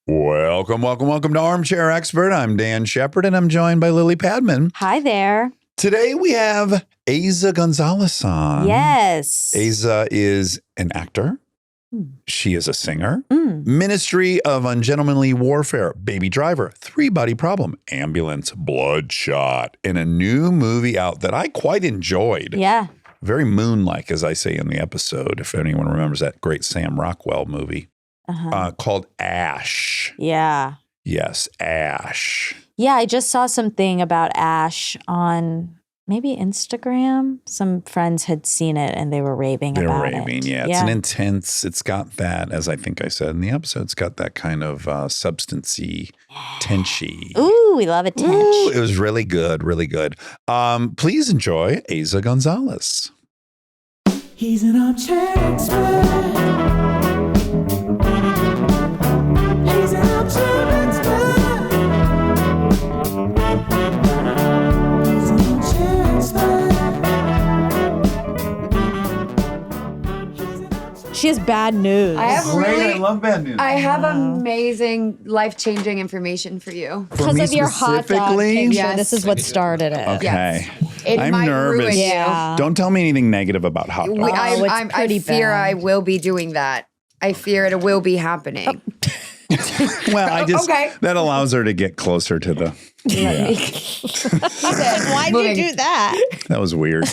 Welcome to Armchair Expert. I'm Dax Shepard, and I'm joined by Lily Padman. Hi there. Today we have Eiza Gonzalez on. Yes. Eiza is an actor. She is a singer. Ministry of Ungentlemanly Warfare, Baby Driver, Three Body Problem, Ambulance, Bloodshot, and a new movie out that I quite enjoyed. Yeah. Very moon-like, as I say in the episode, if anyone remembers that great Sam Rockwell movie. Called Ash. Yeah. Yes, Ash. Yeah, I just saw something about Ash on maybe Instagram. Some friends had seen it and they were raving about it. They're raving, yeah. It's an intense, it's got that, as I think I said in the episode, it's got that kind of substancey, tenchy. Ooh, we love a tench. Ooh, it was really good, really good. Please enjoy Eiza Gonzalez. He's an armchair expert. He's an armchair expert. He's an armchair expert. She has bad news. I have I love bad news. I have amazing, life-changing information for you. For me Because of your hot dog specifically? picture, Yes. this is what started it. Okay. Yes. It I'm might nervous. ruin you. Yeah. Don't tell me anything negative about hot dogs. it's I pretty fear bad. I will be doing that. I fear it will be happening. Well, I just, Okay. that allows her to get closer to the, Why'd you do that? that was weird.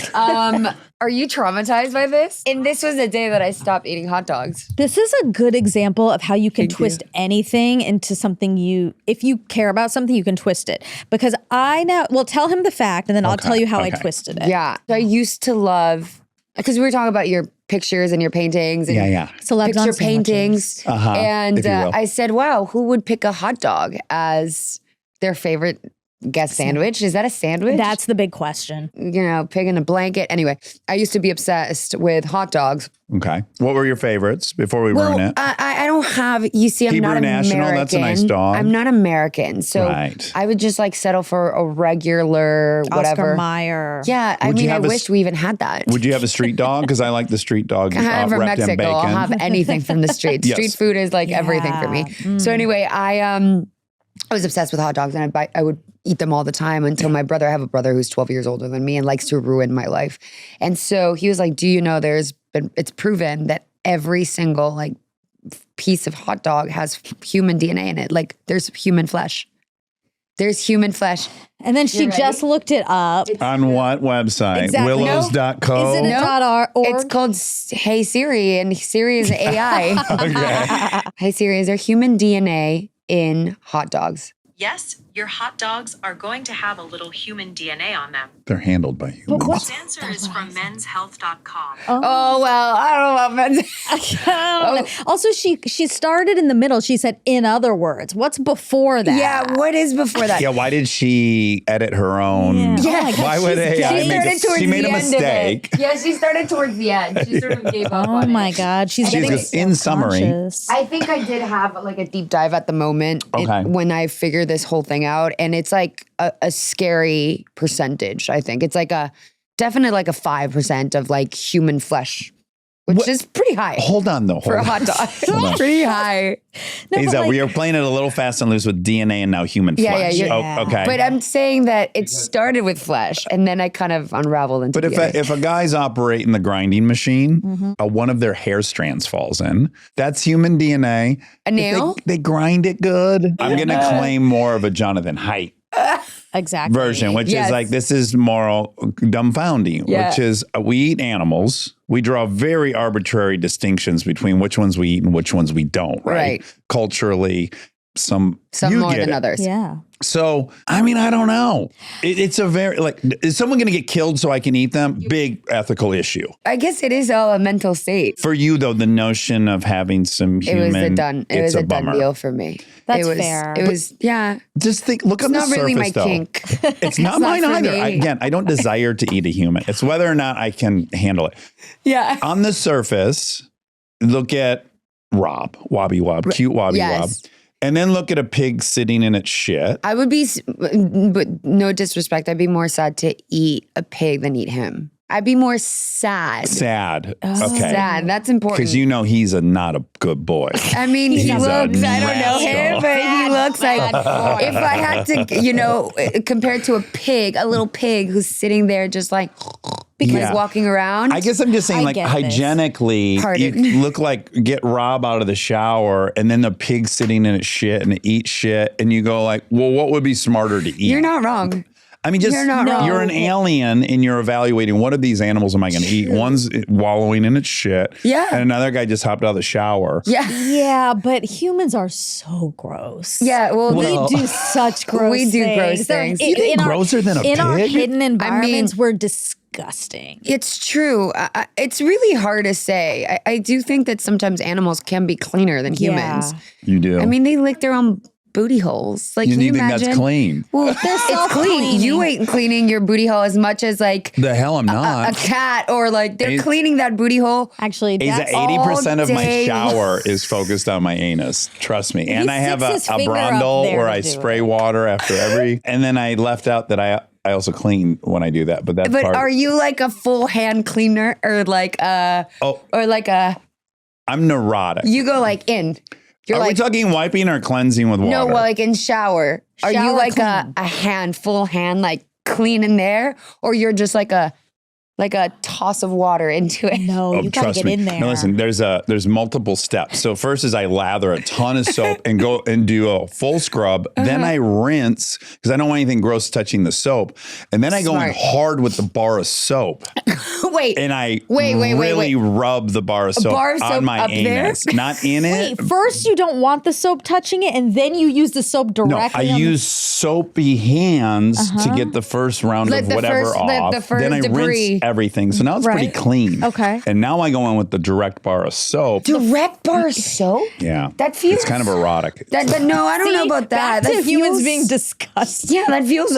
Are you traumatized by this? And this was the day that I stopped eating hot dogs. This is a good example of how you can twist anything into something if you care about something, you can twist it. Because tell him the fact and then I'll tell you how I twisted it. Yeah. So I used to love, because we were talking about your pictures and your paintings and Celebs on picture sandwiches. paintings. And if you will. I said, wow, who would pick a hot dog as their favorite guest sandwich? Is that a sandwich? That's the big question. Pig in a blanket. Anyway, I used to be obsessed with hot dogs. Okay. What were your favorites before we ruin it? I don't have, you see, I'm Hebrew not National, American. that's a nice dog. I'm not American. So Right. I would just settle for a regular whatever. Oscar Mayer. Yeah. I Would you mean, I have a wished we even had that. Would you have a street dog? Because I like the street dog I'm from wrapped in Mexico. bacon. I'll have anything from the street. Yes. Street food is everything for me. So anyway, I was obsessed with hot dogs and I would eat them all the time until I have a brother who's 12 years older than me and likes to ruin my life. And so he was like, do you know it's proven that every single piece of hot dog has human DNA in it. There's human flesh. There's human flesh. And then she just looked it up. On what website? Exactly. Willows.co? Is it a .org? It's called Hey Siri, and Siri is AI. Okay. Hey Siri, is there human DNA in hot dogs? Yes, your hot dogs are going to have a little human DNA on them. They're handled by humans. This answer is from menshealth.com. Oh, well, I don't know about Also, she started in the middle. She said, in other words. What's before that? Yeah, what is before that? Yeah, why did she edit her own? Yeah. Oh my God, Why would AI She make started towards She made the a end of it. mistake. Yeah, she started towards the end. She sort of gave up Oh on my it. God. She's getting in summary. self-conscious. I think I did have a deep dive at the moment when I figured this whole thing out. And it's a scary percentage, I think. It's definitely a 5% of human flesh, which is pretty high Hold on, though. for a hot dog. It's pretty high. Eiza, we are playing it a little fast and loose with DNA and now human Yeah, flesh. yeah, Oh, okay. But I'm saying that it started with flesh and then I kind of unraveled into But if a guy's operating the grinding machine, one of their hair strands falls in. That's human DNA. A nail? They grind it good. I'm going to claim more of a Jonathan Haidt Exactly. version, which Yes. is this is moral dumbfounding, Yeah. which is we eat animals. We draw very arbitrary distinctions between which ones we eat and which ones we don't, right? Culturally, some you more get than it. others. Yeah. So, I mean, I don't know. It's a very, is someone going to get killed so I can eat them? Big ethical issue. I guess it is all a mental state. For you, though, the notion of having some It human, was a done bummer. deal for me. That's it was, fair. It was, yeah. Just think, look on It's the not surface, really my though. kink. It's not mine not for either. me. I don't desire to eat a human. It's whether or not I can handle it. Yeah. On the surface, look at Rob, Wobby Wob, cute Wobby Wob. And then look at a pig sitting in its shit. I would be, but no disrespect, I'd be more sad to eat a pig than eat him. I'd be more sad. Sad. Okay. Sad. That's important. Because you know he's not a good boy. I mean, he He's a looks, I don't know him, rascal. but looks like if I had to, compare it to a pig, a little pig who's sitting there just like because walking around. I guess I'm just saying, like, hygienically, you look like get Rob out of the shower and then the pig sitting in its shit and it eats shit. And you go like, well, what would be smarter to eat? You're not wrong. I mean, just you're an alien and you're evaluating what of these animals am I going to eat? One's wallowing in its shit. Yeah. And another guy just hopped out of the shower. Yeah. Yeah, but humans are so gross. Yeah. Well, we do such gross We do things. gross things. You think grosser than a pig? In our hidden environments, we're disgusting. It's true. It's really hard to say. I do think that sometimes animals can be cleaner than humans. You do. I mean, they lick their own booty holes. Like, you can you think imagine? that's clean? Well, it's clean. You ain't cleaning your booty hole as much as like The hell I'm not. a cat, or like they're cleaning that booty hole. Actually, Eiza, Dax, 80% of my day shower is focused on my anus. Trust me. And I have a sticks his finger up brundle there where to I do spray it. water after every. And then I left out that I also clean when I do that. But that's But part. are you like a full hand cleaner or like a I'm neurotic. you go like in? You're Are we like talking wiping or cleansing with water? no, well, like in shower. Are you Shower like clean. full hand, like clean in there, or you're just like a toss of water into it? no, you gotta Trust get me. in there. No, listen, there's multiple steps. So first is I lather a ton of soap and go and do a full scrub. Then I rinse because I don't want anything gross touching the soap. And then I go in Smart. hard with the bar of soap. Wait. And I Wait. really rub the bar of soap, bar of soap on my up there? anus. Not in it. Wait, first you don't want the soap touching it, and then you use the soap No, directly. I on use soapy hands to get the first round Like of the whatever first- off. the first then I debris. rinse everything. So now it's pretty Right. clean. Okay. And now I go in with the direct bar of soap. Direct bar of soap? Yeah. That feels It's kind of erotic. But no, I don't know about that. Back to That humans feels- being disgusting. Yeah, that feels.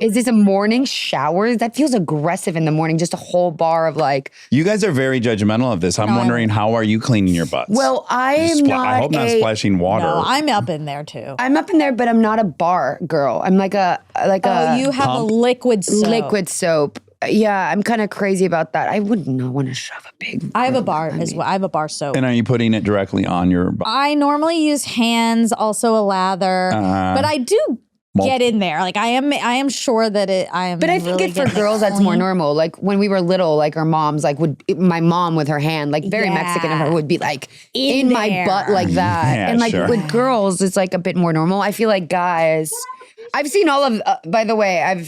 Is this a morning shower? That feels aggressive in the morning. Just a whole bar of like. You guys are very judgmental of this. I'm wondering, how are you cleaning your butts? Well, I am not. I hope not splashing water. No, I'm up in there too. I'm up in there, but I'm not a bar girl. I'm like a Oh, you have pump. a liquid soap. liquid soap. Yeah, I'm kind of crazy about that. I would not want to shove a big. I have a bar as well. I have a bar soap. And are you putting it directly on your butt? I normally use hands, also a lather, but I do get in there. Like I am sure that I am. But I think really for getting it girls that's more clean. normal. Like when we were little, like our moms, like my mom with her hand, like very Mexican of her, would be like in my there. butt like that. Yeah, and like sure. with girls, it's like a bit more normal. I feel like guys, I've seen all of. By the way,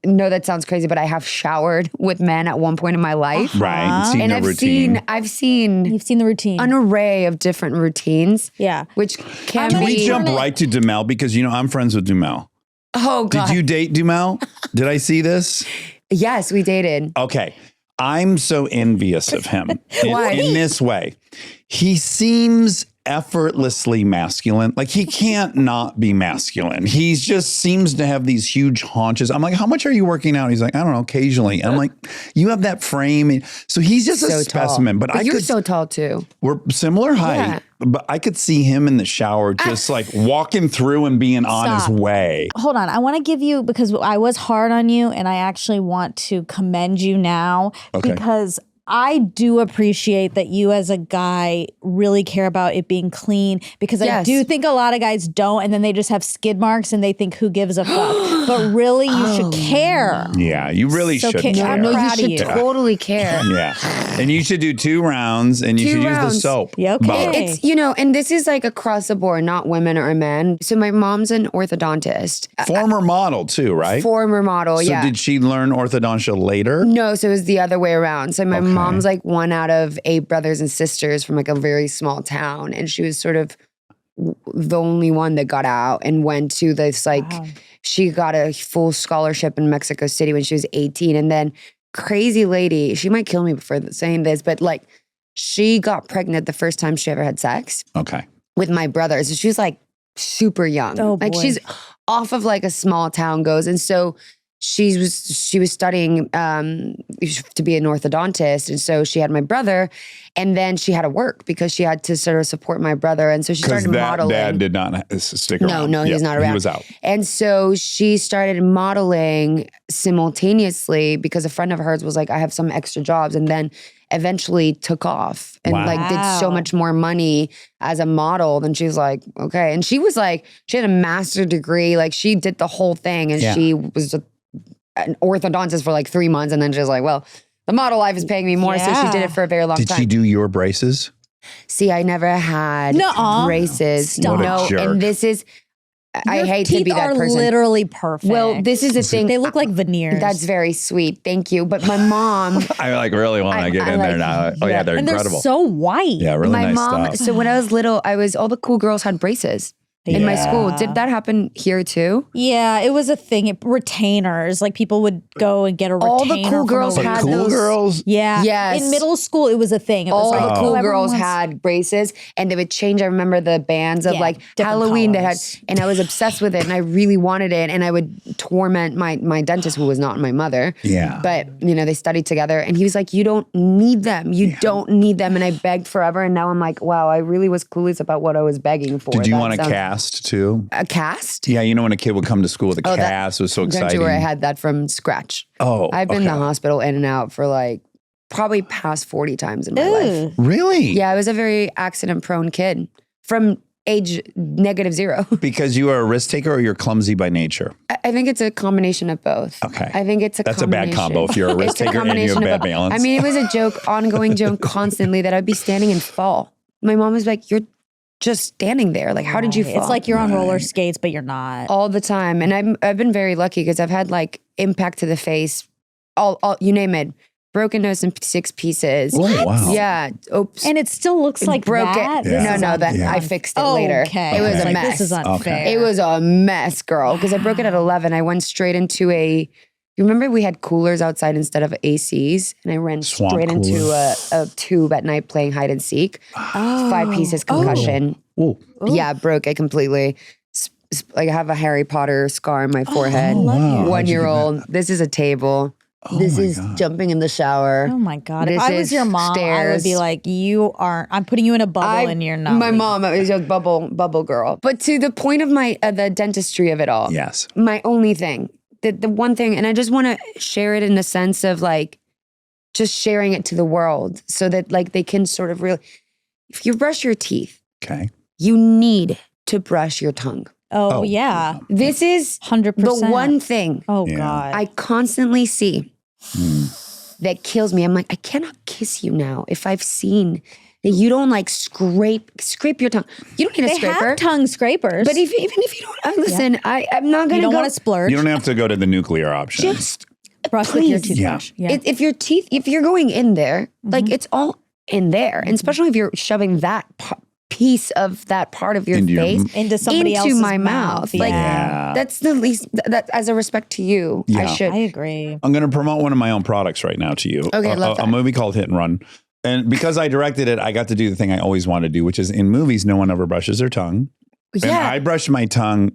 know that sounds crazy, but I have showered with men at one point in my life. Right. Seen And the routine. I've seen You've seen the routine. an array of different routines. Yeah. Which can Can Can be. we jump right to Dumel? Because, I'm friends with Dumel. Oh God! Did you date Dumel? Did I see this? Yes, we dated. Okay. I'm so envious of him Why? in this way. He seems effortlessly masculine. Like he can't not be masculine. He just seems to have these huge haunches. I'm like, how much are you working out? He's like, I don't know, occasionally. I'm like, you have that frame. So he's just a So specimen. tall. But you're could, so tall too. we're similar height. Yeah. But I could see him in the shower just like walking through and being on his Stop. way. Hold on. I want to give you, because I was hard on you, and I actually want to commend you now Okay. because I do appreciate that you as a guy really care about it being clean, because I Yes. do think a lot of guys don't, and then they just have skid marks and they think, who gives a fuck? But really, you should care. Yeah, you really So should can- care. I'm No, you proud of should you. totally care. Yeah. And you should do 2 rounds and you 2 should use the rounds. soap. Yeah, okay. bar. Hey. It's, and this is like across the board, not women or men. So my mom's an orthodontist, Former model too, right? former model. So yeah. did she learn orthodontia later? No, so it was the other way around. So my mom's like one out of 8 brothers and sisters from like a very small town. And she was sort of the only one that got out and went to this like, she got a full scholarship in Mexico City when she was 18. And then crazy lady, she might kill me for saying this, but like she got pregnant the first time she ever had sex Okay. with my brother. So she was like super young. Oh, like boy. she's off of like a small town goes. And so she was studying to be an orthodontist. And so she had my brother, and then she had to work because she had to sort of support my brother. And so she Because started that modeling. dad did not stick around. No, he's not around. He was out. And so she started modeling simultaneously because a friend of hers was like, I have some extra jobs. And then eventually took off and Wow. like did so much more money as a model. Then she was like, okay. And she was like, she had a master's degree. Like she did the whole thing. And she was an orthodontist for like 3 months. And then she was like, well, the model life is paying me more. So she did it for a very long time. Did she do your braces? See, I never had Nuh-uh. braces. Stop. What a No, jerk. and this is, I Your hate to teeth be that are person. literally perfect. Well, this is the thing. They look like veneers. That's very sweet. Thank you. But my mom, I like really want to get I in there like- now. Oh yeah, they're and incredible. they're so white. Yeah, really my nice mom, stuff. so when I was little, all the cool girls had braces in my school. Did that happen here too? Yeah, it was a thing. Retainers, like people would go and get a retainer. All the cool from a girls But had cool those. girls. Yeah. Yes. In middle school, it was a thing. It was All like, the cool everyone girls wants- had braces and they would change. I remember the bands of Yeah, like different Halloween that had, colors. and I was obsessed with it and I really wanted it. And I would torment my dentist, who was not my mother. Yeah. But, you know, they studied together and he was like, you don't need them. You don't need them. And I begged forever. And now I'm like, wow, I really was clueless about what I was begging for. Did you That want a sounds- cast too? A cast? Yeah, you know when a kid would come to school with a Oh, that- cast, it was so Don't exciting. you worry, I had that from scratch. Oh, I've been in the okay. hospital in and out for like probably past 40 times in my life. Ugh. Really? Yeah, I was a very accident prone kid from age -0. Because you are a risk taker or you're clumsy by nature. I think it's a combination of both. Okay. I think it's a That's a bad combination. combo if you're a risk It's a taker and you have combination bad of both. balance. I mean, it was a joke, ongoing joke constantly that I'd be standing and fall. My mom was like, you're just standing there. Like, how did you fall? It's like you're on roller Right. skates, but you're not. all the time. And I've been very lucky because I've had like impact to the face, all you name it, broken nose in 6 pieces. Oh, wow. Yeah. Oops. And it still looks like broke that. it. This Yeah. is No, that Yeah. I fixed it later. Okay. It was It's a like, mess. This is unfair. It was a mess, girl. Because I broke it at 11. I went straight into you remember we had coolers outside instead of ACs? And I ran Swamp straight into cooler. a tube at night playing hide and seek. 5 pieces concussion. Ooh. Yeah, broke it completely. Like I have a Harry Potter scar on my forehead. wow. How'd you 1-year-old. This is a table. Oh this my is God. jumping in the shower. Oh my God. If This I was is your mom, I would be stairs. like, I'm putting you in a bubble and you're not. My leaving. mom is a bubble girl. But to the point of my the dentistry of it all. Yes. My only thing, the one thing, and I just want to share it in the sense of like just sharing it to the world so that like they can sort of really, if you brush your teeth, Okay. you need to brush your tongue. Oh, yeah. This is 100%. the one thing Oh, Yeah. God. I constantly see that kills me. I'm like, I cannot kiss you now if I've seen that you don't like scrape your tongue. You don't need a they scraper. have tongue scrapers. But even if you don't, listen, I'm not you gonna don't go. want to splurge, You don't have to go to the nuclear option. Just brush with your please. toothbrush. Yeah. if your teeth, if you're going in there, like it's all in there, and especially if you're shoving that piece of that part of your Into your face into somebody into else's my mouth. Like Yeah. that's the least. That as a respect to you, I Yeah. should. I agree. I'm going to promote one of my own products right now to you. Okay, love a that. movie called Hit and Run. And because I directed it, I got to do the thing I always wanted to do, which is in movies, no one ever brushes their tongue. And Yeah. I brush my tongue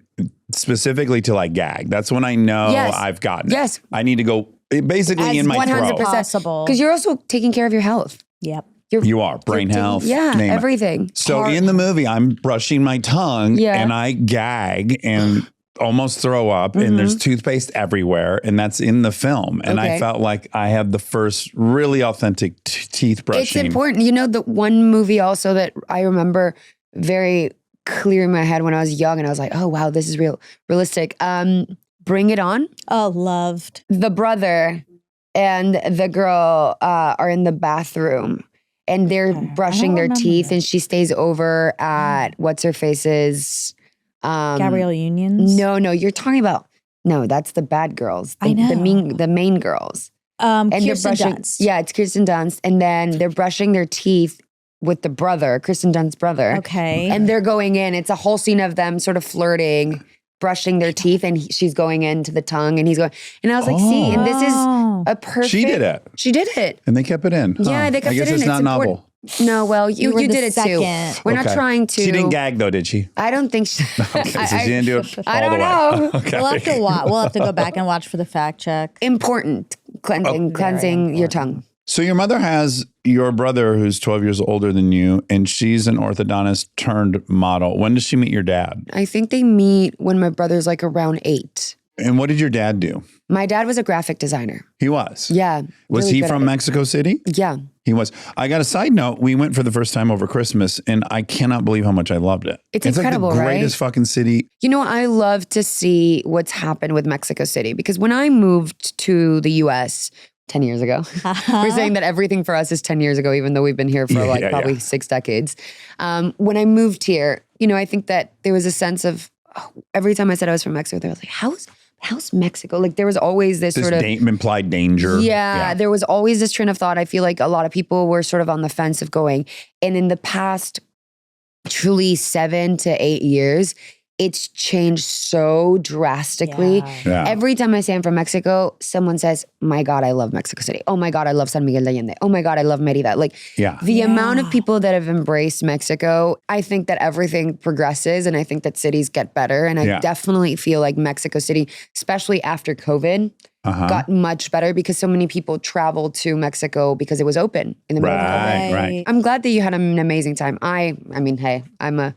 specifically till I gag. That's when I know Yes. I've gotten Yes. it. I need to go basically As in my 100%. throat. Possible. Because you're also taking care of your health. Yep. You are. Brain health. Yeah, name it. everything. So Heart. in the movie, I'm brushing my tongue Yeah. and I gag and almost throw up and there's toothpaste everywhere and that's in the film. And I Okay. felt like I had the first really authentic teeth brushing. It's important. You know, the one movie also that I remember very clear in my head when I was young and I was like, oh, wow, this is realistic. Bring It On. Oh, loved. The brother and the girl are in the bathroom and they're Okay. I brushing don't their remember teeth that. and she stays over at what's her face's. Gabrielle Unions. No, you're talking about, no, that's the bad girls. I know. The main girls. And Kirsten they're brushing, Dunst. yeah, it's Kirsten Dunst. And then they're brushing their teeth with the brother, Kirsten Dunst's brother. Okay. And they're going in. It's a whole scene of them sort of flirting, brushing their teeth, and she's going into the tongue, and he's going. And I was like, see, and this is Oh. a perfect. She did it. She did it. And they kept it in. Yeah, Huh. they kept I guess it in. it's not important. novel. No, well, you were the did it too. second. We're not Okay. trying to. She didn't gag though, did she? I don't think she. Okay, so she didn't do it I all the don't way. know. Okay. We'll have to watch. We'll have to go back and watch for the fact check. Important cleansing your tongue. So your mother has your brother who's 12 years older than you, and she's an orthodontist turned model. When does she meet your dad? I think they meet when my brother's like around 8. And what did your dad do? My dad was a graphic designer. He was. Yeah. Was really he good from at it. Mexico City? Yeah. He was. I got a side note. We went for the first time over Christmas, and I cannot believe how much I loved it. It's incredible, like the right? greatest fucking city. You know, I love to see what's happened with Mexico City because when I moved to the US 10 years ago, we're saying that everything for us is 10 years ago, even though we've been here for probably 6 decades. When I moved here, you know, I think that there was a sense of every time I said I was from Mexico, they were like, how's Mexico? Like there was always this sort of implied danger. Yeah, there was always this train of thought. I feel like a lot of people were sort of on the fence of going. And in the past, truly 7 to 8 years, it's changed so drastically. Yeah. Every time I say I'm from Mexico, someone says, my God, I love Mexico City. Oh my God, I love San Miguel de Allende. Oh my God, I love Merida. Like the amount of people that have embraced Mexico, I think that everything progresses and I think that cities get better. And I definitely feel like Mexico City, especially after COVID, got much better because so many people traveled to Mexico because it was open in the middle of COVID. Right. I'm glad that you had an amazing time. I mean, hey, I'm a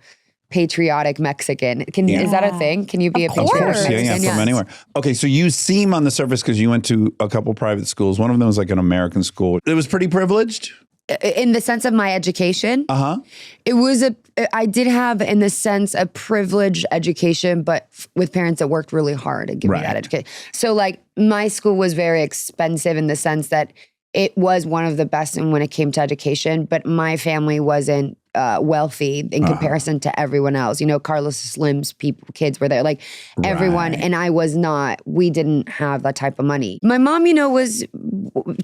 patriotic Mexican. Is that a thing? Can you be a patriotic Mexican? Yeah, from anywhere. Okay, so you seem on the surface because you went to a couple private schools. One of them was like an American school. It was pretty privileged. In the sense of my education, it was I did have, in the sense, a privileged education, but with parents that worked really hard to give me that education. So, like, my school was very expensive in the sense that it was one of the best when it came to education, but my family wasn't wealthy in comparison to everyone else. You know, Carlos Slim's kids were there, like everyone, and I was not. We didn't have that type of money. My mom, you know, was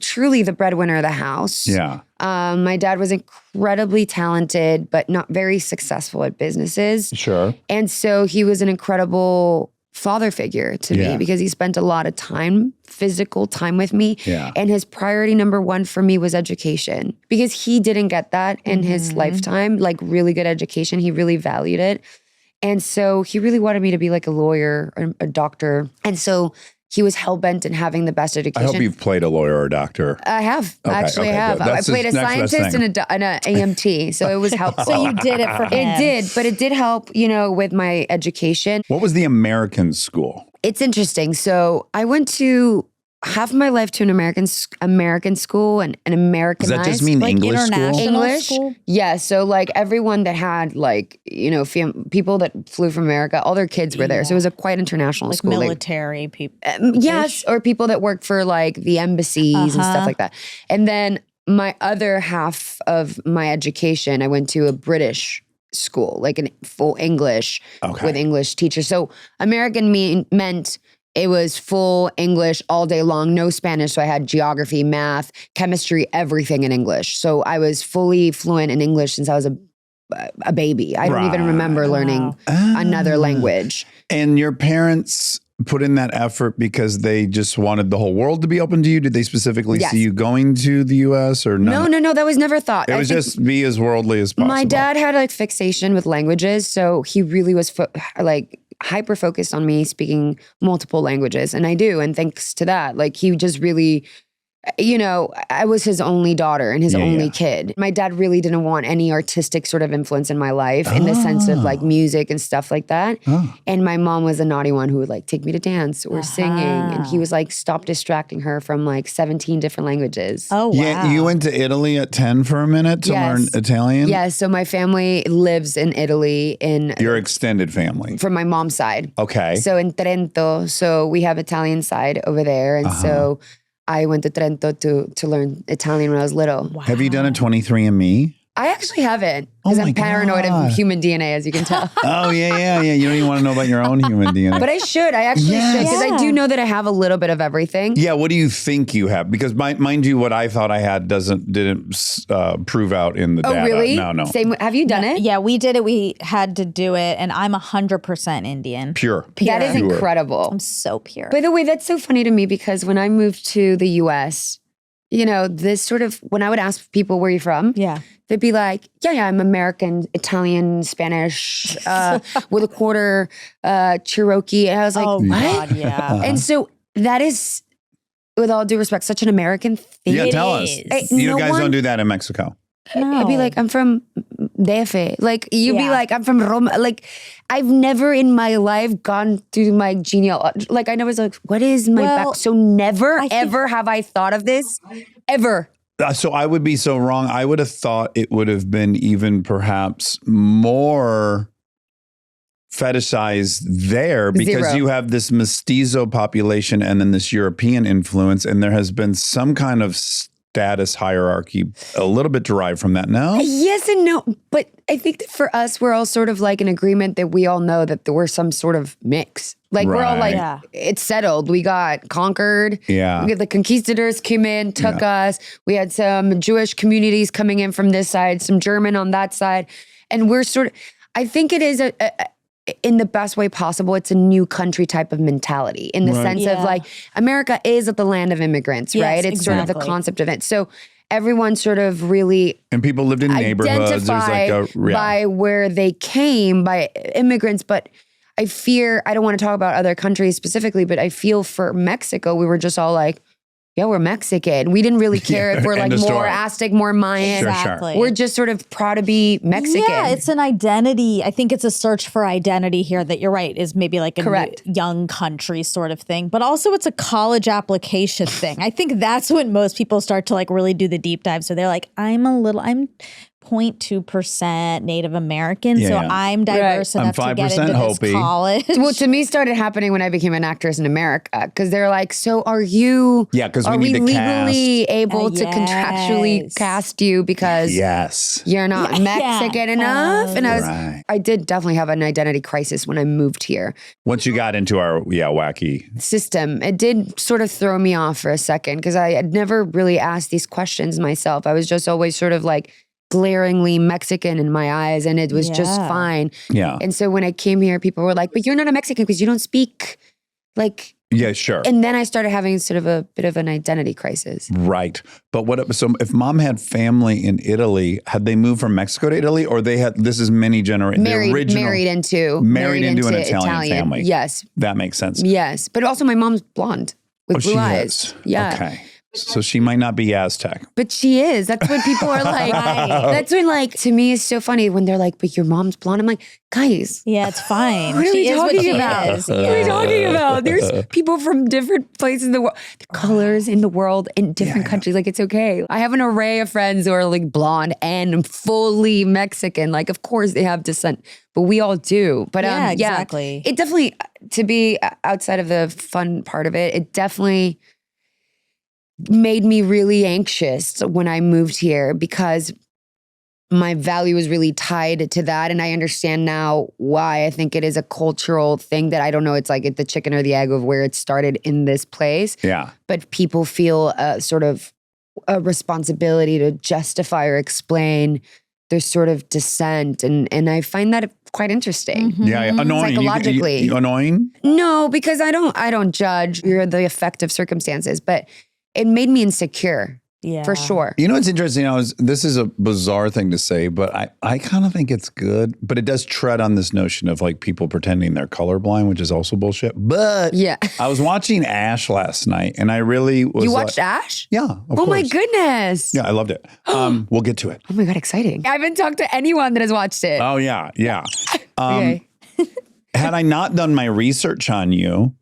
truly the breadwinner of the house. Yeah. My dad was incredibly talented, but not very successful at businesses. Sure. And so he was an incredible father figure to me because he spent a lot of time, physical time with me. Yeah. And his priority number one for me was education because he didn't get that in his lifetime, like really good education. He really valued it. And so he really wanted me to be like a lawyer or a doctor. And so he was hell-bent in having the best education. I hope you've played a lawyer or a doctor. I have. Okay, Actually, I have. good. I That's played a the next best scientist thing. and an AMT, so it was helpful. So you did it for him. It did, but it did help, you know, with my education. What was the American school? It's interesting. So I went to half my life to an American school and an Americanized. Does that just mean like English school? international English? school? Yeah. So like everyone that had like, you know, people that flew from America, all their kids were there. So it was a quite international Like school. military people. Yes, or people that worked for like the embassies and stuff like that. And then my other half of my education, I went to a British school, like an full English with English teachers. So American meant it was full English all day long, no Spanish. So I had geography, math, chemistry, everything in English. So I was fully fluent in English since I was a baby. I don't even remember learning another language. And your parents put in that effort because they just wanted the whole world to be open to you? Did they specifically see you going to the U.S. or no? No, that was never thought. It was just be as worldly as possible. My dad had like fixation with languages. So he really was hyper focused on me speaking multiple languages. And I do. And thanks to that, like he just really, you know, I was his only daughter and his only kid. My dad really didn't want any artistic sort of influence in my life in the sense of like music and stuff like that. And my mom was a naughty one who would like take me to dance or singing. And he was like, stop distracting her from like 17 different languages. Oh, wow. Yeah, you went to Italy at 10 for a minute to learn Italian? Yeah, so my family lives in Italy Your extended family? from my mom's side. Okay. So in Trento, so we have Italian side over there. And so I went to Trento to learn Italian when I was little. Wow. Have you done a 23andMe? I actually haven't because I'm paranoid of human DNA, as you can tell. Oh, yeah. You don't even want to know about your own human DNA. But I should. I actually should because I do know that I have a little bit of everything. Yeah, what do you think you have? Because mind you, what I thought I had didn't prove out in the data. Oh, really? No. Same. Have you done it? Yeah, we did it. We had to do it. And I'm 100% Indian. Pure. That is Pure. incredible. I'm so pure. By the way, that's so funny to me because when I moved to the U.S., you know, this sort of, when I would ask people, where are you from? Yeah. They'd be like, yeah, I'm American, Italian, Spanish, with a quarter Cherokee. And I was like, Oh, what? God, yeah. And so that is, with all due respect, such an American thing. Yeah, tell us. is. You No guys one- don't do that in Mexico. I'd be like, I'm from DF. Like you'd be like, I'm from Roma. Like I've never in my life gone through my genealogy. Like I never was like, what is my back? So never, ever have I thought of this, ever. So I would be so wrong. I would have thought it would have been even perhaps more fetishized there because you have this mestizo population and then this European influence, and there has been some kind of status hierarchy a little bit derived from that. No? Yes and no. But I think that for us, we're all sort of like in agreement that we all know that there was some sort of mix. Like we're all like, it's settled. We got conquered. Yeah. We got the conquistadors came in, took us. We had some Jewish communities coming in from this side, some German on that side. And we're sort of, I think it is in the best way possible, it's a new country type of mentality in the sense of like, America is the land of immigrants, right? It's sort of the concept of it. So everyone sort of really and people lived in neighborhoods. There's like by where they came, by immigrants. But I fear, I don't want to talk about other countries specifically, but I feel for Mexico, we were just all like, yeah, we're Mexican. We didn't really care if we're like more Aztec, more Mayan. Exactly. We're just sort of proud to be Mexican. Yeah, it's an identity. I think it's a search for identity here that you're right is maybe like a young country sort of thing. But also it's a college application thing. I think that's when most people start to like really do the deep dive. So they're like, I'm 0.2% Native American, so I'm diverse enough to get into this college. Well, to me, started happening when I became an actress in America because they're like, "So are you? Yeah, because are we need to legally able to contractually cast you because you're not Mexican enough?" And I did definitely have an identity crisis when I moved here. Once you got into our wacky system, it did sort of throw me off for a second because I had never really asked these questions myself. I was just always sort of like glaringly Mexican in my eyes, and it was just fine. Yeah. And so when I came here, people were like, "But you're not a Mexican because you don't speak like." Yeah, sure. And then I started having sort of a bit of an identity crisis. Right. But so if mom had family in Italy, had they moved from Mexico to Italy, or they had, this is many generations, married into an Italian family. Yes. That makes sense. Yes. But also my mom's blonde with blue eyes. Is. Yeah. Okay. So she might not be Aztec. But she is. That's when people are like, that's when like, to me it's so funny when they're like, but your mom's blonde. I'm like, guys. Yeah, it's fine. What are we talking about? What are we talking about? There's people from different places in the world, the colors in the world in different countries. Like it's okay. I have an array of friends who are like blonde and fully Mexican. Like, of course they have descent, but we all do. But exactly. It definitely, to be outside of the fun part of it, it definitely made me really anxious when I moved here because my value was really tied to that. And I understand now why. I think it is a cultural thing that I don't know. It's like the chicken or the egg of where it started in this place. Yeah. But people feel sort of a responsibility to justify or explain their sort of descent. And I find that quite interesting. Mm-hmm. Yeah, annoying. Psychologically. You annoying? No, because I don't judge. You're the effect of circumstances. But it made me insecure, for sure. You know what's interesting? This is a bizarre thing to say, but I kind of think it's good. But it does tread on this notion of like people pretending they're colorblind, which is also bullshit. But I was watching Ash last night, and I really was. You watched Ash? Yeah. Of course. My goodness. Yeah, I loved it. We'll get to it. Oh my God, exciting! I haven't talked to anyone that has watched it. Oh yeah. Okay. Had I not done my research on you.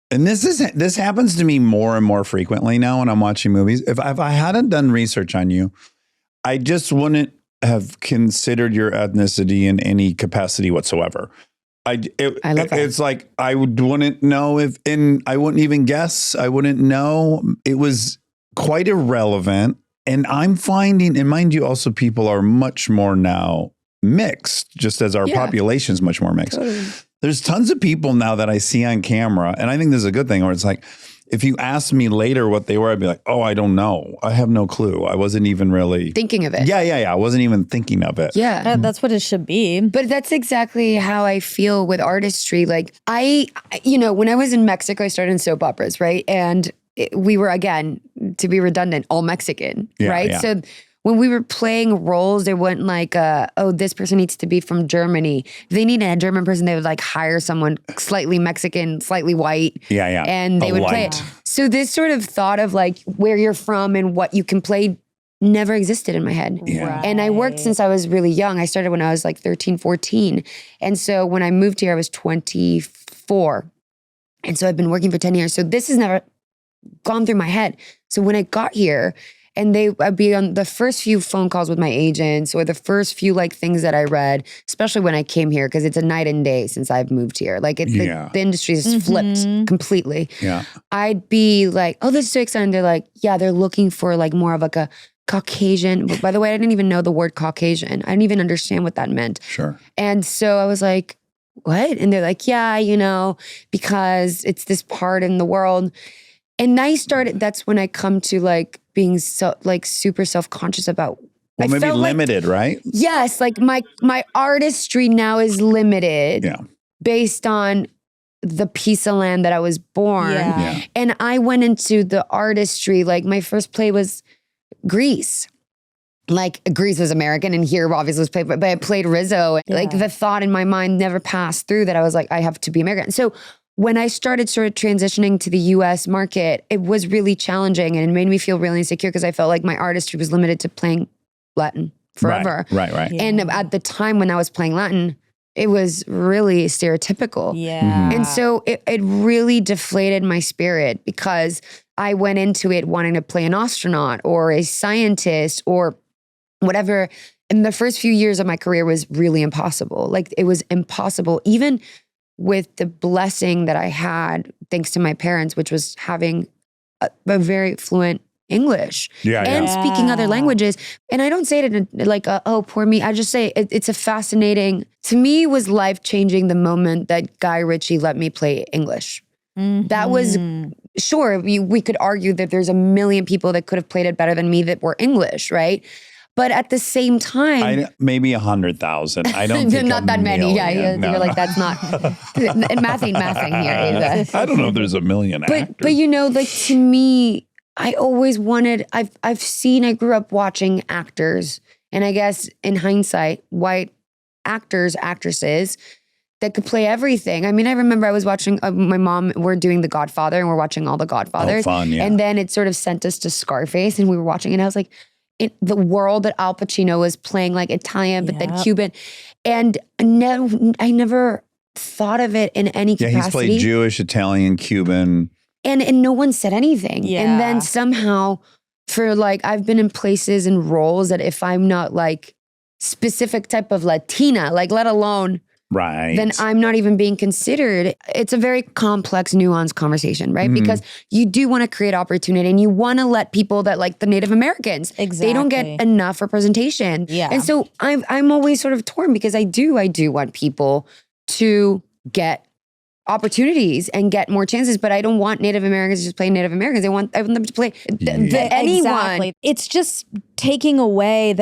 And this happens to me more and more frequently now when I'm watching movies. If I hadn't done research on you, I just wouldn't have considered your ethnicity in any capacity whatsoever. I love that. It's like I wouldn't know I wouldn't even guess. I wouldn't know. It was quite irrelevant. And I'm finding, and mind you, also people are much more now mixed, just as our population is much more mixed. Totally. There's tons of people now that I see on camera, and I think this is a good thing, where it's like, if you asked me later what they were, I'd be like, oh, I don't know. I have no clue. I wasn't even really thinking of it. Yeah. I wasn't even thinking of it. Yeah. That's what it should be. But that's exactly how I feel with artistry. Like when I was in Mexico, I started in soap operas, right? And we were, again, to be redundant, all Mexican, right? Yeah. So when we were playing roles, they weren't like, this person needs to be from Germany. If they needed a German person, they would like hire someone slightly Mexican, slightly white. Yeah. And they would play it. So this sort of thought of like where you're from and what you can play never existed in my head. Yeah. And I worked since I was really young. I started when I was like 13, 14. And so when I moved here, I was 24. And so I've been working for 10 years. So this has never gone through my head. So when I got here, and I'd be on the first few phone calls with my agents or the first few like things that I read, especially when I came here, because it's a night and day since I've moved here. Like the industry has flipped completely. Yeah. I'd be like, oh, this is so exciting. They're like, yeah, they're looking for like more of like a Caucasian. But by the way, I didn't even know the word Caucasian. I didn't even understand what that meant. Sure. And so I was like, what? And they're like, yeah, because it's this part in the world. And that's when I come to like being so like super self-conscious about. Well, maybe limited, right? Yes. Like my artistry now is limited based on the piece of land that I was born. Yeah. And I went into the artistry, like my first play was Grease. Like Grease was American and here obviously was played, but I played Rizzo. Like the thought in my mind never passed through that I was like, I have to be American. So when I started sort of transitioning to the US market, it was really challenging and it made me feel really insecure because I felt like my artistry was limited to playing Latin forever. Right. Yeah. And at the time when I was playing Latin, it was really stereotypical. Yeah. And so it really deflated my spirit because I went into it wanting to play an astronaut or a scientist or whatever. And the first few years of my career was really impossible. Like it was impossible, even with the blessing that I had, thanks to my parents, which was having a very fluent English and speaking other languages. And I don't say it in like, oh, poor me. I just say it's a fascinating, to me, it was life-changing the moment that Guy Ritchie let me play English. That was, sure, we could argue that there's a million people that could have played it better than me that were English, right? But at the same time, maybe 100,000. I don't think not that many. Yeah, No, you're like that's not mathing here. I don't know if there's a million actors. But like to me, I always wanted. I grew up watching actors, and I guess in hindsight, white actors, actresses that could play everything. I mean, I remember I was watching my mom. We're doing The Godfather, and we're watching all the Godfathers. Oh, fun, yeah. And then it sort of sent us to Scarface, and we were watching, and I was like. The world that Al Pacino was playing like Italian, but then Cuban. And I never thought of it in any capacity. Yeah, he's played Jewish, Italian, Cuban. And no one said anything. Yeah. And then somehow for like, I've been in places and roles that if I'm not like specific type of Latina, like let alone then I'm not even being considered. It's a very complex, nuanced conversation, right? Because you do want to create opportunity and you want to let people that like the Native Americans, they don't get enough representation. Yeah. And so I'm always sort of torn because I do want people to get opportunities and get more chances, but I don't want Native Americans to just play Native Americans. I want them to play anyone. Exactly. It's just taking away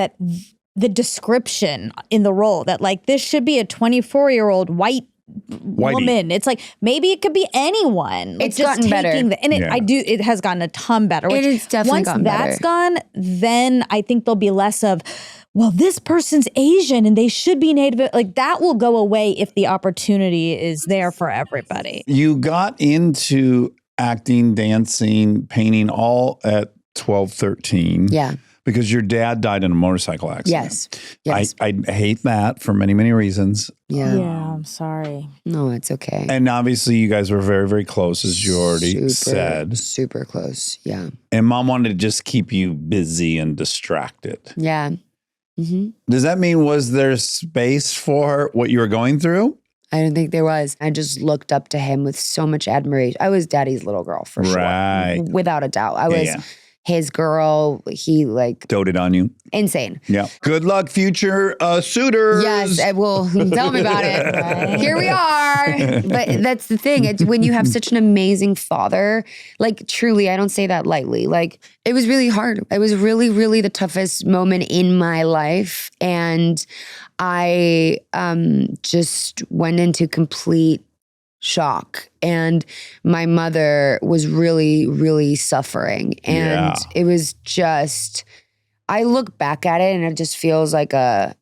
the description in the role that like this should be a 24-year-old white woman. It's like maybe it could be anyone. It's gotten better. It has gotten a ton better. It is definitely gotten better. Once that's gone, then I think there'll be less of, well, this person's Asian and they should be Native. Like that will go away if the opportunity is there for everybody. You got into acting, dancing, painting all at 12, 13. Yeah. Because your dad died in a motorcycle accident. Yes. I hate that for many, many reasons. Yeah. I'm sorry. No, it's okay. And obviously you guys were very, very close, as you already said. Super close. Yeah. And mom wanted to just keep you busy and distracted. Yeah. Mm-hmm. Does that mean, was there space for what you were going through? I don't think there was. I just looked up to him with so much admiration. I was daddy's little girl for sure. Without a doubt. I was his girl. He like doted on you. Insane. Yeah. Good luck, future suitors. Yes. Well, tell me about it. Right. Here we are. But that's the thing. It's when you have such an amazing father, like truly, I don't say that lightly. Like it was really hard. It was really, really the toughest moment in my life. And I just went into complete shock. And my mother was really, really suffering. And it was just, I look back at it and it just feels like not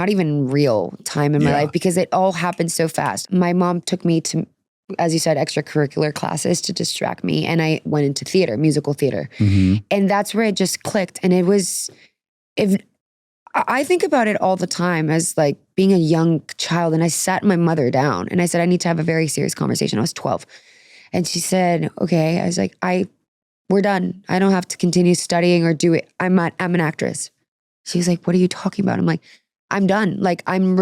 even real time in my life because it all happened so fast. My mom took me to as you said, extracurricular classes to distract me. And I went into theater, musical theater. And that's where it just clicked. And it was, if I think about it all the time as like being a young child, and I sat my mother down and I said, I need to have a very serious conversation. I was 12. And she said, okay. I was like, we're done. I don't have to continue studying or do it. I'm an actress. She was like, what are you talking about? I'm like, I'm done. Like I'm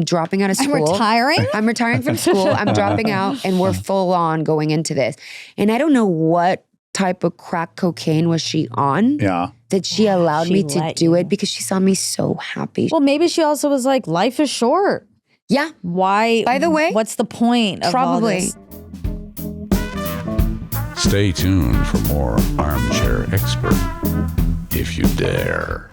dropping out of school. I'm retiring? I'm retiring from school. I'm dropping out and we're full on going into this. And I don't know what type of crack cocaine was she on that she allowed me to do it because she saw me so happy. Well, maybe she also was like, life is short. Yeah. Why? By the way, what's the point of probably. all this? Stay tuned for more Armchair Expert, if you dare.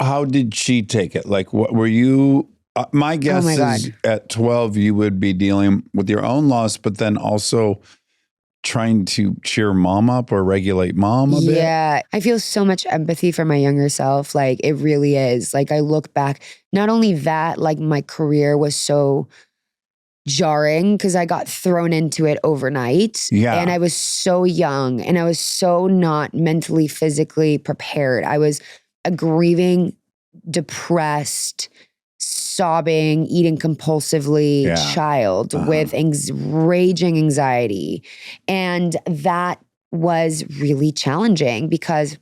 How did she take it? Like, what were you? My guess is at 12, you would be dealing with your own loss, but then also trying to cheer mom up or regulate mom a bit. Yeah, I feel so much empathy for my younger self. Like, it really is. Like, I look back, not only that, like my career was so jarring because I got thrown into it overnight. Yeah. And I was so young and I was so not mentally, physically prepared. I was a grieving, depressed, sobbing, eating compulsively child with raging anxiety. And that was really challenging because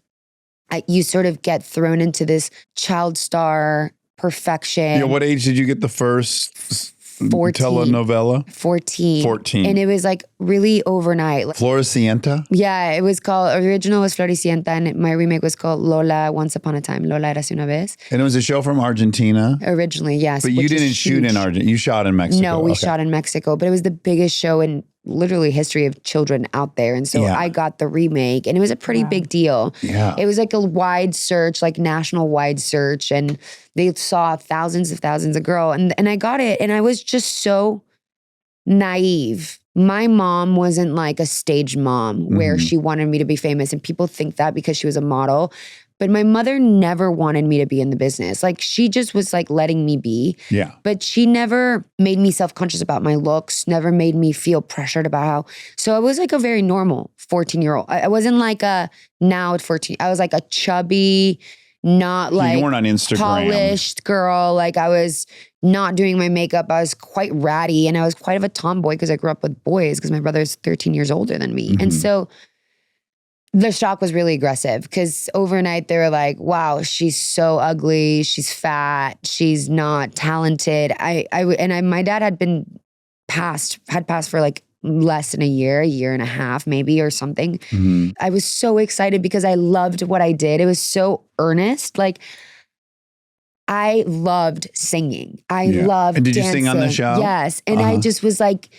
you sort of get thrown into this child star perfection. Yeah, what age did you get the first 14. telenovela? 14. 14. And it was like really overnight. Floricienta? Yeah, it was called, original was Floricienta and my remake was called Lola Once Upon a Time. Lola Érase una vez. And it was a show from Argentina? Originally, yes. But you didn't shoot in Argentina. You shot in Mexico. No, we shot in Mexico, but it was the biggest show in literally history of children out there. And so I got the remake and it was a pretty big deal. Yeah. It was like a wide search, like national wide search. And they saw thousands of girls. And I got it. And I was just so naive. My mom wasn't like a stage mom where she wanted me to be famous. And people think that because she was a model. But my mother never wanted me to be in the business. Like she just was like letting me be. Yeah. But she never made me self-conscious about my looks, never made me feel pressured about how. So I was like a very normal 14-year-old. I wasn't like a now at 14. I was like a chubby, not like you weren't on Instagram. Polished girl. Like I was not doing my makeup. I was quite ratty and I was quite of a tomboy because I grew up with boys because my brother's 13 years older than me. And so the shock was really aggressive because overnight they were like, wow, she's so ugly. She's fat. She's not talented. My dad had passed for like less than a year and a half maybe or something. I was so excited because I loved what I did. It was so earnest. Like I loved singing. I loved And did dancing. you sing on the show? Yes. And I just was like,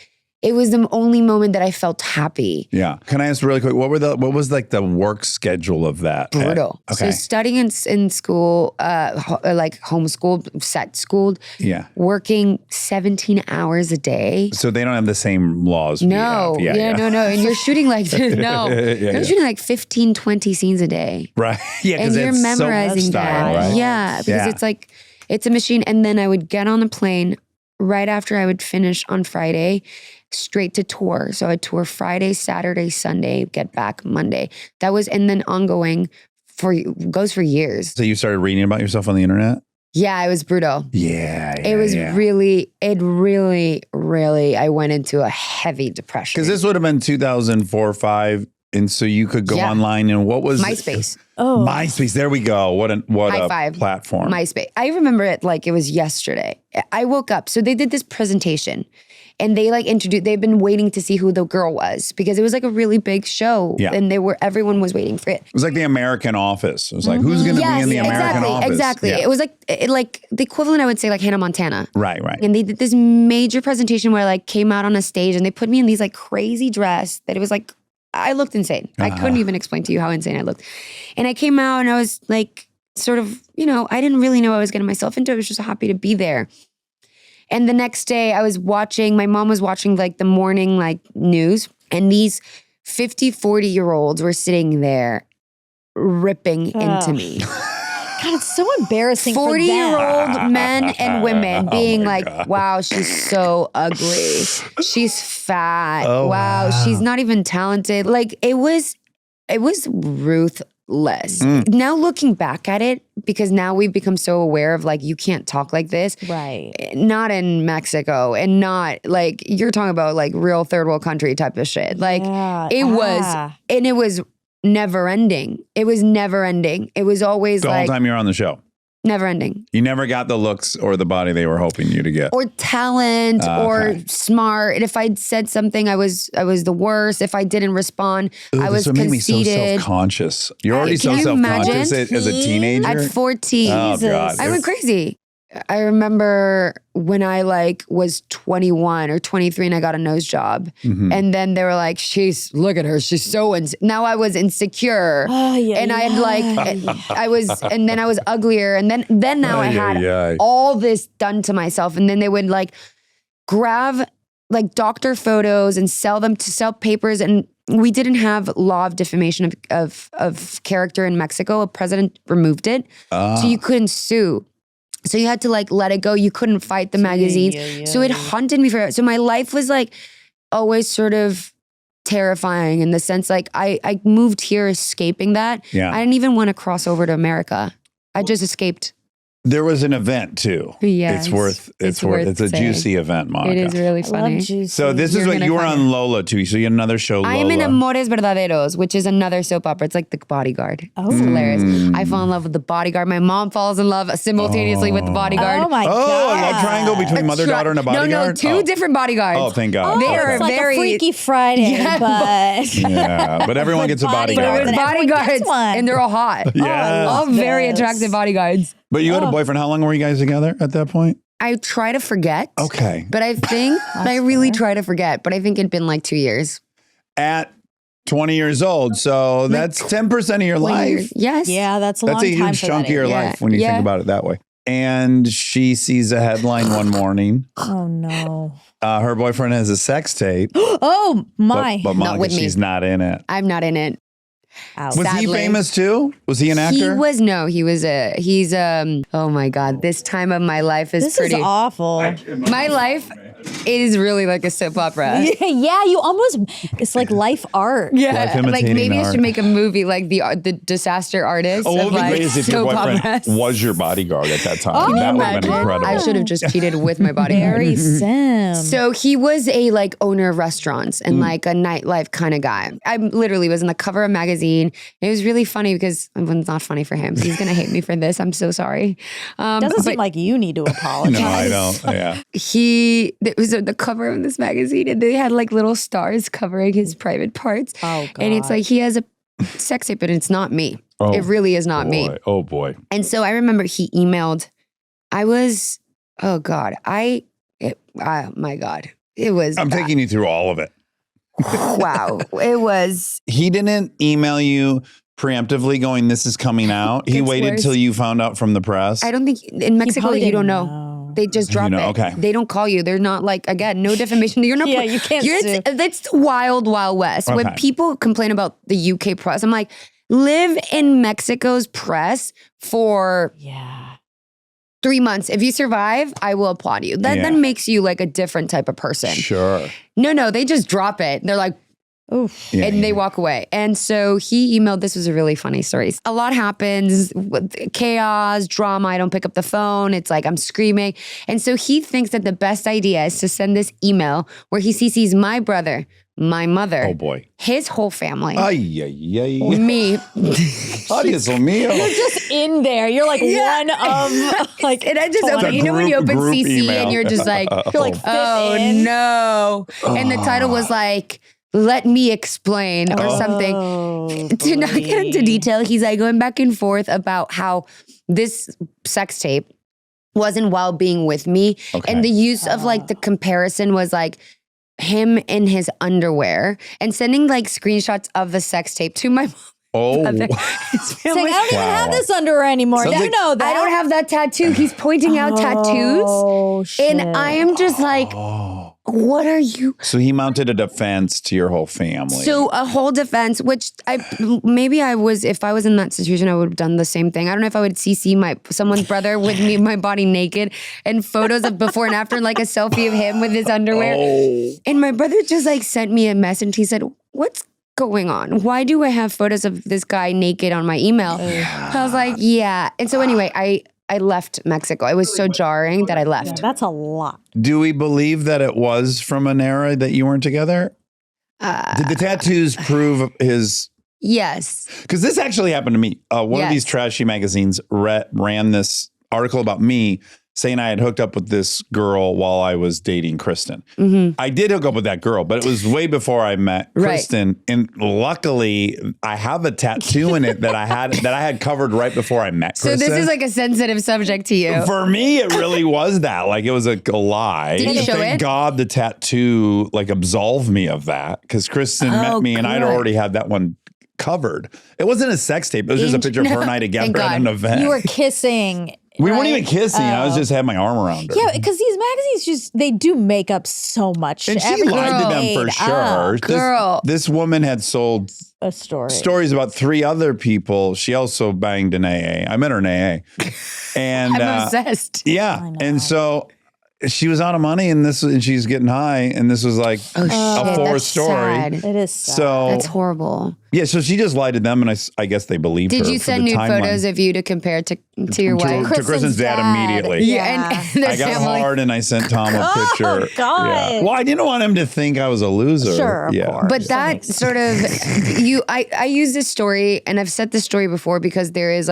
it was the only moment that I felt happy. Yeah. Can I ask really quick, what was like the work schedule of that? Brutal. Okay. So studying in school, like homeschooled, set schooled. Yeah. Working 17 hours a day. So they don't have the same laws. No. We have. No. And you're shooting like, I'm shooting like 15, 20 scenes a day. Right. Yeah. And you're memorizing that. Right? Yeah. Because it's like, it's a machine. And then I would get on the plane right after I would finish on Friday, straight to tour. So I'd tour Friday, Saturday, Sunday, get back Monday. That was, and then ongoing goes for years. So you started reading about yourself on the internet? Yeah, it was brutal. Yeah. It was really, I went into a heavy depression. Because this would have been 2004 or 5. And so you could go online and what was MySpace. Oh, MySpace. There we go. What a platform. MySpace. I remember it like it was yesterday. I woke up. So they did this presentation and they like they've been waiting to see who the girl was because it was like a really big show. Yeah. And everyone was waiting for it. It was like the American Office. It was like, who's going to be in the American Office? Exactly. Yeah. It was like the equivalent, I would say, like Hannah Montana. Right. And they did this major presentation where I like came out on a stage and they put me in these like crazy dress that it was like, I looked insane. I couldn't even explain to you how insane I looked. And I came out and I was like, sort of, I didn't really know what I was getting myself into. I was just happy to be there. And the next day my mom was watching like the morning like news and these 50, 40-year-olds were sitting there ripping into me. God, it's so embarrassing for them. 40-year-old men and women being my like, God. wow, she's so ugly. She's fat. Oh, wow, wow. she's not even talented. Like it was ruthless. Now looking back at it, because now we've become so aware of like, you can't talk like this. Right. Not in Mexico and not like, you're talking about like real third world country type of shit. Like it was never ending. It was never ending. It was always The whole like time you're on the show. never ending. You never got the looks or the body they were hoping you to get. Or talent or Okay. smart. And if I'd said something, I was the worst. If I didn't respond, Ooh, I was this made me so conceited. self-conscious. You're already Can so you self-conscious imagine? as a teenager. At 14. Oh, God. I went crazy. I remember when I like was 21 or 23 and I got a nose job. Mhm. And then they were like, look at her. She's so, now I was insecure. Oh, yeah. And I had like, and then I was uglier. And then now I had Ay. all this done to myself. And then they would like grab like doctor photos and sell them to sell papers. And we didn't have law of defamation of character in Mexico. A president removed it. So you couldn't sue. So you had to like let it go. You couldn't fight the magazines. So it haunted me forever. So my life was like always sort of terrifying in the sense like I moved here escaping that. Yeah. I didn't even want to cross over to America. I just escaped. There was an event too. Yes. It's a saying. juicy event, Monica. It is really I funny. love juicy. So this You're is what gonna you were find on Lola too. So you had another show, Lola. I am in Amores Verdaderos, which is another soap opera. It's like The Bodyguard. Oh. It's hilarious. I fall in love with The Bodyguard. My mom falls in love simultaneously with The Bodyguard. Oh my Oh, God. a love triangle between mother, daughter, and a bodyguard? No, two different bodyguards. Oh, thank God. Oh, They Okay. are it's like very- a Freaky Friday, Yeah, but Yeah, but everyone gets a bodyguard. But everyone Bodyguards, gets one. and they're all hot. Yes. All very this. attractive bodyguards. But you had a boyfriend. How long were you guys together at that point? I try to forget. Okay. But I think, I really try to forget, but I think it'd been like 2 years. At 20 years old. So that's 10% of your 20 life. years. Yes. yeah, that's a long That's a time huge for chunk that of your age. Yeah. life when you Yeah. think about it that way. And she sees a headline one morning. Oh no. Her boyfriend has a sex tape. Oh my. But Monica, with me. she's not in it. I'm not in it. Ouch. Was he Sadly. famous too? Was he an actor? He's oh my God, this time of my life is This pretty. is awful. My life is really like a soap opera. Yeah, you almost, it's like life art. Life Yeah, like imitating maybe I art. should make a movie like the disaster artist. Oh, what of would be like great is if your soap boyfriend operas. was your bodyguard at that time. Oh, that would have Imagine. been incredible. I should have just cheated with my bodyguard. Very sim. So he was a like owner of restaurants and like a nightlife kind of guy. I literally was on the cover of a magazine. It was really funny because it's not funny for him. He's gonna hate me for this. I'm so sorry. Doesn't but seem like you need to apologize. No, I don't. Yeah. it was on the cover of this magazine and they had like little stars covering his private parts. Oh, And it's God. like he has a sex tape, but it's not me. Oh, It really is not me. Boy. Oh boy. And so I remember he emailed. Oh God, my God, it was. I'm taking you through all of it. Wow, it was. He didn't email you preemptively going, this is coming out. He Gets waited worse. till you found out from the press. I don't think in He Mexico probably you don't didn't know. They just drop know, it. okay. They don't call you. They're not like, again, no defamation. You're not. Yeah, you can't sue. That's the wild, wild west. When Okay. people complain about the UK press, I'm like, live in Mexico's press for Yeah. 3 months. If you survive, I will applaud you. That Yeah. then makes you like a different type of person. Sure. No, they just drop it. They're like, Oof. Yeah, and they walk away. And so he emailed, this was a really funny story. A lot happens, chaos, drama. I don't pick up the phone. It's like I'm screaming. And so he thinks that the best idea is to send this email where he CCs my brother, my mother, Oh boy. his whole family, Ay, ay, ay. me. Ay, Dios mío. You're just in there. You're like Yeah. one of like. And I just opened, 20. you know when you open Group CC email. and you're just like, You're like, fit oh in. no. And the title was like, let me explain or something. Oh, To not get into boy. detail, he's like going back and forth about how this sex tape wasn't while being with me. Okay. And the use of like the comparison was like him in his underwear and sending like screenshots of the sex tape to my Oh. mother. His It's like, family. I don't even Wow. have this underwear anymore. Sounds You like- know that. I don't have that tattoo. He's pointing out tattoos. Oh, shit. And I am just like, Oh. what are you? So he mounted a defense to your whole family. So a whole defense, which if I was in that situation, I would have done the same thing. I don't know if I would CC someone's brother with me, my body naked, and photos of before and after, like a selfie of him with his underwear. Oh. And my brother just like sent me a message. He said, "What's going on? Why do I have photos of this guy naked on my email?" I was like, yeah. And so anyway, I left Mexico. It was so jarring that I left. That's a lot. Do we believe that it was from an era that you weren't together? Did the tattoos prove his... Yes. Because this actually happened to me. One of Yes. these trashy magazines ran this article about me saying I had hooked up with this girl while I was dating Kristen. I did hook up with that girl, but it was way before I met Kristen. And luckily, I have a tattoo in it that I had covered right before I met Kristen. So this is like a sensitive subject to you. For me, it really was that. Like, it was a lie. Did you show Thank it? God the tattoo like absolved me of that, because Kristen met me and I'd good. already had that one covered. It wasn't a sex tape. It was just a picture of her and I together Thank at an God. event. You were kissing. We weren't right? even kissing. I was just had my arm around her. Yeah, because these magazines they do make up so much. And she Everything lied to them made for sure. up. Girl. This woman had sold A story. stories about 3 other people. She also banged an AA. I met her in AA. And I'm obsessed. yeah. And so she was out of money and she's getting high. And this was like a 4th that's story. sad. It is sad. So That's horrible. yeah, so she just lied to them, and I guess they believed her. Did you for send the nude timeline. photos of you to compare to your wife? To Kristen's dad immediately. Yeah. And I got hard and I sent Tom a picture. God. Yeah. Well, I didn't want him to think I was a loser. Sure, of course. But that sort of I use this story, and I've said this story before because there is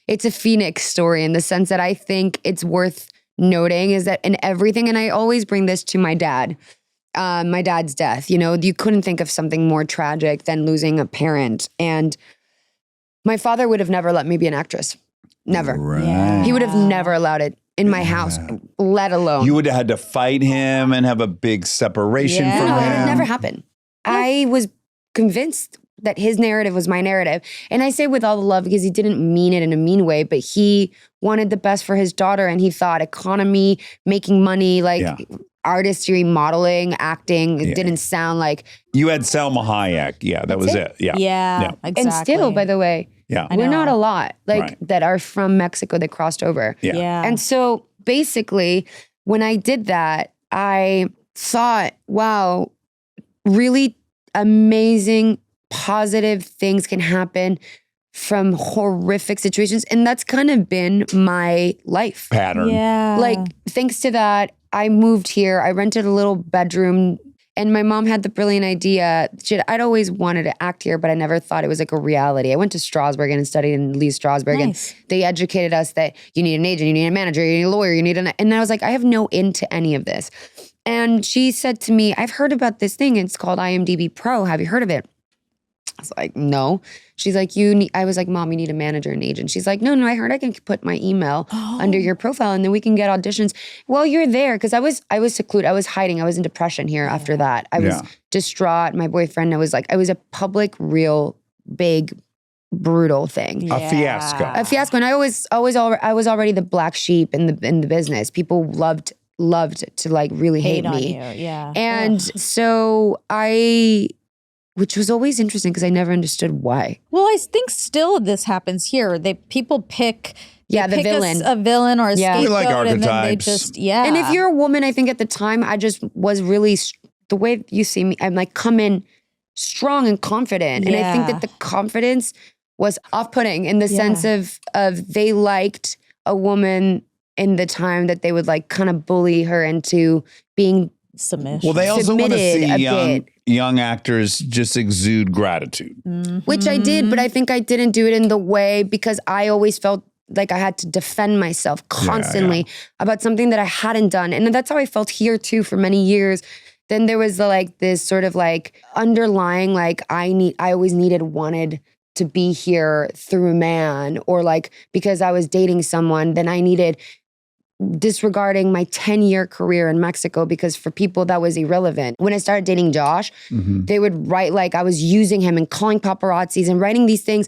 it's a Phoenix story in the sense that I think it's worth noting is that in everything, and I always bring this to my dad, my dad's death, you couldn't think of something more tragic than losing a parent. And my father would have never let me be an actress. Never. Right. Yeah. He would have never allowed it in my house, let alone. You would have had to fight him and have a big separation Yeah. from No, him. it never happened. I was convinced that his narrative was my narrative. And I say with all the love because he didn't mean it in a mean way, but he wanted the best for his daughter. And he thought economy, making money, artistry, modeling, acting, it didn't sound like. You had Salma Hayek. Yeah, that was it. Yeah. Yeah, exactly. And still, by the way, Yeah. we're not a lot Right. that are from Mexico that crossed over. Yeah. Yeah. And so basically, when I did that, I thought, wow, really amazing, positive things can happen from horrific situations. And that's kind of been my life. Pattern. Yeah. Thanks to that, I moved here. I rented a little bedroom. And my mom had the brilliant idea. I'd always wanted to act here, but I never thought it was like a reality. I went to Strasbourg and studied in Lee Strasberg. Nice. And they educated us that you need an agent, you need a manager, you need a lawyer, and I was like, I have no into any of this. And she said to me, I've heard about this thing. It's called IMDb Pro. Have you heard of it? I was like, no. She's like, I was like, Mom, you need a manager and agent. She's like, no, I heard I can put my email under your profile and then we can get auditions. Well, you're there. Cause I was secluded. I was hiding. I was in depression here after that. I was distraught. My boyfriend, I was a public, real, big, brutal thing. A fiasco. A fiasco. And I was already the black sheep in the business. People loved to like really hate on me. you. Yeah. And so which was always interesting because I never understood why. Well, I think still this happens here. People pick the pick villain. a villain or a Yeah. scapegoat, We like and then they archetypes. just And if you're a woman, I think at the time I just was really, the way you see me, I'm like come in strong and confident. And I think Yeah. that the confidence was off-putting in the sense of they liked a woman in the time that they would like kind of bully her into being submission. Well, they also want to Submitted see a bit. young actors just exude gratitude. Which I did, but I think I didn't do it in the way because I always felt like I had to defend myself constantly about something that I hadn't done. And that's how I felt here too for many years. Then there was this sort of like underlying, like I always wanted to be here through a man, or like because I was dating someone, then I needed disregarding my 10-year career in Mexico because for people that was irrelevant. When I started dating Josh, they would write like I was using him and calling paparazzis and writing these things.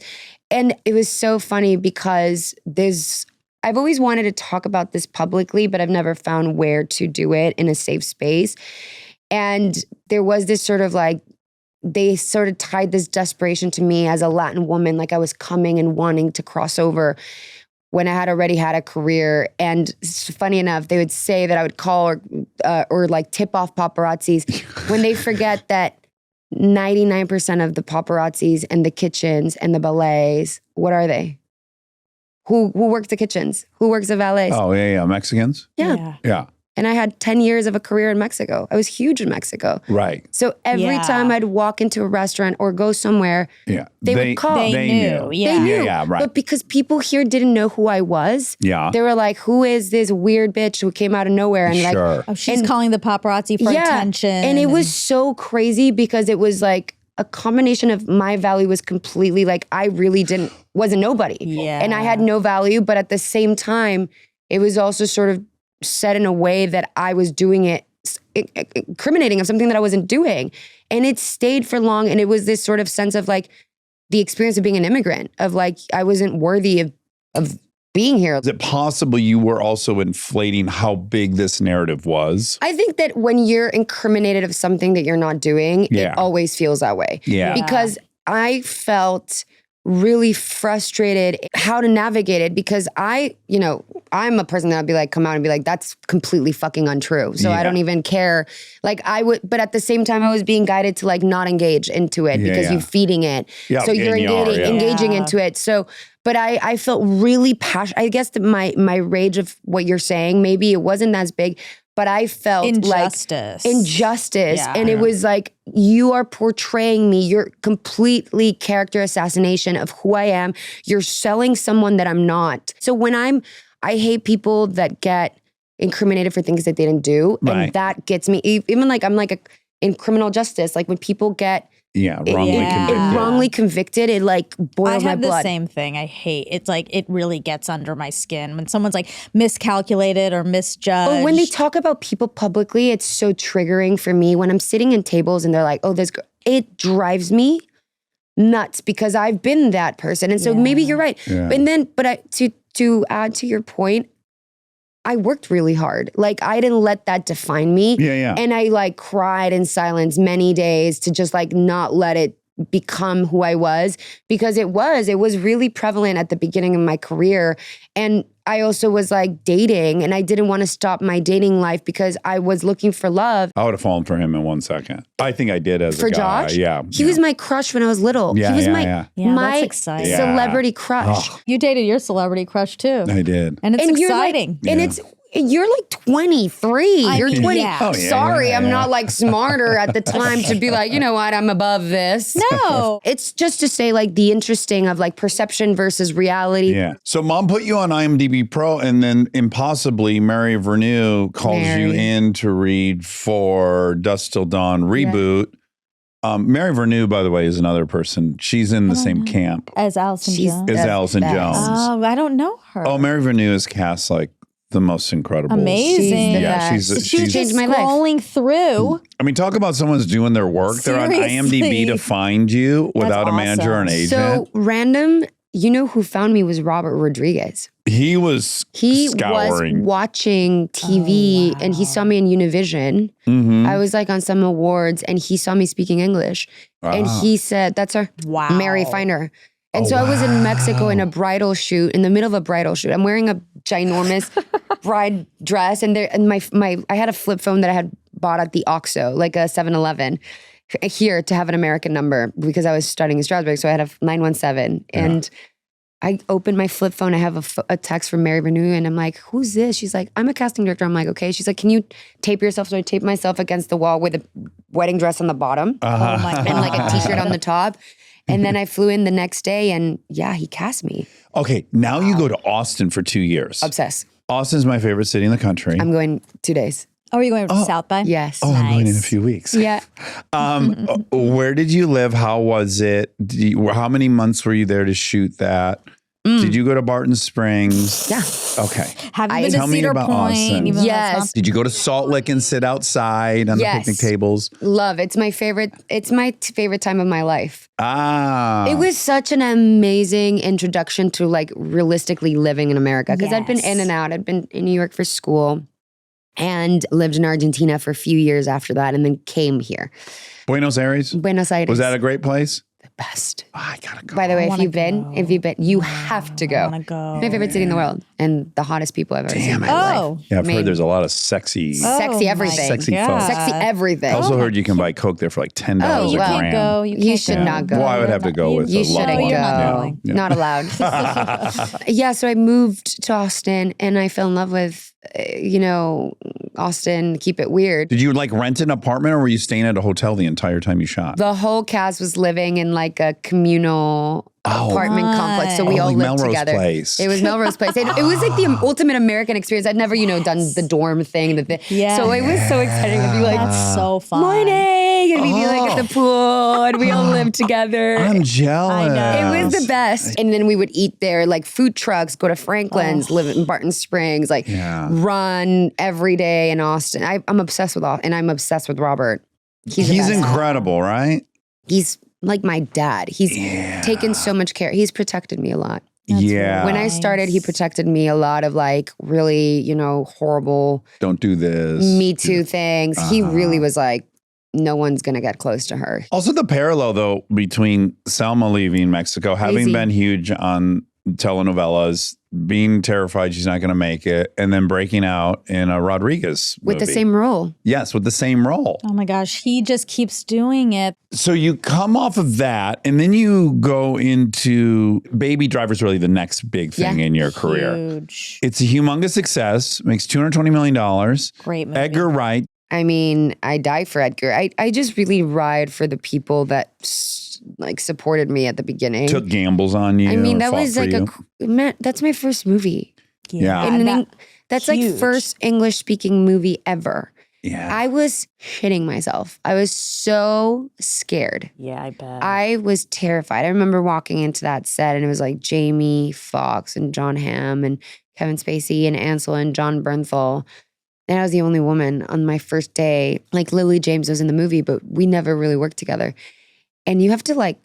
And it was so funny because there's I've always wanted to talk about this publicly, but I've never found where to do it in a safe space. And there was this sort of like, they sort of tied this desperation to me as a Latin woman, like I was coming and wanting to cross over when I had already had a career. And funny enough, they would say that I would call or like tip off paparazzis when they forget that 99% of the paparazzis and the kitchens and the ballets, what are they? Who works the kitchens? Who works the valets? Oh, yeah. Mexicans? Yeah. And I had 10 years of a career in Mexico. I was huge in Mexico. Right. So every time I'd walk into a restaurant or go somewhere, they would call. They knew. Yeah. They knew. Yeah, right. But because people here didn't know who I was, they were like, who is this weird bitch who came out of nowhere? And like, oh, she's calling the paparazzi for attention. And it was so crazy because it was like a combination of my value was completely like, I really was a nobody. Yeah. And I had no value, but at the same time, it was also sort of said in a way that I was doing it, incriminating of something that I wasn't doing. And it stayed for long. And it was this sort of sense of like the experience of being an immigrant, of like, I wasn't worthy of being here. Is it possible you were also inflating how big this narrative was? I think that when you're incriminated of something that you're not doing, it always feels that way. Yeah. Because I felt really frustrated how to navigate it because I'm a person that would be like, come out and be like, that's completely fucking untrue. So I don't even care. Like I would, but at the same time, I was being guided to like not engage into it because you're feeding it. Yeah, so you're engaging into it. So, but I felt really passionate. I guess that my rage of what you're saying, maybe it wasn't as big, but I felt injustice. Yeah. And it was like, you are portraying me. You're completely character assassination of who I am. You're selling someone that I'm not. So when I hate people that get incriminated for things that they didn't do. Right. And that gets me, even like I'm like in criminal justice, like when people get wrongly convicted, it like boils my blood. I have the same thing. I hate it's like it really gets under my skin when someone's like miscalculated or misjudged. Or when they talk about people publicly, it's so triggering for me. When I'm sitting in tables and they're like, "Oh, it drives me nuts," because I've been that person. And so maybe you're right. Yeah. And then, to add to your point, I worked really hard. Like I didn't let that define me. Yeah. And I like cried in silence many days to just like not let it become who I was, because it was really prevalent at the beginning of my career. And I also was like dating, and I didn't want to stop my dating life because I was looking for love. I would have fallen for him in 1 second. I think I did as for a guy. Josh? Yeah. He was my crush when I was little. Yeah, he was yeah, my that's exciting. celebrity crush. Oh. You dated your celebrity crush too. I did. And it's exciting. You're like 23. You're 20. Yeah. Oh, yeah, Sorry, I'm not like smarter at the time to be like, you know what, I'm above this. No. It's just to say like the interesting of like perception versus reality. Yeah. So mom put you on IMDb Pro, and then impossibly Mary Vernew calls you in to read for Dusk Till Dawn reboot. Mary Vernew, by the way, is another person. She's in the same camp as Allison Jones. As Allison Jones. Oh, I don't know her. Oh, Mary Vernew is cast like the most incredible. Amazing. She's changed my life. Scrolling through. I mean, talk about someone's doing their work. Seriously. They're on IMDb to find you without a manager or an agent. So random, you know who found me was Robert Rodriguez. He was scouring. Was watching TV and he saw me in Univision. Mm-hmm. I was like on some awards and he saw me speaking English. And he said, that's her. Wow. Mary, find her. And so I was in Mexico in a bridal shoot, in the middle of a bridal shoot. I'm wearing a ginormous bride dress, and I had a flip phone that I had bought at the OXXO, like a 7-Eleven, here to have an American number because I was studying in Strasbourg. So I had a 917, and I opened my flip phone. I have a text from Mary Vernew, and I'm like, "Who's this?" She's like, "I'm a casting director." I'm like, "Okay." She's like, "Can you tape yourself?" So I taped myself against the wall with a wedding dress on the bottom and like a t-shirt on the top. And then I flew in the next day and he cast me. Okay, now you go to Austin for 2 years. Obsessed. Austin's my favorite city in the country. I'm going 2 days. Oh, are you going to South by? Yes. Oh, I'm going in a few weeks. Yeah. Where did you live? How was it? How many months were you there to shoot that? Did you go to Barton Springs? Yeah. Okay. Have you been Tell to me Cedar about Point? Austin. Even though Yes. that's not- Did you go to Salt Lick and sit outside on the picnic tables? Love. It's my favorite. It's my favorite time of my life. Ah. It was such an amazing introduction to like realistically living in America because I'd been in and out. I'd been in New York for school and lived in Argentina for a few years after that and then came here. Buenos Aires? Buenos Aires. Was that a great place? the best? Oh, I gotta go. By the way, if wanna you've been, you have to I go. want to go. My favorite city in the world and the hottest people I've ever seen in my life. Oh. Yeah, I've Maine. heard there's a lot of sexy. Sexy my everything. Sexy God. folks. Sexy everything. I also heard you can buy Coke there for like $10 Oh, a you can't gram. Go. You, You can't should go. not go. Well, I would have to go with You a shouldn't loved go. one. You're not going. Yeah. Not allowed. Yeah, so I moved to Austin and I fell in love with, Austin, keep it weird. Did you like rent an apartment or were you staying at a hotel the entire time you shot? The whole cast was living in like a communal apartment complex. So we all like lived Melrose together. Place. It was Melrose Place. It was like the ultimate American experience. I'd never, done the dorm thing. Yeah. So it was so exciting to be like, That's so fun. morning. And we'd be like at the pool and we all lived together. I'm jealous. It was the best. And then we would eat there, like food trucks, go to Franklin's, live in Barton Springs, like run every day in Austin. I'm obsessed with Austin and I'm obsessed with Robert. He's the best. incredible, right? He's like my dad. He's taken so much care. He's protected me a lot. Yeah. When I started, he protected me a lot of like really, horrible Don't do this. Me Too things. He really was like, no one's going to get close to her. Also, the parallel, though, between Selma leaving Mexico, having Crazy. been huge on telenovelas, being terrified she's not going to make it, and then breaking out in a Rodriguez With the movie. same role. Yes, with the same role. Oh my gosh, he just keeps doing it. So you come off of that, and then you go into Baby Driver's really the next big thing in your career. Huge. It's a humongous success, makes $220 million. Great movie. Edgar Wright. I mean, I die for Edgar. I just really ride for the people that supported me at the beginning. Took gambles on you. I mean, that fought was for like you. that's my first movie. Yeah. And that's like huge. first English speaking movie ever. Yeah. I was shitting myself. I was so scared. Yeah, I bet. I was terrified. I remember walking into that set and it was like Jamie Foxx and John Hamm and Kevin Spacey and Ansel and John Bernthal. And I was the only woman on my first day. Like Lily James was in the movie, but we never really worked together. And you have to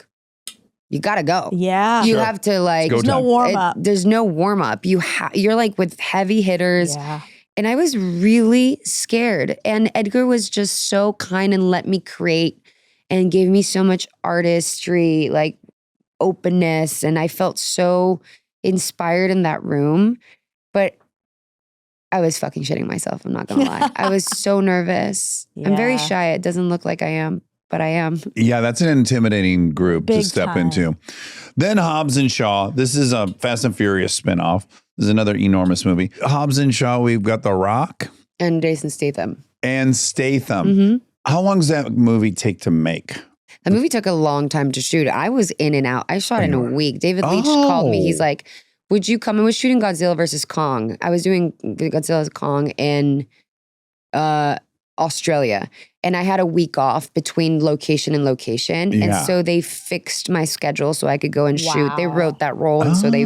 you gotta go. Yeah. You have to Go There's no time. warm up. There's no warm up. You're like with heavy hitters. Yeah. And I was really scared. And Edgar was just so kind and let me create and gave me so much artistry, like openness. And I felt so inspired in that room. But I was fucking shitting myself. I'm not gonna lie. I was so nervous. I'm very Yeah. shy. It doesn't look like I am, but I am. Yeah, that's an intimidating group to Big step time. into. Then Hobbs and Shaw. This is a Fast and Furious spinoff. This is another enormous movie. Hobbs and Shaw, we've got The Rock And Jason Statham. and Statham. Mm-hmm. How long does that movie take to make? The movie took a long time to shoot. I was in and out. I shot in a week. David Leitch called me. He's like, would you come? I was shooting Godzilla versus Kong. I was doing Godzilla vs. Kong in Australia. And I had a week off between location and location. And Yeah. so they fixed my schedule so I could go and shoot. They wrote that role. And so they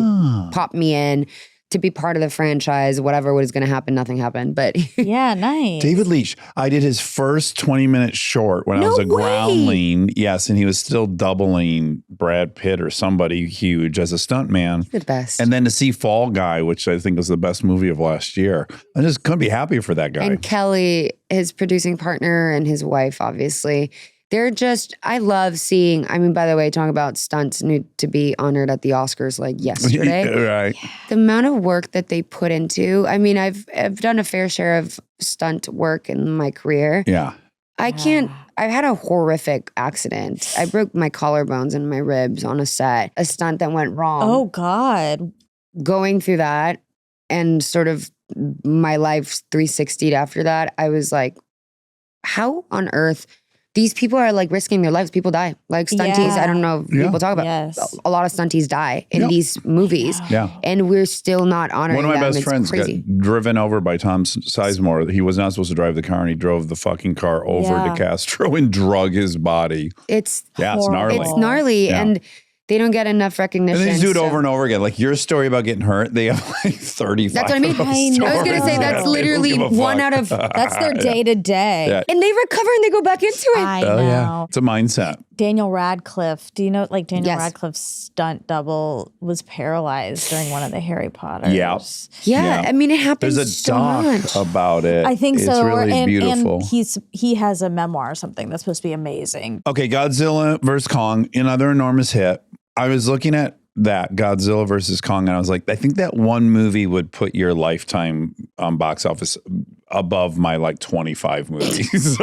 popped me in to be part of the franchise. Whatever was going to happen, nothing happened. But Yeah, nice. David Leitch. I did his first 20-minute short when I was a No way. groundling. Yes, and he was still doubling Brad Pitt or somebody huge as a stuntman. the best. And then to see Fall Guy, which I think was the best movie of last year, I just couldn't be happier for that guy. And Kelly, his producing partner, and his wife, obviously. They're just, I love seeing, by the way, talking about stunts need to be honored at the Oscars like yesterday. Right. The amount of work that they put into, I've done a fair share of stunt work in my career. Yeah. I had a horrific accident. I broke my collarbones and my ribs on a set, a stunt that went wrong. Oh God. Going through that and sort of my life 360'd after that, I was like, how on earth? These people are like risking their lives. People die. Like stunties, Yeah. I don't know if Yeah. people talk about. Yes. A lot of stunties die in these movies. Yeah. And we're still not honoring One of my them. best It's friends crazy. got driven over by Tom Sizemore. He was not supposed to drive the car, and he drove the fucking car over Yeah. to Castro and drug his body. It's Yeah, it's gnarly. It's gnarly. Yeah. And They don't get enough recognition. And they just do it so- over and over again. Like your story about getting hurt, they have like 35. That's what I mean. of those I know. I was gonna say stories. that's They don't literally give a one fuck. out of, That's their day to day. Yeah. and they recover and they go back into it. I Oh know. yeah, it's a mindset. Daniel Radcliffe. Do you know, like Daniel Yes. Radcliffe's stunt double was paralyzed during one of the Harry Potters? Yeah. Yeah, Yeah. I mean, it happens There's a so doc much. about it. I think it's so. really and, beautiful. And he has a memoir or something that's supposed to be amazing. Okay, Godzilla versus Kong, another enormous hit. I was looking at that Godzilla versus Kong, and I was like, I think that one movie would put your lifetime box office above my like 25 movies.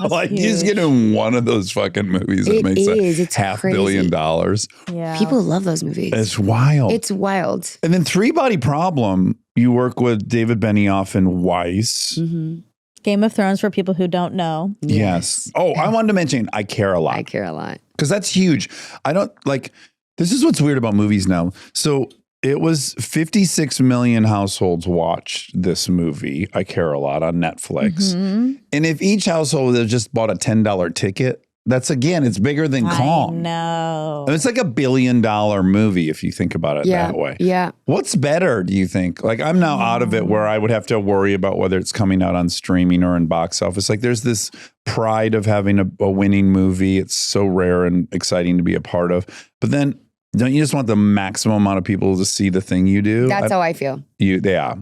Like he's huge. getting one of those fucking movies that It makes is. It's $500 crazy. million. Yeah. People love those movies. It's wild. It's wild. And then Three Body Problem, you work with David Benioff and Weiss. Mm-hmm. Game of Thrones for people who don't know. Yes. Oh, I wanted to mention I Care a Lot. I care a lot. Because that's huge. I don't like, this is what's weird about movies now. So it was 56 million households watched this movie, I Care a Lot, on Netflix. Mm-hmm. And if each household had just bought a $10 ticket, that's again, it's bigger than I Kong. know. And it's like $1 billion movie if you think about it Yeah. that way. Yeah. What's better, do you think? Like, I'm now out of it where I would have to worry about whether it's coming out on streaming or in box office. Like, there's this pride of having a winning movie. It's so rare and exciting to be a part of. But then, don't you just want the maximum amount of people to see the thing you do? That's how I feel. Yeah.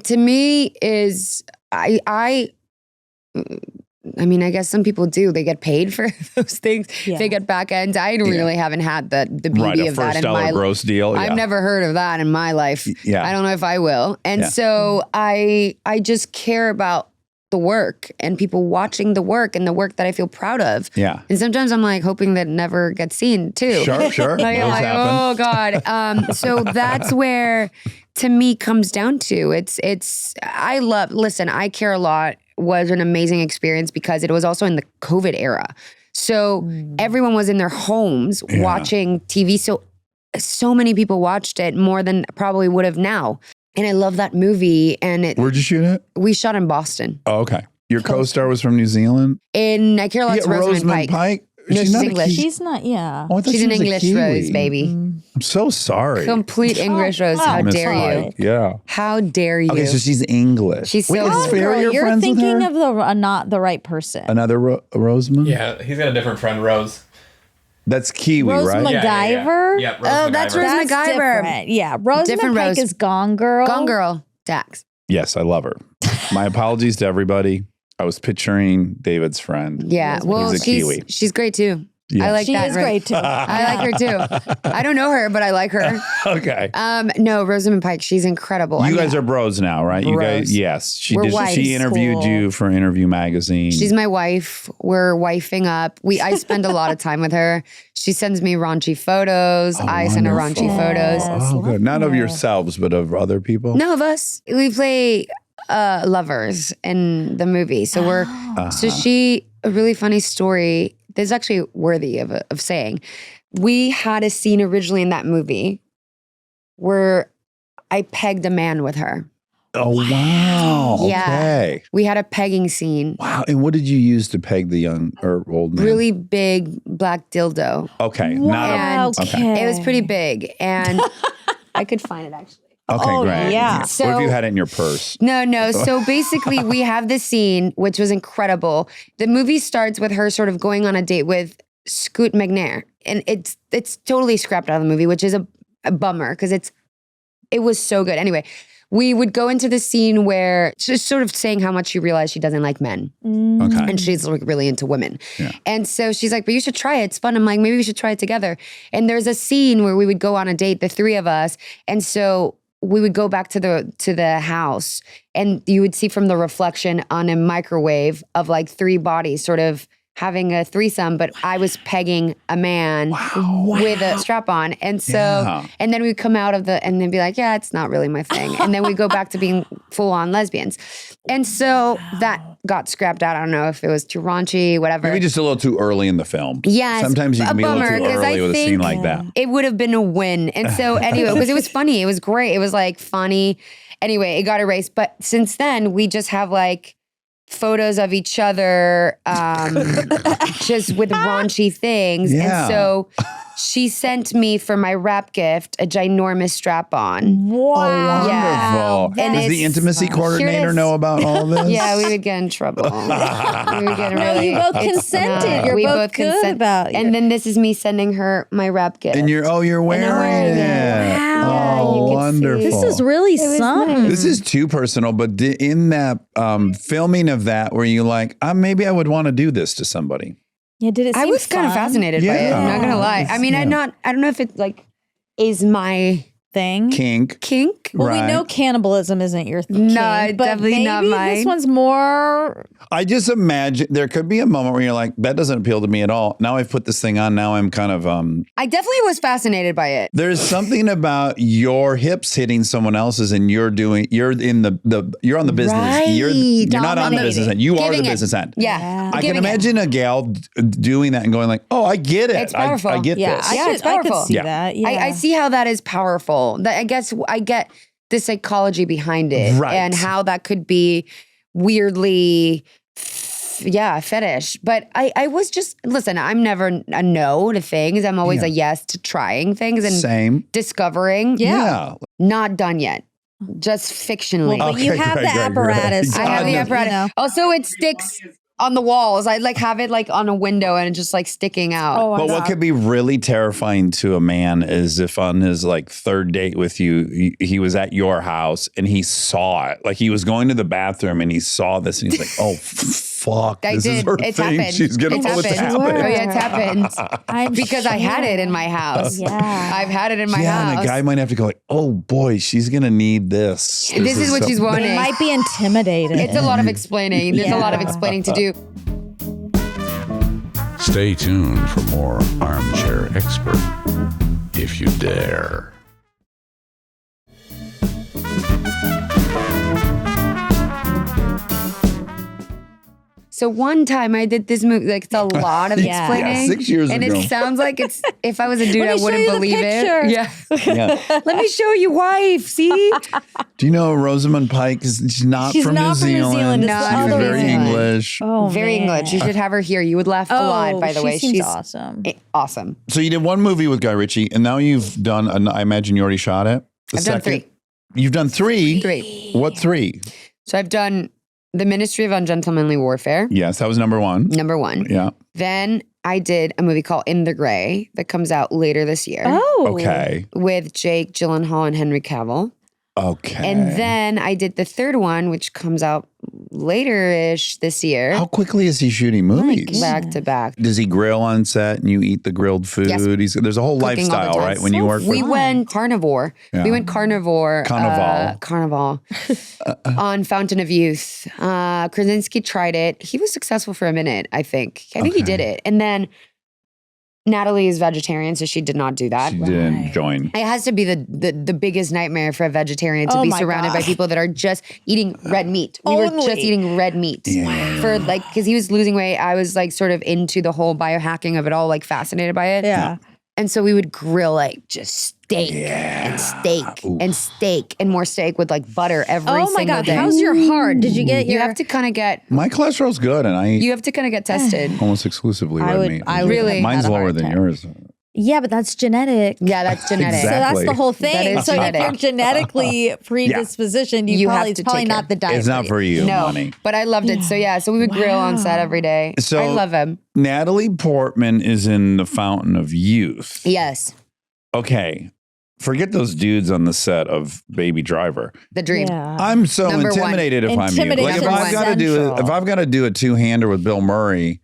To me is I mean, I guess some people do. They get paid for those things. Yeah. They get back ends. I really haven't had the beauty Right, a of that first in dollar my gross deal. I've Yeah. never heard of that in my life. Yeah. I don't know if I will. And Yeah. so I just care about the work and people watching the work and the work that I feel proud of. Yeah. And sometimes I'm like hoping that it never gets seen too. Sure. Like, I'm Those like, happen. oh God. So that's where to me comes down to listen, I Care a Lot was an amazing experience because it was also in the COVID era. So everyone was in their homes Yeah. watching TV. So many people watched it more than probably would have now. And I love that movie. And Where'd you shoot it? we shot in Boston. Oh, okay. Your co-star was from New Zealand? In I Care a Lot's Rosamund Pike. No, she's not a English. Kiwi. She's not, yeah. Oh, I thought She's she an was a English Kiwi. rose, baby. I'm so sorry. Complete English rose. How Miss dare you? Pike. Yeah. How dare you? Okay, so she's English. She's Wait, so is English. Farrah Girl, your you're friends with thinking her? of the not the right person. Another Rosamund? Yeah, he's got a different friend, Rose. That's Kiwi, Rose right? MacGyver? Yeah, Rose Oh, that's MacGyver. Rose That's MacGyver. different. Yeah, Rosamund Different Pike Rose. is Gone Girl. Gone Girl. Dax. Yes, I love her. My apologies to everybody. I was picturing David's friend. Yeah. Well, He's a Kiwi. she's great too. Yes. I like She that. is right? great too. I like her too. I don't know her, but I like her. Okay. No, Rosamund Pike. She's incredible. You guys are bros now, right? You guys, Bros. yes. She We're did. wives. She interviewed Cool. you for Interview Magazine. She's my wife. We're wifing up. I spend a lot of time with her. She sends me raunchy photos. Oh, I send her wonderful. raunchy photos. Yes, Oh, good. Not of love it. yourselves, but of other people. No, of us. We play lovers in the movie. So we're so a really funny story. This is actually worthy of saying. We had a scene originally in that movie where I pegged a man with her. Oh, wow. Yeah. Okay. We had a pegging scene. Wow. And what did you use to peg the young or old man? Really big black dildo. Okay. Wow, Not a, okay. It was pretty big. And I could find it actually. Okay, Oh, great. yeah. what if So- you had it in your purse? No. So basically, we have this scene, which was incredible. The movie starts with her sort of going on a date with Scoot McNair. And it's totally scrapped out of the movie, which is a bummer because it was so good. Anyway, we would go into the scene where she's sort of saying how much she realized she doesn't like men. Okay. And she's like really into women. Yeah. And so she's like, but you should try it. It's fun. I'm like, maybe we should try it together. And there's a scene where we would go on a date, the three of us. And so we would go back to the house and you would see from the reflection on a microwave of like three bodies sort of having a threesome, but I was pegging a man with a strap on. And so, Yeah. and then we'd come out of and then be like, yeah, it's not really my thing. And then we go back to being full on lesbians. And so that got scrapped out. I don't know if it was too raunchy, whatever. Maybe just a little too early in the film. Yes, Sometimes you a can be a bummer, little too 'cause I early with a scene think- like that. It would have been a win. And so anyway, because it was funny. It was great. It was like funny. Anyway, it got erased. But since then, we just have like photos of each other, just with raunchy things. Yeah. And so she sent me for my wrap gift a ginormous strap-on. Wow. Wonderful. And Does the it's- intimacy Here it coordinator is. know about all this? Yeah, we would get in trouble. We would get No, really. you both it's consented. not- You're we both good consent. about it. And then this is me sending her my wrap gift. And you're wearing wearing it. it. Wow. Oh, Yeah, you can see. wonderful. This is really was something. nice. This is too personal, but in that filming of that, were you like, maybe I would want to do this to somebody? Yeah, did it I seem was kind of fun? fascinated by it. I'm not gonna lie. Yeah. I mean, Yeah. I don't know if it like is my thing? Kink. kink. Well, Right. we know cannibalism isn't your No, kink, but definitely maybe not this mine. one's more. I just imagine there could be a moment where you're like, that doesn't appeal to me at all. Now I've put this thing on. Now I'm kind of I definitely was fascinated by it. there's something about your hips hitting someone else's and you're on the business. Right. You're not on the Dominating. business end. You are the Giving it. business end. Yeah, I can Giving it. imagine a gal doing that and going like, oh, I get it. It's powerful. I get Yeah, this. I Yeah, could, it's I could powerful. see Yeah. that. Yeah. I see how that is powerful. That I guess I get the psychology behind it Right. and how that could be weirdly, fetish. But I was just, listen, I'm never a no to things. I'm always Yeah. a yes to trying things and Same. discovering. Yeah. Not done yet. Just fictionally. Well, but you Okay, have great, the great, great. apparatus. I have the you apparatus. know. Also, it sticks on the walls. I like have it like on a window and it's just like sticking out. Oh, But what could be really terrifying to a man is if on his like third date with you, he was at your house and he saw it. Like he was going to the bathroom and he saw this and he's like, oh, fuck. I This is did. her It's thing. happened. She's going to It's know what's happened. happening. Oh yeah, it's happened. I'm Because I had it in my house. Yeah. I've had it in my Yeah, and house. a guy might have to go like, oh boy, she's going to need this. This is what she's something- wanting. They might be intimidated. It's a lot of explaining. There's a lot of Yeah. explaining to do. Stay tuned for more Armchair Expert, if you dare. So one time I did this movie. Like it's a lot of Yeah. explaining. Yeah, 6 years and ago. it sounds like it's if I was a dude, Let me I show wouldn't you the believe picture. it. Yeah. Yeah. Let me show you, wife. See? Do you know Rosamund Pike is she's not She's from not New from New Zealand? Zealand. It's She the was other very New Zealand. English. Oh, Very man. English. You should have her here. You would laugh a lot, by the way. She seems She's awesome. awesome. So you did one movie with Guy Ritchie, and now you've done. I imagine you already shot it. The I've done three. You've done three. Three. What three? So I've done The Ministry of Ungentlemanly Warfare, Yes, that was number one. number one. Yeah. Then I did a movie called In the Gray that comes out later this year Oh. Okay. with Jake Gyllenhaal and Henry Cavill. Okay. And then I did the third one, which comes out later-ish this year. how quickly is he shooting movies? Back to back. Does he grill on set and you eat the grilled food? Yes. There's a whole Cooking all the lifestyle, time. right? When you So work We with went carnivore. Yeah. We went carnivore. Carnival. On Fountain of Youth. Krasinski tried it. He was successful for a minute, I think. I think he did it. And then Natalie is vegetarian, so she did not do that. she didn't join. It has to be the biggest nightmare for a vegetarian to Oh be my surrounded by God. people that are just eating red meat. We were just Only. eating red meat Yeah. for like because he was losing weight. I was like sort of into the whole biohacking of it all, like fascinated by it. Yeah. And so we would grill like just steak and steak and steak and more steak with like butter every Oh my single God. day. How's your heart? Did you get you your? have to kind of get My cholesterol's good, and I eat you have to kind of get tested. almost exclusively I red would- meat. I would Really? have Mine's had a lower heart than attack. yours. Yeah, but that's genetic. Yeah, that's genetic. So that's Exactly. the whole That thing. is So if genetic. you're genetically predispositioned, You have it's to probably take not it. the diet. It's not for you, No, honey. but I loved it. So yeah, so we would grill on set every day. So- I love him. Natalie Portman is in The Fountain of Youth. Yes, Okay. Forget those dudes on the set of Baby Driver. the dream. Yeah. I'm so Number one. intimidated if I'm you. Like if Intimidation I've got to do central. if I've got to do a two-hander with Bill Murray,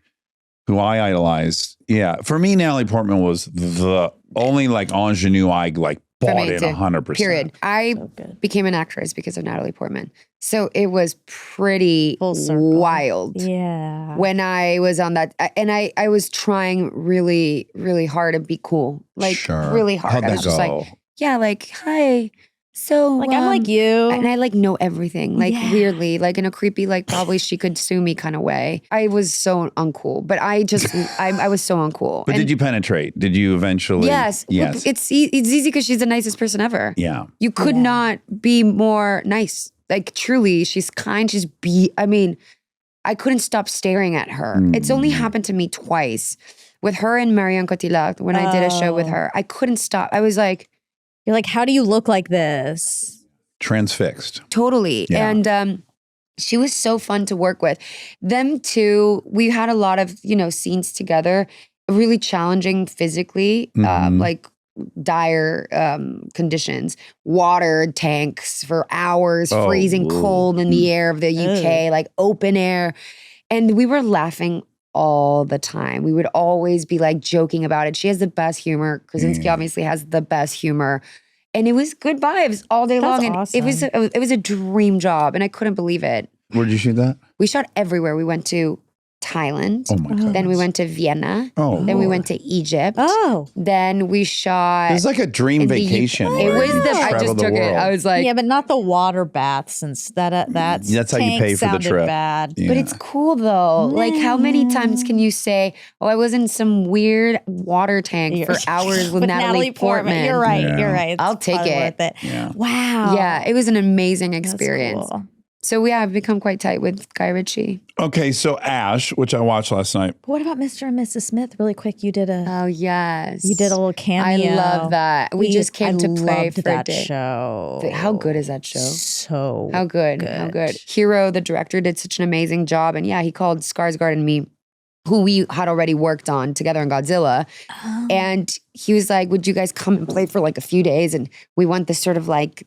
who I idolized. Yeah, for me, Natalie Portman was the only like ingenue I like For bought me in too. 100%. Period. I good. became an actress because of Natalie Portman. So it was pretty Full circle. wild. Yeah. When I was on that, and I was trying really, really hard to be cool, like Sure. really hard. How'd I that was just go? like, yeah, like hi. So Like I'm like you. and I like know everything, like Yeah. weirdly, like in a creepy, like probably she could sue me kind of way. I was so uncool, but I just, I was so uncool. But And did you penetrate? Did you eventually? Yes, Yes. It's easy because she's the nicest person ever. Yeah. You could not be more nice. Like truly, she's kind. I mean, I couldn't stop staring at her. It's only happened to me twice with her and Marion Cotillard when I did a show with her. I couldn't stop. I was like, you're like, how do you look like this? Transfixed. totally. Yeah. And she was so fun to work with. Them two, we had a lot of, scenes together, really challenging physically, like dire conditions, water tanks for hours, freezing cold in the air of the UK, like open air. And we were laughing all the time. We would always be like joking about it. She has the best humor. Krasinski obviously has the best humor. And it was good vibes all day long. And awesome. it was a dream job. And I couldn't believe it. Where'd you shoot that? We shot everywhere. We went to Thailand. Oh my God. Then we went to Vienna. Oh, Then we Lord. went to Egypt. Oh. Then we shot. It's like a dream in the vacation. UK. where It was you I travel just the took it. world. I was like, Yeah, but not the water bath, since that's That's how you tank pay for the sounded trip. bad. Yeah. but it's cool though. Like, how many times can you say, "Oh, I was in some weird water tank for hours with Natalie Portman"? You're right. Yeah. You're right. It's I'll take probably it. worth it. Yeah. Wow. Yeah, it was an amazing That's experience. cool. So I've become quite tight with Guy Ritchie. Okay, so Ash, which I watched last night. But what about Mr. and Mrs. Smith? Really quick, you did a Oh yes, little cameo. I love that. We just came to play loved for a that day. show. How good is that show? So How good. How good. Hero, the director, did such an amazing job. And yeah, he called Skarsgård and me, who we had already worked on together in Godzilla. Oh. And he was like, would you guys come and play for like a few days? And we want this sort of like,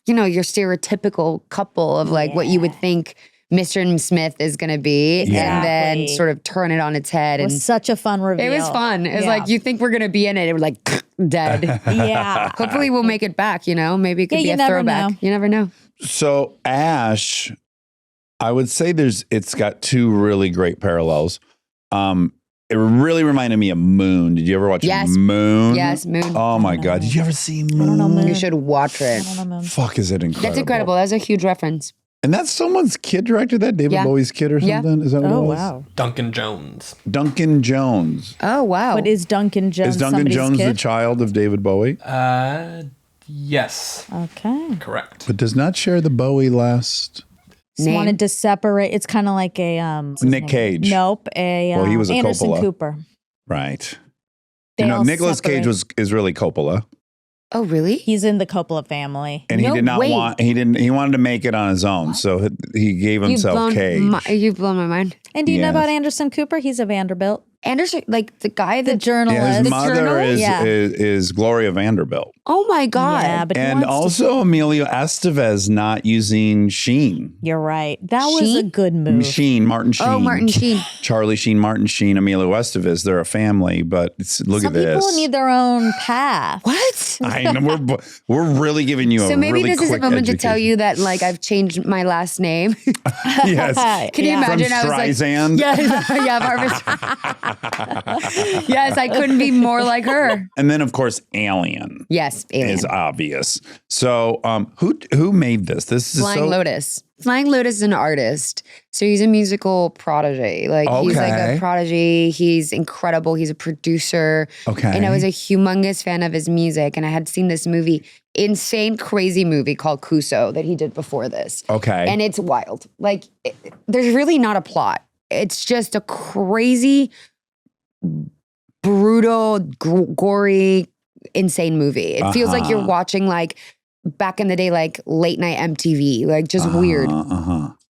your stereotypical couple of like what you would think Mr. and Smith is going to be. And then Exactly. sort of turn it on its head. It And was such a fun reveal. it was fun. It was like, you think we're going to be in it. It was like dead. Yeah. Hopefully we'll make it back, Maybe it could Yeah, be you a never throwback. know. You never know. So Ash, I would say it's got two really great parallels. It really reminded me of Moon. Did you ever watch Yes. Moon? Yes, Moon. Oh my God. Did you ever see Moon? don't know Moon. You should watch it. I don't know. Fuck, is it incredible? That's incredible. That's a huge reference. And that's someone's kid directed that? David Yeah. Bowie's kid or Yeah. something? Is that what it Oh, was? wow. Duncan Jones. Duncan Jones. Oh, wow. But is Duncan Jones Is Duncan somebody's Jones kid? the child of David Bowie? Yes, Okay. correct. But does not share the Bowie last. Just Name? wanted to separate. It's kind of like a what's his Nick name? Cage. Nope. A Well, he was a Anderson Coppola. Cooper. Right. They all Nicolas Cage separate. is really Coppola. Oh, really? He's in the Coppola family. And he No did not way. he wanted to make it on his own. So he gave himself Cage. You've blown my mind. And do you know Yes. about Anderson Cooper? He's a Vanderbilt. Anderson, like the guy The that. journalist. Yeah, his The mother journalist? Yeah. is Gloria Vanderbilt. Oh my God. Yeah, but he And wants to- also Emilio Estevez not using Sheen. You're right. That was a Sheen? good move. Sheen, Martin Sheen. Oh, Martin Sheen. Charlie Sheen, Martin Sheen, Emilio Estevez. They're a family, but look Some at this. people need their own path. What? I know we're really giving you a So maybe really this is a quick moment to tell education. you that like I've changed my last name. Yes. Can you Yeah. imagine? From I was like, Streisand? yeah, Barbara. Yes, I couldn't be more like her. And then of course Alien Yes, Alien. is obvious. So who made this? This is Flying Lotus. Flying Lotus is an artist. So he's a musical prodigy. Like he's like Okay. a prodigy. He's incredible. He's a producer. Okay. And I was a humongous fan of his music. And I had seen this movie, insane, crazy movie called Kuso that he did before this. Okay. And it's wild. Like there's really not a plot. It's just a crazy, brutal, gory, insane movie. It feels like you're watching like back in the day, like late night MTV, like just weird.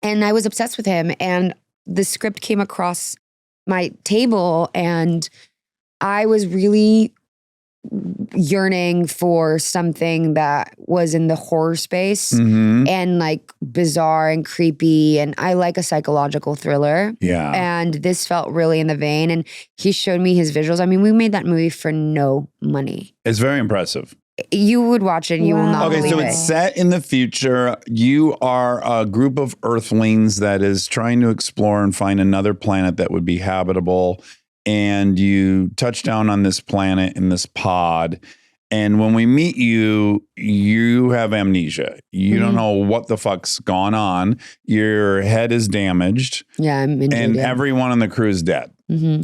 And I was obsessed with him. And the script came across my table and I was really yearning for something that was in the horror space Mhm. and like bizarre and creepy. And I like a psychological thriller. Yeah. And this felt really in the vein. And he showed me his visuals. I mean, we made that movie for no money. It's very impressive. You would watch it and you will not Okay, believe so it. it's set in the future. You are a group of Earthlings that is trying to explore and find another planet that would be habitable. And you touch down on this planet in this pod. And when we meet you, you have amnesia. You don't know what the fuck's gone on. Your head is damaged. Yeah, I'm injured. And yeah. everyone on the crew is dead.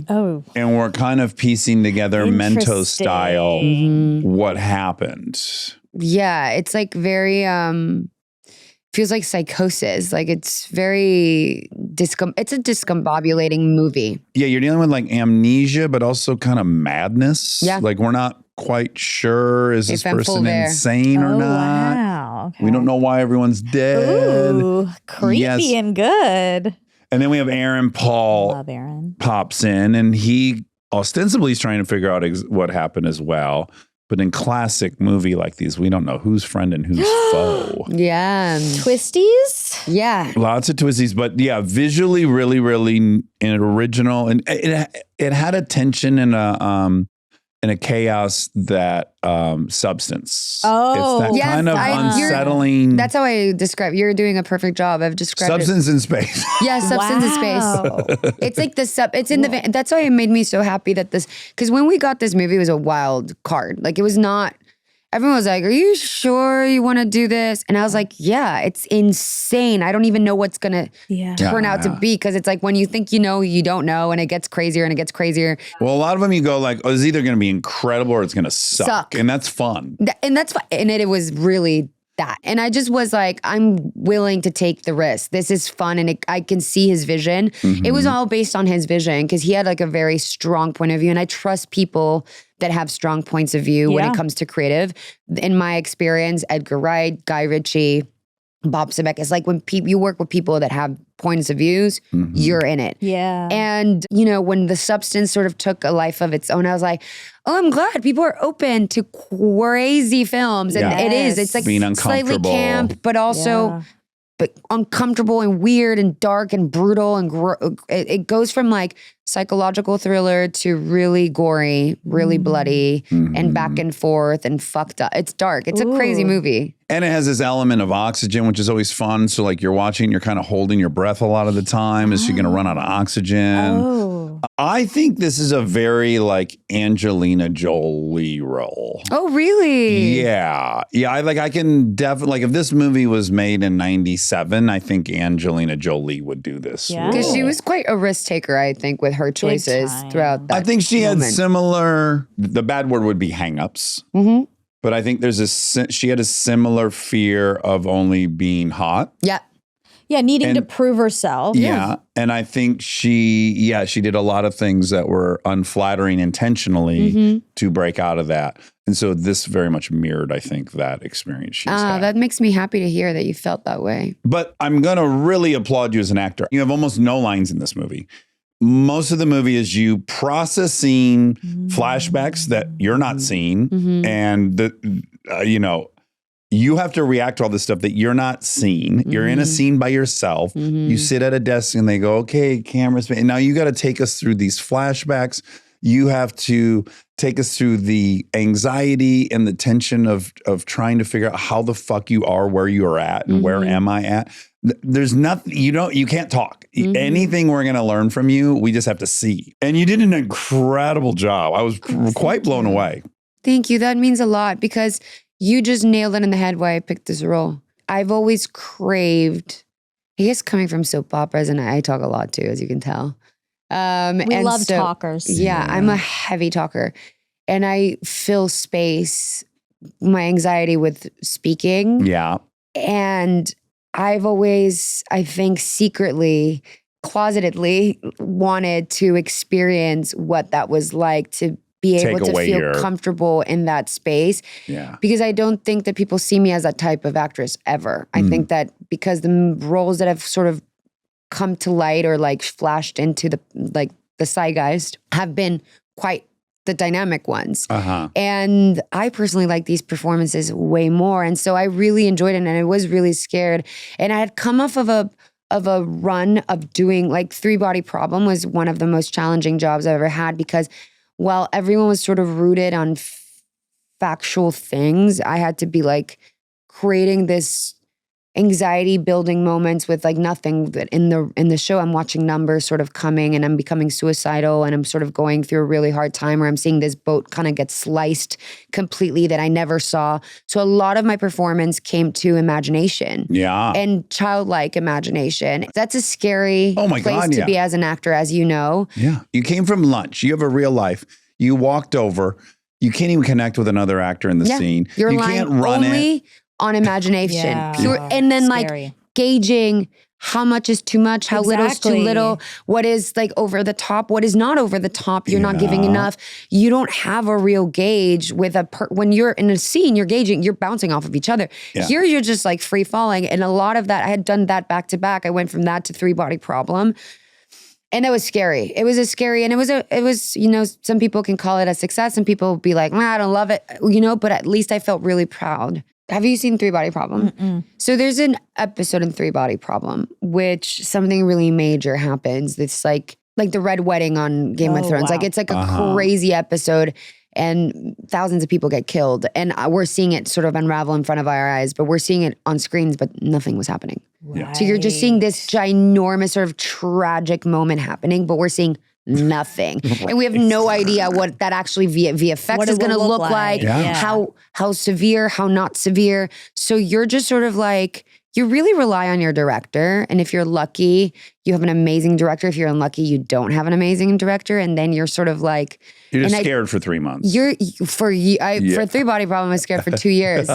Oh. And we're kind of piecing together Mento style Interesting. what happened. Yeah, it's like very feels like psychosis. Like it's very it's a discombobulating movie. Yeah, you're dealing with like amnesia, but also kind of madness. Yeah. Like we're not quite sure, is this If I'm full person there. insane or not? Wow. Okay. We don't know why everyone's dead. Ooh, creepy Yes. and good. And then we have Aaron Paul Love Aaron. pops in, and he ostensibly is trying to figure out what happened as well. But in classic movie like these, we don't know who's friend and who's foe. Yeah. Twisties? Yeah. Lots of twisties, but yeah, visually really, really original, and it had a tension and a chaos that Substance. Oh. It's that Yes, kind of unsettling. That's how I describe. You're doing a perfect job of describing Substance in space. Yeah, Substance in Wow. Space. It's like it's in the van. That's why it made me so happy that because when we got this movie, it was a wild card. Like it was not, everyone was like, are you sure you want to do this? And I was like, yeah, it's insane. I don't even know what's going to Yeah. turn out to be, because it's like when you think you know, you don't know, and it gets crazier and it gets crazier. Well, a lot of them you go like, oh, it's either going to be incredible or it's going to suck. And that's fun. And that's fine. And it was really that. And I just was like, I'm willing to take the risk. This is fun. And I can see his vision. It was all based on his vision because he had like a very strong point of view. And I trust people that have strong points of view when it comes to creative. In my experience, Edgar Wright, Guy Ritchie, Bob Zemeckis, like when you work with people that have points of views, you're in it. Yeah. And, you know, when the Substance sort of took a life of its own, I was like, oh, I'm glad people are open to crazy films. And Yeah. it is. It's like Being slightly uncomfortable. camp, but also but uncomfortable and weird and dark and brutal. And it goes from like psychological thriller to really gory, really bloody, and back and forth and fucked up. It's dark. It's a crazy movie. And it has this element of oxygen, which is always fun. So like you're watching, you're kind of holding your breath a lot of the time. Is she going to run out of oxygen? Oh. I think this is a very like Angelina Jolie role. Oh, really? Yeah. Yeah. I can definitely, like if this movie was made in 97, I think Angelina Jolie would do this. Yeah. role. Because she was quite a risk taker, I think, with her choices time. throughout that I think she had moment. similar, the bad word would be hangups. But I think she had a similar fear of only being hot. Yeah. Yeah, needing to And- prove herself. Yeah. And I think she did a lot of things that were unflattering intentionally to break out of that. And so this very much mirrored, I think, that experience she's had. That makes me happy to hear that you felt that way. But I'm going to really applaud you as an actor. You have almost no lines in this movie. Most of the movie is you processing flashbacks that you're not seeing. And, you have to react to all this stuff that you're not seeing. You're in a scene by yourself. You sit at a desk and they go, okay, camera's, and now you got to take us through these flashbacks. You have to take us through the anxiety and the tension of trying to figure out how the fuck you are, where you are at, and where am I at. There's nothing, you can't talk. Anything we're going to learn from you, we just have to see. And you did an incredible job. I was quite blown away. Thank you. That means a lot because you just nailed it in the head why I picked this role. I've always craved, I guess coming from soap operas, and I talk a lot too, as you can tell. We love talkers. Yeah, I'm a heavy talker. And I fill space, my anxiety with speaking. Yeah. And I've always, I think secretly, closetedly wanted to experience what that was like to be able to feel comfortable in that space. Yeah. Because I don't think that people see me as that type of actress ever. I think that because the roles that have sort of come to light or like flashed into the zeitgeist have been quite the dynamic ones. And I personally like these performances way more. And so I really enjoyed it and I was really scared. And I had come off of a run of doing like Three Body Problem was one of the most challenging jobs I've ever had because while everyone was sort of rooted on factual things, I had to be like creating this anxiety building moments with like nothing. That in the show, I'm watching numbers sort of coming and I'm becoming suicidal and I'm sort of going through a really hard time where I'm seeing this boat kind of get sliced completely that I never saw. So a lot of my performance came to imagination. Yeah. And childlike imagination. That's a scary place to be as an actor, as you know. Yeah. You came from lunch. You have a real life. You walked over. You can't even connect with another actor in the scene. You're you lying can't run only it. on imagination. Yeah. And then Scary. like gauging how much is too much, how little is too Exactly. little, what is like over the top, what is not over the top. You're not giving enough. You don't have a real gauge with when you're in a scene, you're gauging, you're bouncing off of each other. Yeah. Here you're just like free falling. And a lot of that, I had done that back to back. I went from that to 3-body problem. And it was scary. It was a scary, and it was, you know, some people can call it a success. Some people will be like, I don't love it, you know, but at least I felt really proud. Have you seen 3-Body Problem? Mm-mm. So there's an episode in 3-Body Problem, which something really major happens. It's like the Red Wedding on Game of Thrones. wow. Like it's like a crazy episode and thousands of people get killed. And we're seeing it sort of unravel in front of our eyes, but we're seeing it on screens, but nothing was happening. Yeah. So you're just seeing this ginormous sort of tragic moment happening, but we're seeing nothing. And we have no idea what that actually VFX What is it going to will look look like, like. Yeah. how severe, how not severe. So you're just sort of like, you really rely on your director. And if you're lucky, you have an amazing director. If you're unlucky, you don't have an amazing director. And then you're sort of like, You're just and scared for 3 months. for 3-Body Problem, I was scared for 2 years. 2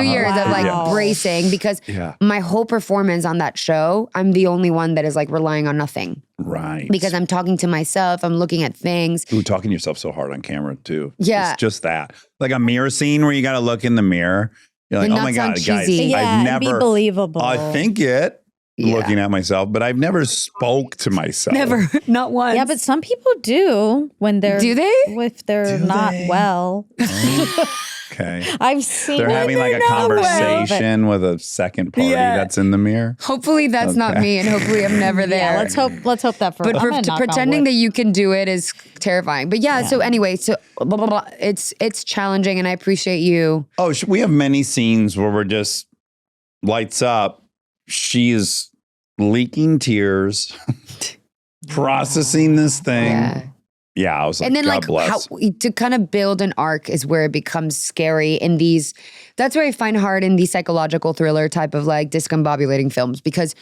years of like Wow. bracing because my whole performance on that show, I'm the only one that is like relying on nothing. Right. Because I'm talking to myself, I'm looking at things. Ooh, talking to yourself so hard on camera too. Yeah. It's just that. Like a mirror scene where you got to look in the mirror. You're like, And oh not my sound God, guys, cheesy. Yeah, I've and be never, believable. I think it Yeah. looking at myself, but I've never spoke to myself. Never, not once. Yeah, but some people do when they're Do they? if they're Do not they? well. Okay. I've seen They're having like a not well, but- conversation with a second party Yeah. that's in the mirror. Hopefully that's not Okay. me, and hopefully I'm never there. Yeah, let's hope that for. But I'm gonna knock on pretending wood. that you can do it is terrifying. But yeah, so anyway, so blah, blah, blah. It's challenging, and I appreciate you. Oh, we have many scenes where we're just lights up. She is leaking tears, processing this thing. Yeah. Yeah, I was like, And then God like bless. how to kind of build an arc is where it becomes scary in these. That's where I find hard in these psychological thriller type of like discombobulating films because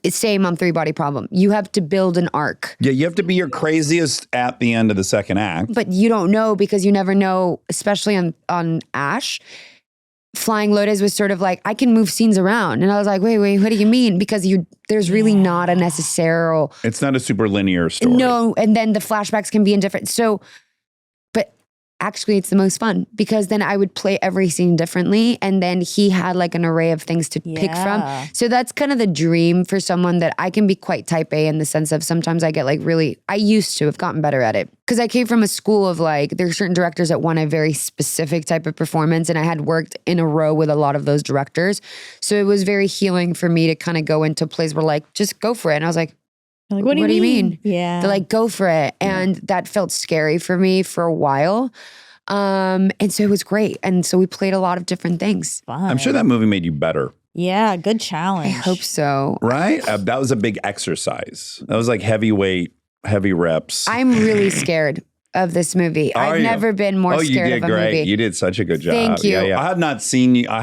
it's same on 3-Body Problem. You have to build an arc. Yeah, you have to be your craziest at the end of the second act. But you don't know because you never know, especially on Ash. Flying Lotus was sort of like, I can move scenes around. And I was like, wait, what do you mean? Because there's really not a necessary. It's not a super linear story. No, and then the flashbacks can be indifferent. So, but actually it's the most fun because then I would play every scene differently and then he had like an array of things to pick from. Yeah. So that's kind of the dream for someone that I can be quite type A in the sense of sometimes I get like I used to have gotten better at it. Because I came from a school of like, there are certain directors that want a very specific type of performance and I had worked in a row with a lot of those directors. So it was very healing for me to kind of go into a place where like, just go for it. And I was like, Like, what do you mean? Yeah. they're like, go for it. And that felt scary for me for a while. And so it was great. And so we played a lot of different things. Fun. I'm sure that movie made you better, Yeah, good challenge. I hope so. right? That was a big exercise. That was like heavyweight, heavy reps. I'm really scared of this movie. Are I've you? never been more you scared did of a great. movie. You did such a good job. Thank you. Yeah. I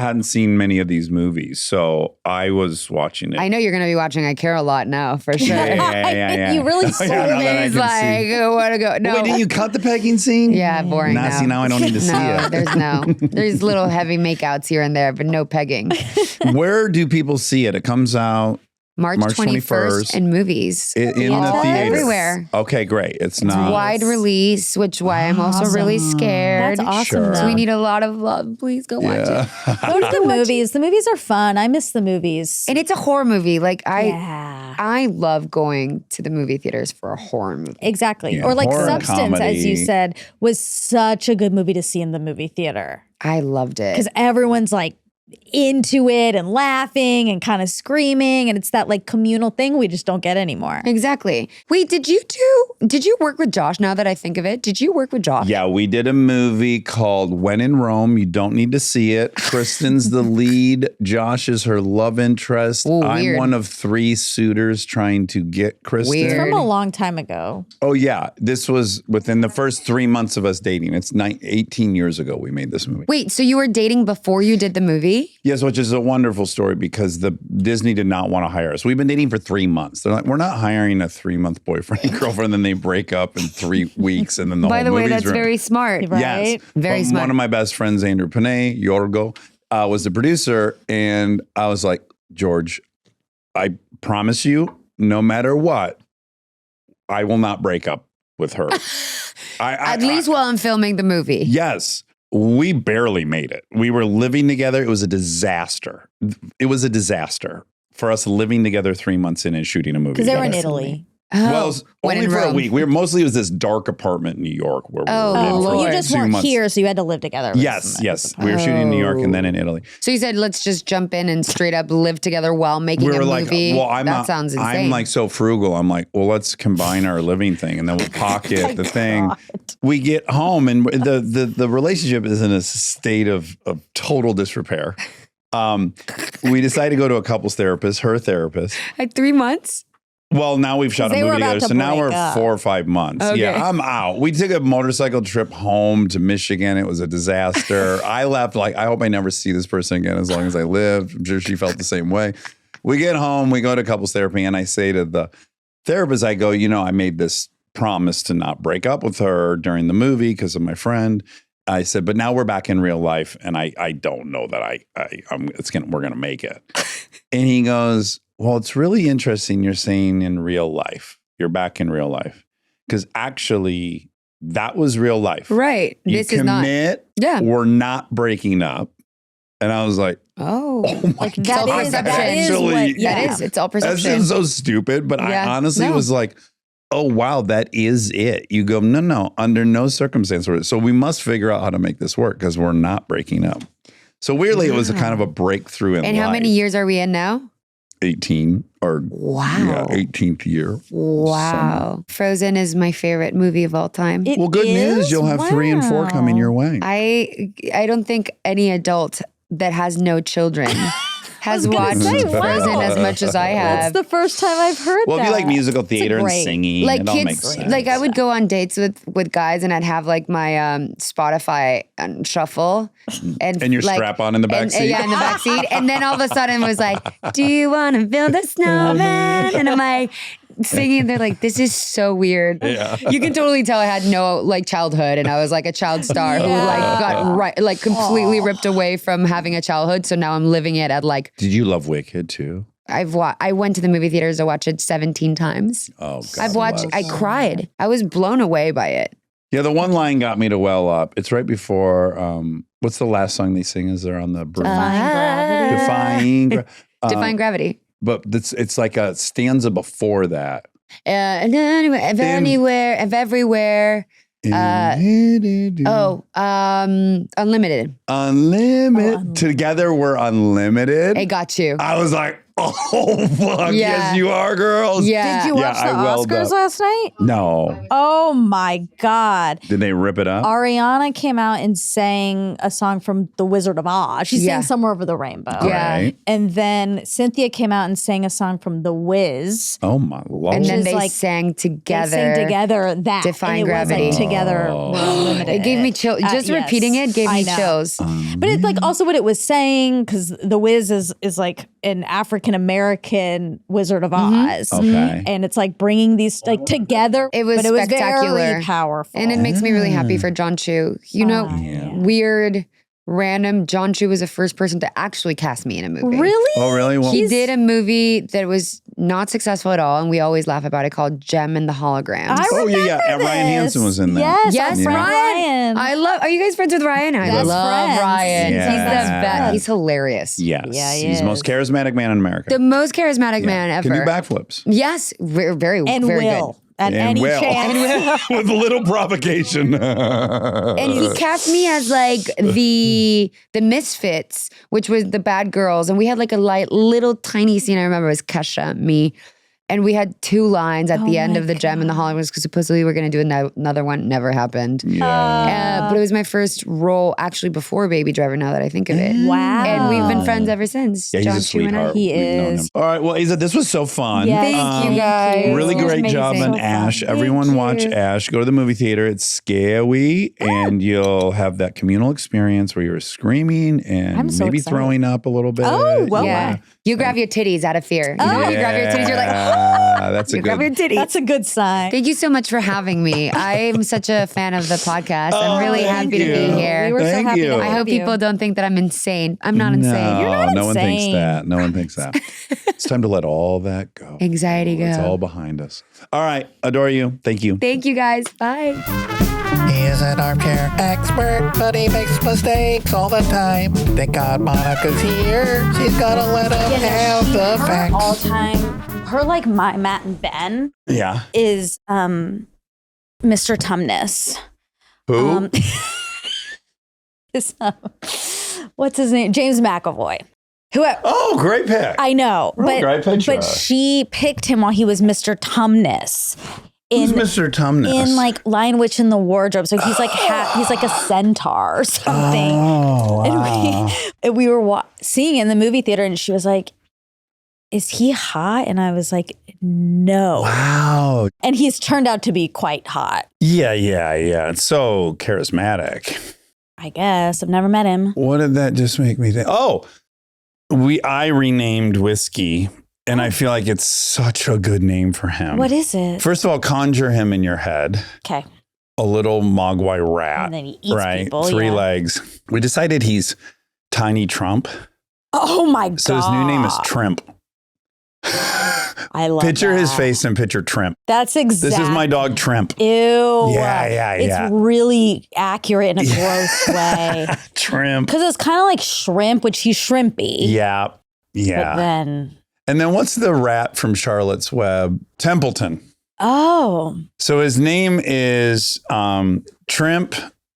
hadn't seen many of these movies, so I was watching it. I know you're going to be watching I Care a Lot now, for sure. Yeah. You really Oh, sold yeah, now that I He's can like, see. I want to go. No. Wait, didn't you cut the pegging scene? Yeah, boring Now, now. see, now I don't need to see No, it. there's little heavy makeouts here and there, but no pegging. Where do people see it? It comes out March March 21st in movies. in the All theater. everywhere. Okay, great. It's It's not wide release, which why I'm also really scared. That's awesome. Sure. Though. So we need a lot of love. Please go watch it. Yeah. Go to the movies. The movies are fun. I miss the movies. And it's a horror movie. Like Yeah. I love going to the movie theaters for a horror movie. Exactly. Yeah, Or like horror and Substance, as you comedy. said, was such a good movie to see in the movie theater. I loved it. Because everyone's like into it and laughing and kind of screaming. And it's that like communal thing we just don't get anymore. Exactly. Wait, did you work with Josh now that I think of it? Did you work with Josh? Yeah, we did a movie called When in Rome. You don't need to see it. Kristen's the lead. Josh is her love interest. Ooh, I'm weird. one of 3 suitors trying to get Kristen. It's Weird. from a long time ago. Oh, yeah. This was within the first 3 months of us dating. It's 18 years ago we made this movie. Wait, so you were dating before you did the movie? Yes, which is a wonderful story because the Disney did not want to hire us. We've been dating for 3 months. They're like, we're not hiring a 3-month boyfriend and girlfriend, and then they break up in 3 weeks, and then the By whole the way, movie's that's ruined. very smart. Right? Yes, Very From smart. One of my best friends, Andrew Panay, Yorgo. was the producer, and I was like, George, I promise you, no matter what, I will not break up with her. At least while I'm filming the movie. Yes. We barely made it. We were living together. It was a disaster. It was a disaster for us living together 3 months in and shooting a movie. Because they were in together. Italy. Well, when only in for a Rome. week. We were mostly it was this dark apartment in New York where we were in Oh, for you Lord. just 2 weren't months. here, so you had to live together. Yes. We were shooting in New York and then in Italy. So you said, let's just jump in and straight up live together while making We a were like, movie. well, That sounds insane. I'm like so frugal. I'm like, well, let's combine our living thing and then we'll pocket the thing. We get home and the relationship is in a state of total disrepair. We decided to go to a couples therapist, her therapist. Like 3 months? Well, now we've shot a They were movie about together, to so now we're break up. 4 or 5 months. Okay. Yeah, I'm out. We took a motorcycle trip home to Michigan. It was a disaster. I left like, I hope I never see this person again as long as I live. I'm sure she felt the same way. We get home, we go to couples therapy, and I say to the therapist, I go, I made this promise to not break up with her during the movie because of my friend. I said, but now we're back in real life, and I don't know that we're gonna make it. And he goes, well, it's really interesting you're saying in real life. You're back in real life. Because actually, that was real life. Right. You This is not. commit, Yeah. we're not breaking up. And I was like, Oh. my That God, is- that that is actually, what- yeah. That is. It's all that perception. seems so stupid. But Yeah. I honestly No. was like, oh, wow, that is it. You go, no, under no circumstance. So we must figure out how to make this work because we're not breaking up. So weirdly, it was a kind of a breakthrough in And life. how many years are we in now? 18 or Wow. 18th year. Wow. Frozen is my favorite movie of all time. It Well, good news. is? You'll have 3 and 4 coming Wow. your way. I don't think any adult that has no children has gonna watched say, Frozen wow. as much as I That's have. the first time I've heard Well, that. if you like musical theater and great- singing, Like it all makes kids, sense. like I would go on dates with guys, and I'd have like my Spotify shuffle, and your like, strap on in the back and, seat. yeah, in the back seat, and then all of a sudden it was like, "Do you want to build a snowman?" And I'm like singing. They're like, "This is so weird." Yeah. You can totally tell I had no like childhood, and I was like a child star who like got completely ripped away from having a childhood. So now I'm living it at like Did you love Wicked too? I went to the movie theaters to watch it 17 times. Oh, God I've watched. bless. I cried. I was blown away by it. Yeah, the one line got me to well up. It's right before, what's the last song they sing as they're on the broom? Defying. Defying gravity. But it's like a stanza before that. And anywhere, of anywhere, of everywhere. Unlimited. Unlimited. Together we're unlimited. It got you. I was like, oh, fuck. Yeah. Yes, you are, girls. Yeah. Did you watch I the welled Oscars up. last night? No. Oh my God. Did they rip it up? Ariana came out and sang a song from The Wizard of Oz. She Yeah. sang Somewhere Over the Rainbow. Yeah. Right. And then Cynthia came out and sang a song from The Wiz. Oh, my Lord. And then is they like- sang together. They sang together that. Defying and it Gravity. was like together we're unlimited. It gave me chills. Just yes. repeating it gave I me know. chills. But it's like also what it was saying, because The Wiz is like an African American Wizard of Oz. Okay. And it's like bringing these like together. It was but it was spectacular. very powerful. And it makes me really happy for John Chu. You know, weird, random. John Chu was the first person to actually cast me in a movie. Really? Oh, really? Well, He did a movie that was not successful at all, and we always laugh about it, called Gem and the Holograms. I Oh, yeah, yeah. remember Ryan Hansen this. was in that. Yes, Yes, our friend Ryan. I love. Are you guys friends with Ryan? I Best love friends. Ryan. Yes. He's the best. He's hilarious. Yes. Yeah, he He's the most is. charismatic man in America. The most charismatic man ever. Can do backflips. Yes, very, and very will at And any will. chance. With a little provocation. good. And he cast me as like the Misfits, which was the bad girls, and we had like a little tiny scene. I remember it was Kesha, me. And we had 2 lines at the end of the Gem and the Holograms because supposedly we were going to do another one. Never happened. Yeah. But it was my first role actually before Baby Driver, now that I think of it. Wow. And we've been friends ever since. Yeah, he's John a Chu and I. sweetheart. He We've known is. him. All right. Well, Eiza, this was so fun. Yes. Thank you guys. Really It was great job amazing. on Ash. Thank Everyone watch you. Ash. Go to the movie theater. It's scary, and you'll have that communal experience where you're screaming and I'm so maybe excited. throwing up a little bit. Oh, well, Yeah. You grab your titties out of fear. You know, you grab your titties, you're like, Yeah. That's a Grab your good. titty. That's a good sign. Thank you so much for having me. I'm such a fan of the podcast. I'm really thank happy to be you. here. We were Thank so happy you. to I I have hope you. people don't think that I'm insane. I'm not insane. You're not no one thinks insane. that. No one thinks that. It's time to let all that go. Anxiety go. It's all behind us. All right. Adore you. Thank you. Thank you guys. Bye. He is an armchair expert, but he makes mistakes all the time. Thank God Monica's here. She's gonna let him have the Her facts. all time, her like my Matt and Ben Yeah. is Mr. Tumnus. Who? What's his name? James McAvoy. Who Oh, great pick. I know, great picture. but she picked him while he was Mr. Tumnus. Who's Mr. Tumnus? In like Lion Witch in the Wardrobe. So he's like he's like a centaur or something. Oh, wow. And we were seeing it in the movie theater, and she was like, "Is he hot?" And I was like, "No." Wow. And he's turned out to be quite hot. Yeah. It's so charismatic. I guess I've never met him. What did that just make me think? Oh, I renamed whiskey, and I feel like it's such a good name for him. What is it? First of all, conjure him in your head. Okay. A little mogwai rat. And then he eats right? people. 3 yeah. legs. We decided he's Tiny Trump. Oh my God. So his new name is Trimp. I love Picture his that. face and picture Trimp. That's exactly. This is my dog Trimp. Ew. Yeah. It's really accurate in a gross way. Trimp. Because it's kind of like shrimp, which he's shrimpy. Yeah. But then, And then what's the rat from Charlotte's Web? Templeton. oh, So his name is Trimp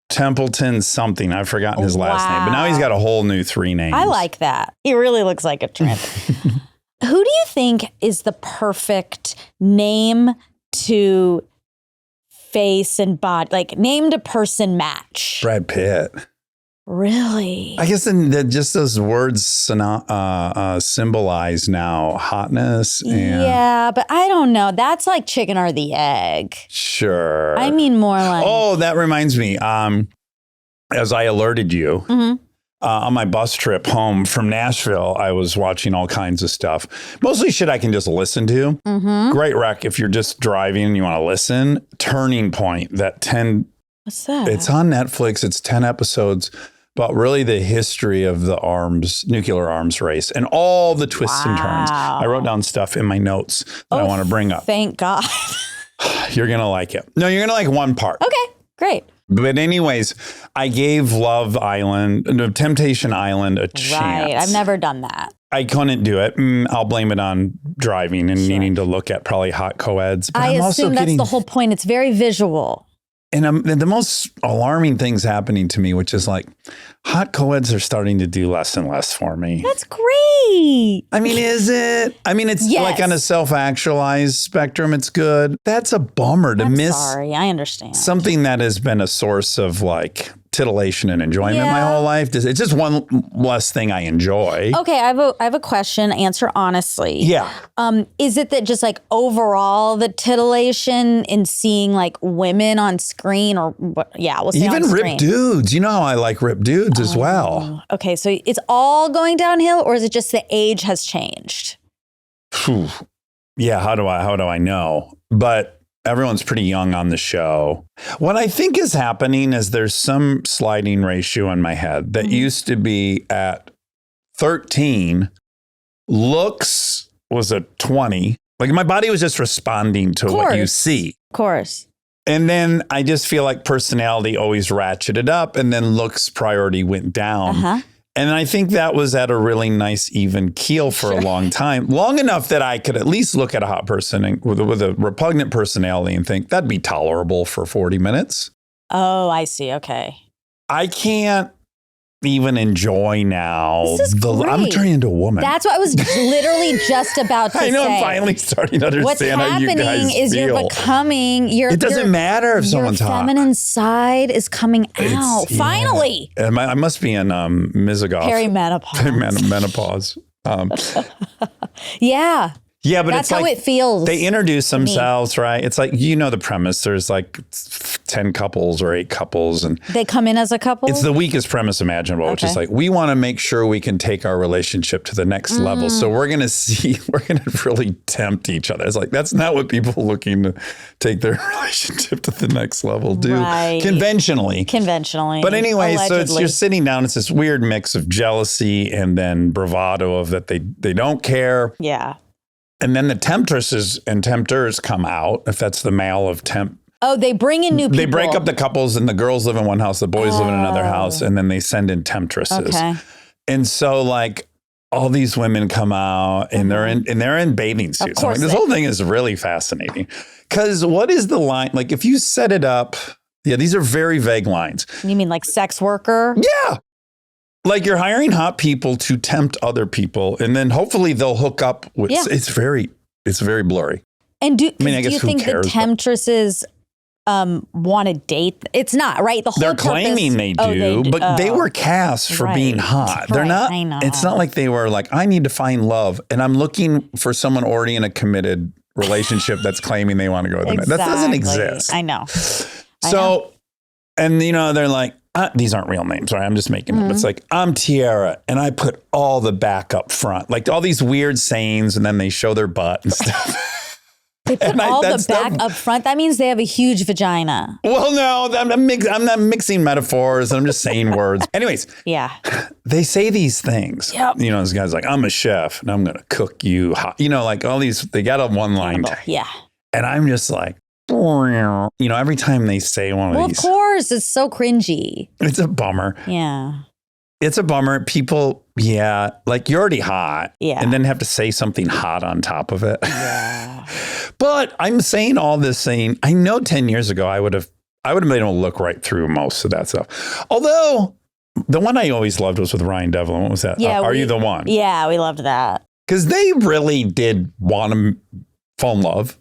Templeton something. I've forgotten his last name, but now he's got a whole new 3 names. I like that. He really looks like a trimp. Who do you think is the perfect name to face and body, like name to person match? Brad Pitt. Really? I guess just those words symbolize now hotness and Yeah, but I don't know. That's like chicken or the egg. sure. I mean more like Oh, that reminds me. As I alerted you, on my bus trip home from Nashville, I was watching all kinds of stuff. Mostly shit I can just listen to. Great rec if you're just driving and you want to listen. Turning Point, that 10, what's that? it's on Netflix. It's 10 episodes, but really the history of the nuclear arms race and all the twists and turns. I wrote down stuff in my notes that I want to bring up. Thank God. You're going to like it. No, you're going to like one part. Okay, great. But anyways, I gave Temptation Island a chance. Right. I've never done that. I couldn't do it. I'll blame it on driving and needing to look at probably hot co-eds. But I I'm also assume that's getting, the whole point. It's very visual. and the most alarming thing's happening to me, which is like hot co-eds are starting to do less and less for me. That's great. I mean, is it? I mean, it's Yes. like on a self-actualized spectrum, it's good. That's a bummer to I'm miss sorry. I understand. something that has been a source of like titillation and enjoyment my Yeah. whole life. It's just one less thing I enjoy. Okay, I have a question. Answer honestly. Yeah. Is it that just like overall the titillation in seeing like women on screen or what? Yeah, we'll say Even on screen. ripped dudes. You know how I like ripped dudes as well. Okay, so it's all going downhill, or is it just the age has changed? Phew. Yeah, how do I know? But everyone's pretty young on the show. What I think is happening is there's some sliding ratio in my head that used to be at 13. Looks was a 20. Like my body was just responding to what you course. see. Of course. And then I just feel like personality always ratcheted up and then looks priority went down. Uh-huh. And I think that was at a really nice even keel for a long time, long enough that I could at least look at a hot person and, with a repugnant personality and think that'd be tolerable for 40 minutes. Oh, I see. Okay. I can't even enjoy now. This is I'm great. turning into a woman. That's what I was literally just about to say. I know I'm finally starting to understand What's how you guys happening is feel. you're becoming It doesn't matter if someone's your hot. feminine side is coming out. Yeah. Finally. I must be in Mizogoff. Perimenopause. Menopause. Yeah. Yeah, but That's it's how like it feels. they introduce themselves, right? It's like, the premise. There's like 10 couples or 8 couples. And They come in as a couple? it's the weakest premise imaginable, which is like, we want to make sure we can take our relationship to the next level. So we're going to really tempt each other. It's like, that's not what people looking to take their relationship to the next level do conventionally. But anyway, so you're sitting down. It's this weird mix of jealousy and then bravado of that they don't care. Yeah. And then the temptresses and tempters come out, if that's the male of temp. Oh, they bring in new people. They break up the couples and the girls live in one house, the boys live in another house, and then they send in temptresses. Okay. And so like all these women come out and they're in bathing suits. Of course This whole thing is really fascinating. Because what is the line? Like if you set it up, these are very vague lines. You mean like sex worker? Yeah. Like you're hiring hot people to tempt other people, and then hopefully they'll hook up with. Yeah. It's very blurry. And do I guess you who think cares, the temptresses want to date? It's not right. The whole They're claiming they do, but they were cast for being hot. They're not. I know. It's not like they were like, I need to find love, and I'm looking for someone already in a committed relationship that's claiming they want to go with them. That doesn't exist. I know. So, and they're like. These aren't real names, right? I'm just making them. It's like, I'm Tiara, and I put all the back up front. Like all these weird sayings, and then they show their butt and stuff. They put all the back up front. That means they have a huge vagina. Well, no, I'm not mixing metaphors. I'm just saying words. Anyways. Yeah. They say these things. Yep. This guy's like, I'm a chef, and I'm going to cook you hot. Like all these, they got a one-line. Yeah. And I'm just like, every time they say one of these. Of course, it's so cringy. It's a bummer. Yeah. It's a bummer. People, like you're already hot. Yeah. And then have to say something hot on top of it. Yeah. But I'm saying all this saying, I know 10 years ago, I would have been able to look right through most of that stuff. Although the one I always loved was with Ryan Devlin. What was that? Yeah. Are You the One? Yeah, we loved that. Because they really did want to fall in love.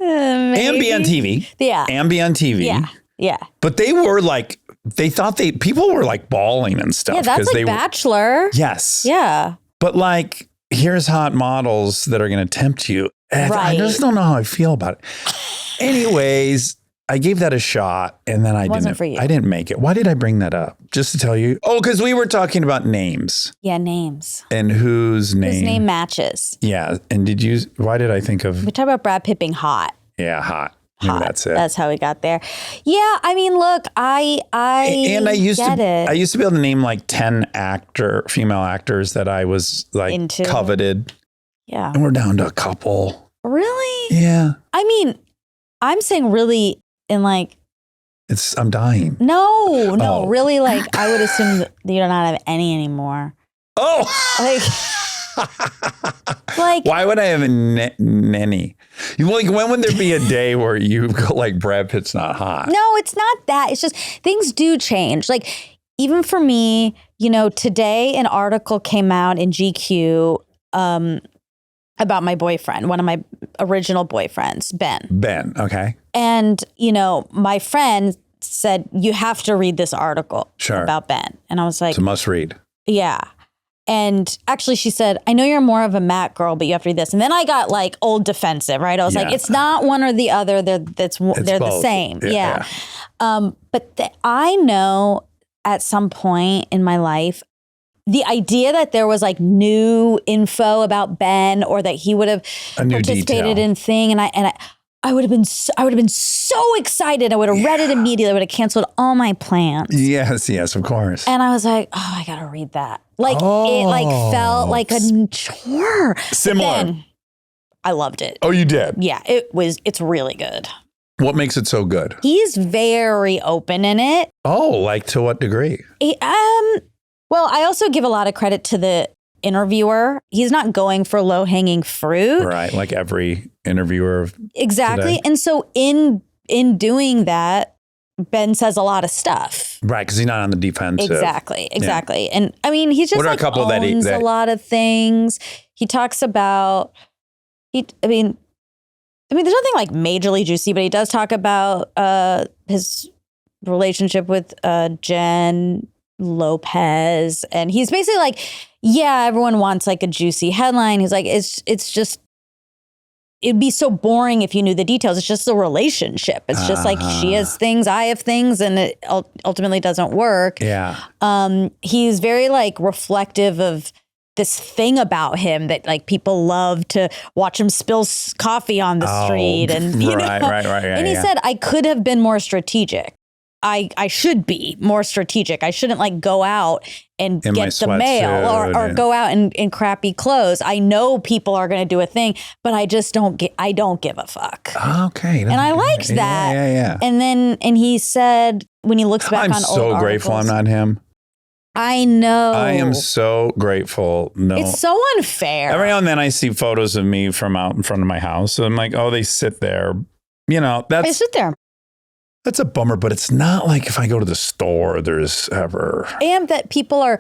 And be on TV. Yeah. And be on TV. Yeah. Yeah. But they were like, people were like bawling and stuff. Yeah, that's like Bachelor. Yes. Yeah. But like, here's hot models that are going to tempt you. And I just don't know how I feel about it. Anyways, I gave that a shot and then I didn't make it. Why did I bring that up? Just to tell you. Oh, because we were talking about names. Yeah, names. And whose name matches. Yeah. And why did I think of? We talked about Brad Pitt being hot. Yeah, hot. Maybe that's it. That's how we got there. Yeah, I mean, look, I used to be able to name like 10 female actors that I was like coveted. Yeah. And we're down to a couple. Really? Yeah. I mean, I'm saying really in like I'm dying. No, really like I would assume that you don't have any anymore. Oh. Like why would I have a nanny? Like when would there be a day where you go like Brad Pitt's not hot? No, it's not that. It's just things do change. Like even for me, today an article came out in GQ about my boyfriend, one of my original boyfriends, Ben. Ben, okay. And, my friend said, you have to read this article about Ben. And I was like, it's a must read. Yeah. And actually she said, I know you're more of a Matt girl, but you have to read this. And then I got like old defensive, right? I was like, it's not one or the other. They're the same. Yeah. But I know at some point in my life, the idea that there was like new info about Ben or that he would have participated in thing. And I would have been so excited. I would have read it immediately. I would have canceled all my plans. Yes, of course. And I was like, oh, I got to read that. Like it like felt like a chore. Similar. I loved it. Oh, you did? Yeah, it's really good. What makes it so good? He's very open in it. Oh, like to what degree? Well, I also give a lot of credit to the interviewer. He's not going for low-hanging fruit. Right, like every interviewer. Exactly. Today. And so in doing that, Ben says a lot of stuff. Right, because he's not on the defensive. Exactly. Yeah. And I mean, he just what are like a couple owns a lot of things. He talks about, there's nothing like majorly juicy, but he does talk about his relationship with Jen Lopez. And he's basically like, yeah, everyone wants like a juicy headline. He's like, it's just it'd be so boring if you knew the details. It's just a relationship. It's just like she has things, I have things, and it ultimately doesn't work. Yeah. He's very like reflective of this thing about him that like people love to watch him spill coffee on the street. And you know? Right. And he said, I could have been more strategic. I should be more strategic. I shouldn't like go out and In get the mail or go out in crappy clothes. I know people are going to do a thing, but I just don't give a fuck. Okay. And I liked that. Yeah. And he said when he looks back I'm on so old grateful articles, I'm not him. I know. I am so grateful. No. It's so unfair. Every now and then I see photos of me from out in front of my house. So I'm like, oh, they sit there. You know, I sit there. That's a bummer, but it's not like if I go to the store, there's ever. And that people are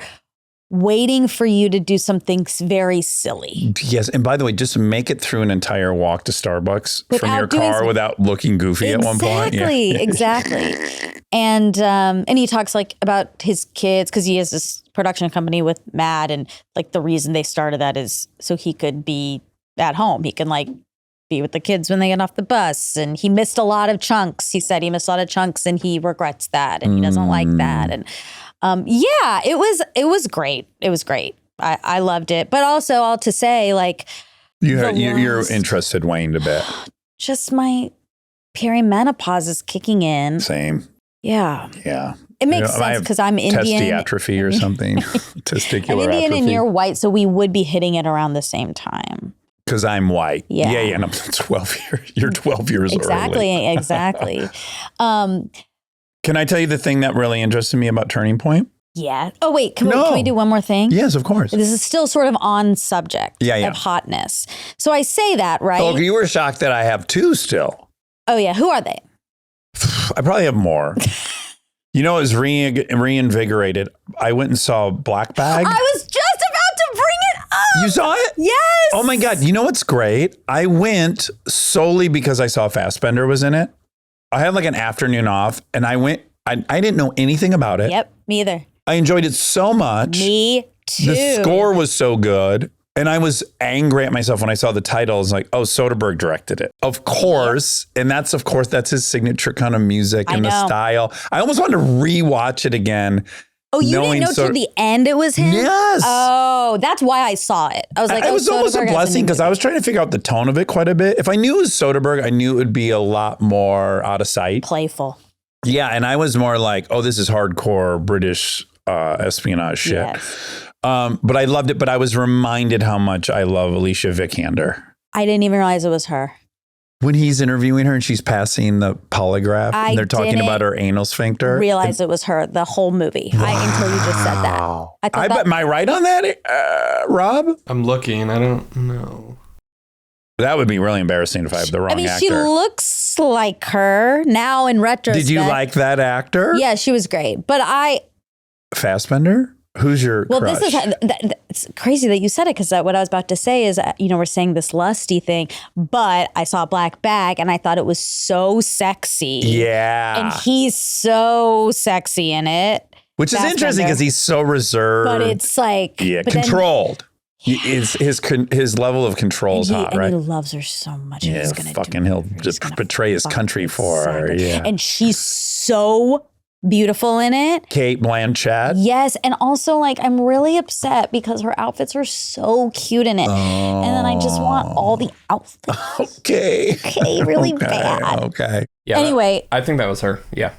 waiting for you to do something very silly. Yes. And by the way, just make it through an entire walk to Starbucks from Without your doing car without looking goofy at one point. Exactly. And he talks like about his kids because he has this production company with Matt, and like the reason they started that is so he could be at home. He can like be with the kids when they get off the bus. And he missed a lot of chunks. He said he missed a lot of chunks and he regrets that and he doesn't like that. And it was great. It was great. I loved it. But also all to say, like, your interest had waned a bit. Just my perimenopause is kicking in. Same. Yeah. Yeah. It makes sense because I'm Indian. Testy atrophy or something. Testicular I'm Indian atrophy. and you're white, so we would be hitting it around the same time. Because I'm white. Yeah. And I'm 12 years. You're 12 years Exactly. Can I tell you the thing that really interested me about Turning Point? Yeah. Oh, wait. Can we do one more thing? Yes, of course. This is still sort of on subject of hotness. So I say that, right? Oh, you were shocked that I have two still. Oh, yeah. Who are they? I probably have more. You know, it was reinvigorated. I went and saw Black Bag. I was just about to bring it up. You saw it? Yes. Oh my God. You know what's great? I went solely because I saw Fassbender was in it. I had like an afternoon off and I went, I didn't know anything about it. Yep, me either. I enjoyed it so much. Me too. The score was so good. And I was angry at myself when I saw the title. I was like, oh, Soderbergh directed it. Of course. And that's his signature kind of music and the style. I almost wanted to rewatch it again. Oh, you didn't know till the end it was him? Yes. Oh, that's why I saw it. I was like, it was almost a blessing because I was trying to figure out the tone of it quite a bit. If I knew it was Soderbergh, I knew it would be a lot more out of sight. Playful. Yeah. And I was more like, oh, this is hardcore British espionage shit. Yes. But I loved it. But I was reminded how much I love Alicia Vikander. I didn't even realize it was her. When he's interviewing her and she's passing the polygraph and they're talking about her anal sphincter. Realize it was her the whole movie. Wow. Until you just said that. Am I right on that, Rob? I'm looking. I don't know. That would be really embarrassing if I have the wrong actor. She looks like her now in retrospect. Did you like that actor? Yeah, she was great. But Fassbender? Who's your crush? This is it's crazy that you said it because what I was about to say is, we're saying this lusty thing, but I saw Black Bag and I thought it was so sexy. Yeah. And he's so sexy in it. Which is interesting because he's so reserved. But it's like... controlled. His level of control is hot, right? And he loves her so much. Yeah, he'll just betray his country for her. Yeah. And she's so... beautiful in it. Cate Blanchett. Yes. And also, like, I'm really upset because her outfits are so cute in it. And then I just want all the outfits. Okay. Really bad. Okay. Yeah. Anyway. I think that was her. Yeah.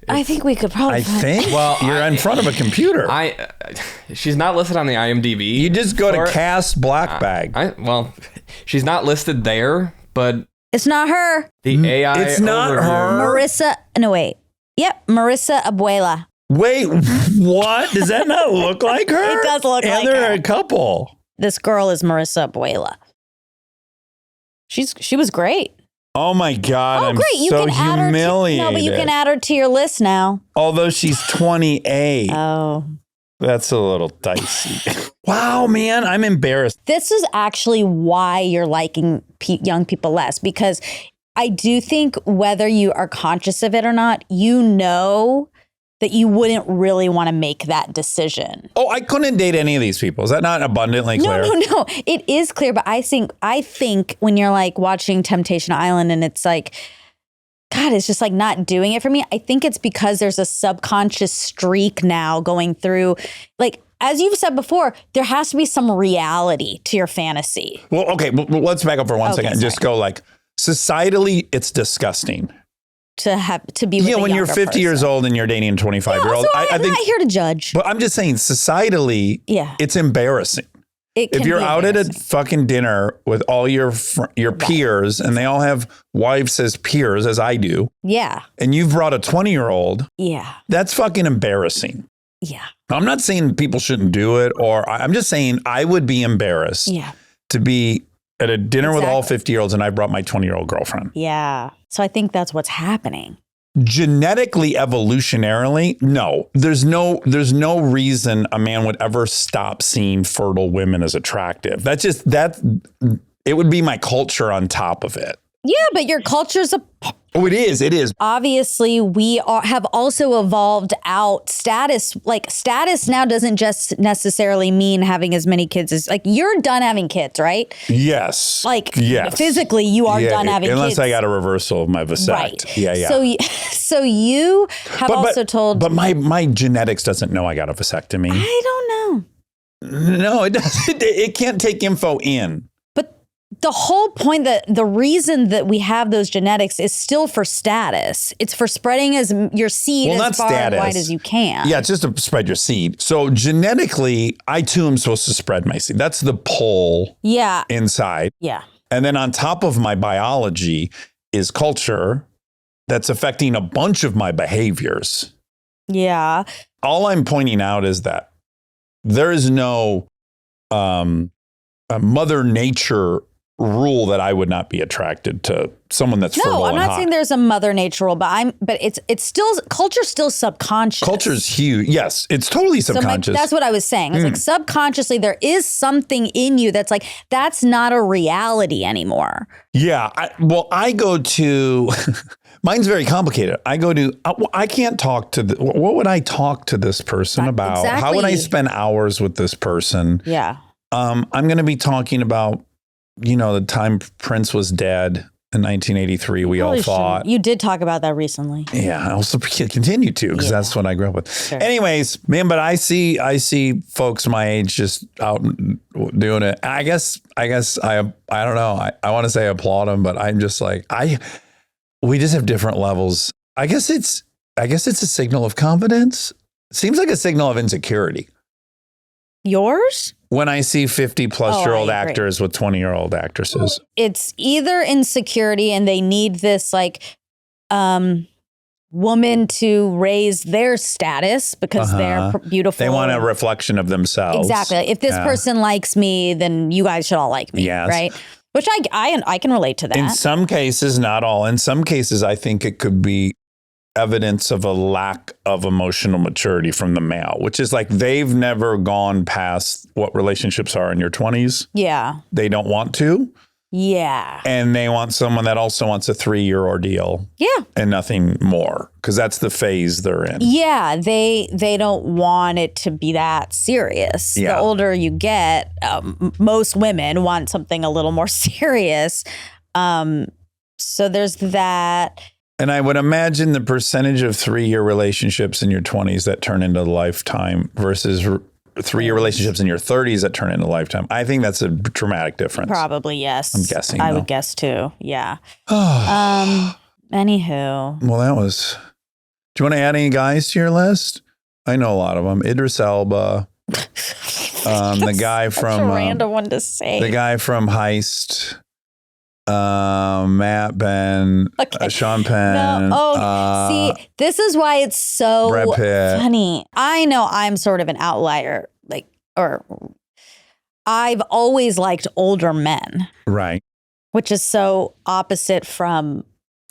I think we could probably well, you're in front of a computer. She's not listed on the IMDb. You just go to cast Black Bag. She's not listed there, but... It's not her. The AI It's not overview. her. Yep, Marissa Abuela. Wait, what? Does that not look like her? It does look like her. And they're a couple. This girl is Marissa Abuela. She was great. Oh my God, I'm great. You so can add humiliated. No, but you can add her to your list now. Although she's 28. Oh. That's a little dicey. Wow, man, I'm embarrassed. This is actually why you're liking young people less, because I do think whether you are conscious of it or not, that you wouldn't really want to make that decision. Oh, I couldn't date any of these people. Is that not abundantly clear? No. It is clear, but I think when you're like watching Temptation Island and it's like, God, it's just like not doing it for me. I think it's because there's a subconscious streak now going through, like, as you've said before, there has to be some reality to your fantasy. Well, okay, well, let's back up for one second and just go like, societally, it's disgusting. To be with a when you're 50 person. years old and you're dating a 25-year-old. I'm not here to judge. But I'm just saying, societally, it's embarrassing. If you're out at a fucking dinner with all your peers and they all have wives as peers, as I do. Yeah. And you've brought a 20-year-old. Yeah. That's fucking embarrassing. Yeah. I'm not saying people shouldn't do it, or I'm just saying I would be embarrassed to be at a dinner with all 50-year-olds and I brought my 20-year-old girlfriend. Yeah. So I think that's what's happening. Genetically, evolutionarily, no. There's no reason a man would ever stop seeing fertile women as attractive. It would be my culture on top of it. Yeah, but your culture's Oh, it is. It is. Obviously, we have also evolved out status. Like status now doesn't just necessarily mean having as many kids as, like, you're done having kids, right? Yes. Like yes. Physically, you are done having unless kids. I got a reversal of my vasect. Right. Yeah. So you have also told. But my genetics doesn't know I got a vasectomy. I don't know. No, it doesn't. It can't take info in. The whole point, that the reason that we have those genetics is still for status. It's for spreading your seed as far and wide as you can. Yeah, it's just to spread your seed. So genetically, I too am supposed to spread my seed. That's the pull inside. Yeah. And then on top of my biology is culture that's affecting a bunch of my behaviors. Yeah. All I'm pointing out is that there is no Mother Nature rule that I would not be attracted to someone that's fertile No, I'm and not hot. saying there's a Mother Nature rule, but it's still, culture's still subconscious. Culture's huge. Yes, it's totally subconscious. That's what I was saying. It's like subconsciously there is something in you that's like, that's not a reality anymore. Yeah. I go to, mine's very complicated. I can't talk to, what would I talk to this person about? Exactly. How would I spend hours with this person? Yeah. I'm going to be talking about, the time Prince was dead in 1983, we all thought. You did talk about that recently. Yeah, I also continue to, because that's what I grew up with. Sure. Anyways, man, but I see folks my age just out doing it. I guess I don't know. I want to say I applaud them, but I'm just like, we just have different levels. I guess it's a signal of confidence. It seems like a signal of insecurity. Yours? When I see 50-plus-year-old I agree. actors with 20-year-old actresses. It's either insecurity and they need this woman to raise their status because they're beautiful. They want a reflection of themselves. Exactly. If this person likes me, then you guys should all like me. Yes. Right? Which I can relate to that. In some cases, not all. In some cases, I think it could be evidence of a lack of emotional maturity from the male, which is like they've never gone past what relationships are in your 20s. Yeah. They don't want to. Yeah. And they want someone that also wants a 3-year ordeal. Yeah. And nothing more, because that's the phase they're in. Yeah. They don't want it to be that serious. Yeah. The older you get, most women want something a little more serious. So there's that. And I would imagine the percentage of 3-year relationships in your 20s that turn into a lifetime versus 3-year relationships in your 30s that turn into a lifetime. I think that's a dramatic difference. Probably, yes. I'm guessing. I would guess too. Yeah. Anywho. Well, that was. Do you want to add any guys to your list? I know a lot of them. Idris Elba. The guy from. Such a random one to say. The guy from Heist. Matt Ben, Sean Penn. No. See, this is why it's so Brad Pitt. funny. I know I'm sort of an outlier, or I've always liked older men, Right. which is so opposite from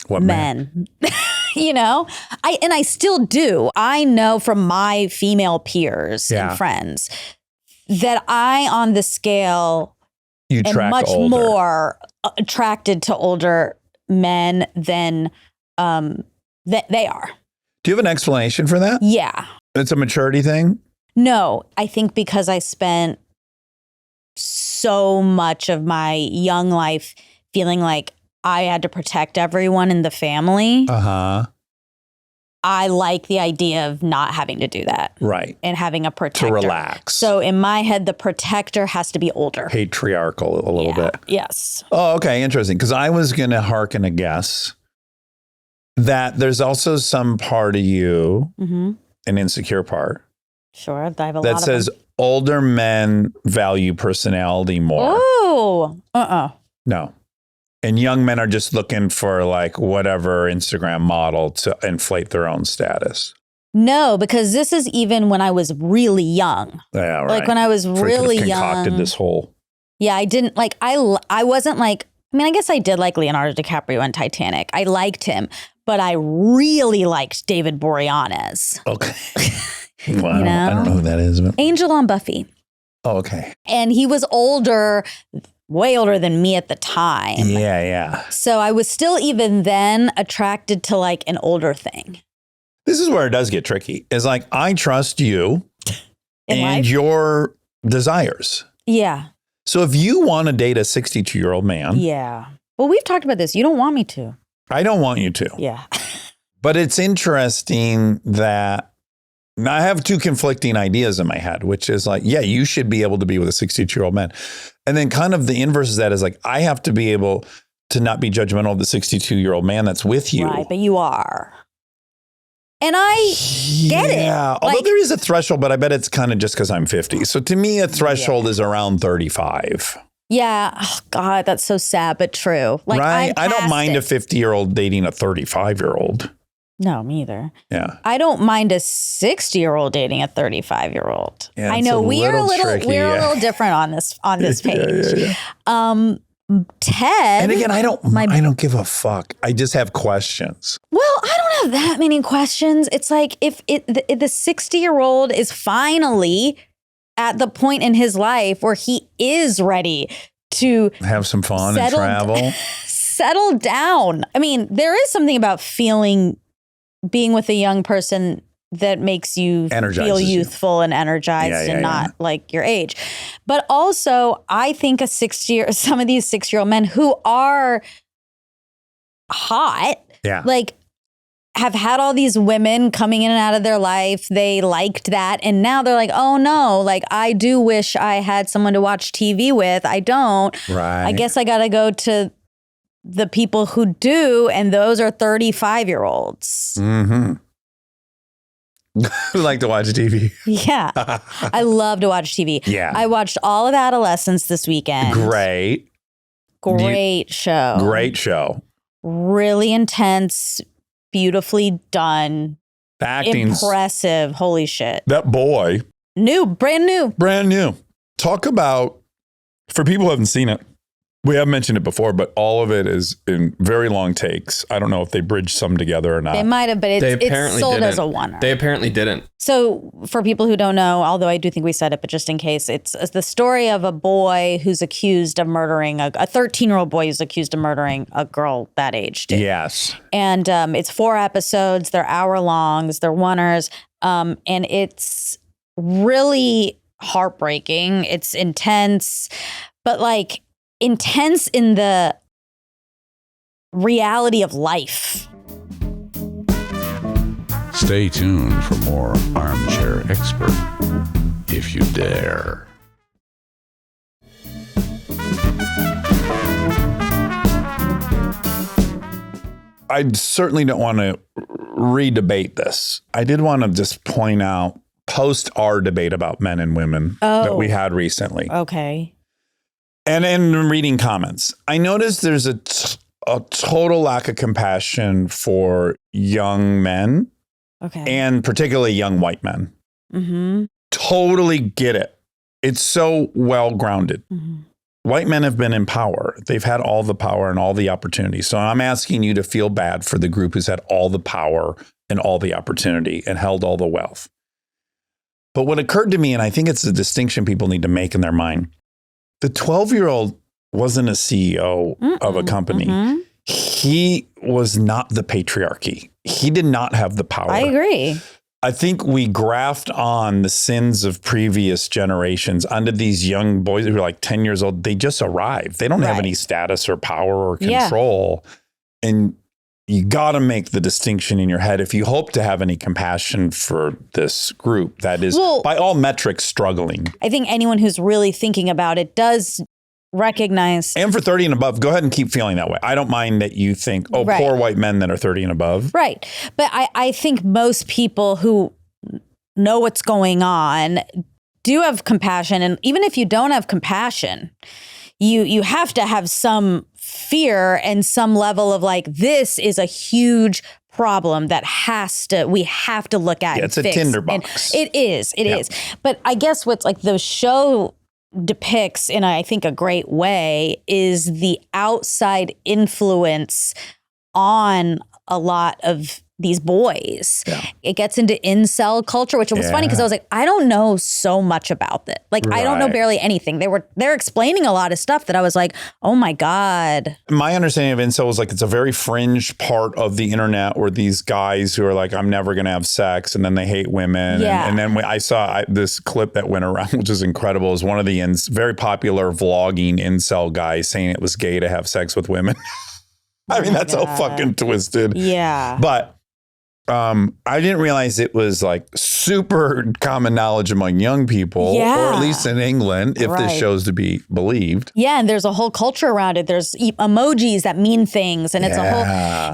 What men. I still do. I know from my female peers and friends that I, on the scale, You am track much older. more attracted to older men than that they are. Do you have an explanation for that? Yeah. It's a maturity thing? No, I think because I spent so much of my young life feeling like I had to protect everyone in the family. Uh-huh. I like the idea of not having to do that. Right. And having a protector. To relax. So in my head, the protector has to be older. Patriarchal a little bit. Yes. Oh, okay. Interesting. Because I was going to hearken a guess that there's also some part of you, an insecure part, Sure. I have a lot that of says them. older men value personality more. Oh. No. And young men are just looking for like whatever Instagram model to inflate their own status. No, because this is even when I was really young. Yeah, right. Like when I was So they could have really concocted young. this whole. Yeah, I didn't like, I wasn't like, I mean, I guess I did like Leonardo DiCaprio in Titanic. I liked him, but I really liked David Boreanaz. Okay. Well, You know? I don't know who that is. But. Angel on Buffy. Oh, okay. And he was older, way older than me at the time. Yeah. So I was still even then attracted to like an older thing. This is where it does get tricky. Is like, I trust you In and life? your desires. Yeah. So if you want to date a 62-year-old man, Yeah. Well, we've talked about this. You don't want me to. I don't want you to. Yeah. But it's interesting that now I have two conflicting ideas in my head, which is like, yeah, you should be able to be with a 62-year-old man. And then kind of the inverse of that is like, I have to be able to not be judgmental of the 62-year-old man that's with you. Right. But you are. And I get it. Yeah. Although Like- there is a threshold, but I bet it's kind of just because I'm 50. So to me, a threshold is around 35. Yeah. Oh, God, that's so sad, but true. Like, right? I don't past mind it. a 50-year-old dating a 35-year-old. No, me either. Yeah. I don't mind a 60-year-old dating a 35-year-old. Yeah, I it's know a we are a little little tricky, we're yeah. a little different on this page. Yeah. Ted. And again, I don't give a fuck. I just have questions. Well, I don't have that many questions. It's like if the 60-year-old is finally at the point in his life where he is ready to Have some fun and travel. settle down. I mean, there is something about being with a young person that makes you Energizes feel you. youthful and energized and not like your age. But also, I think some of these 6-year-old men who are hot, like have had all these women coming in and out of their life. They liked that. And now they're like, oh no, like I do wish I had someone to watch TV with. I don't. Right. I guess I got to go to the people who do. And those are 35-year-olds. Mm-hmm. Who like to watch TV. Yeah. I love to watch TV. Yeah. I watched all of Adolescence this weekend. Great. Great show. Great show. Really intense, beautifully done. The acting's Impressive. Holy shit. that boy. Brand new. Brand new. Talk about, for people who haven't seen it, we have mentioned it before, but all of it is in very long takes. I don't know if they bridged some together or not. They might have, but it's sold as a oneer. They apparently didn't. So for people who don't know, although I do think we said it, but just in case, it's the story of a boy who's accused of murdering a 13-year-old boy who's accused of murdering a girl that age. Too. Yes. And it's 4 episodes. They're hour-longs. They're oneers. And it's really heartbreaking. It's intense, but like intense in the reality of life. Stay tuned for more Armchair Expert, if you dare. I certainly don't want to re-debate this. I did want to just point out, post our debate about men and women that we had recently. Okay. And in reading comments, I noticed there's a total lack of compassion for young men. Okay. And particularly young white men. Mm-hmm. Totally get it. It's so well grounded. Mm-hmm. White men have been in power. They've had all the power and all the opportunity. So I'm asking you to feel bad for the group who's had all the power and all the opportunity and held all the wealth. But what occurred to me, and I think it's a distinction people need to make in their mind, the 12-year-old wasn't a CEO of a company. Mm-hmm. He was not the patriarchy. He did not have the power. I agree. I think we graft on the sins of previous generations onto these young boys who are like 10 years old. They just arrived. They don't have any status or power or control. And you got to make the distinction in your head. If you hope to have any compassion for this group that is, by all metrics, struggling. I think anyone who's really thinking about it does recognize. And for 30 and above, go ahead and keep feeling that way. I don't mind that you think, poor white men that are 30 and above. Right. But I think most people who know what's going on do have compassion. And even if you don't have compassion, you have to have some fear and some level of like, this is a huge problem that we have to look at. Yeah, it's a tinderbox. It is. But I guess what's like the show depicts in, I think, a great way is the outside influence on a lot of these boys. Yeah. It gets into incel culture, which was funny because I was like, I don't know so much about it. Like, I don't know barely anything. They're explaining a lot of stuff that I was like, oh my God. My understanding of incel is like, it's a very fringe part of the internet where these guys who are like, I'm never going to have sex. And then they hate women. Yeah. And then I saw this clip that went around, which is incredible, is one of the very popular vlogging incel guys saying it was gay to have sex with women. I mean, that's so fucking twisted. Yeah. But I didn't realize it was like super common knowledge among young people, or at least in England, if this show's to be believed. Yeah, and there's a whole culture around it. There's emojis that mean things, and it's a whole,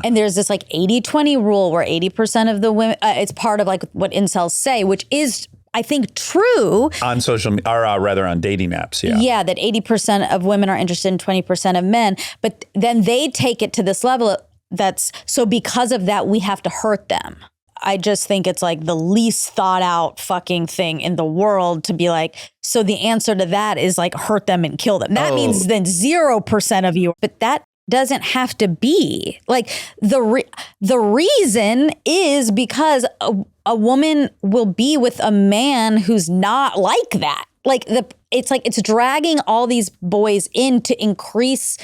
and there's this like 80-20 rule where 80% of the women, it's part of like what incels say, which is, I think, true. On social media, or rather on dating apps, Yeah, that 80% of women are interested in 20% of men, but then they take it to this level so because of that, we have to hurt them. I just think it's like the least thought out fucking thing in the world to be like, so the answer to that is like hurt them and kill them. That means then 0% of you, but that doesn't have to be. Like the reason is because a woman will be with a man who's not like that. Like it's dragging all these boys in to increase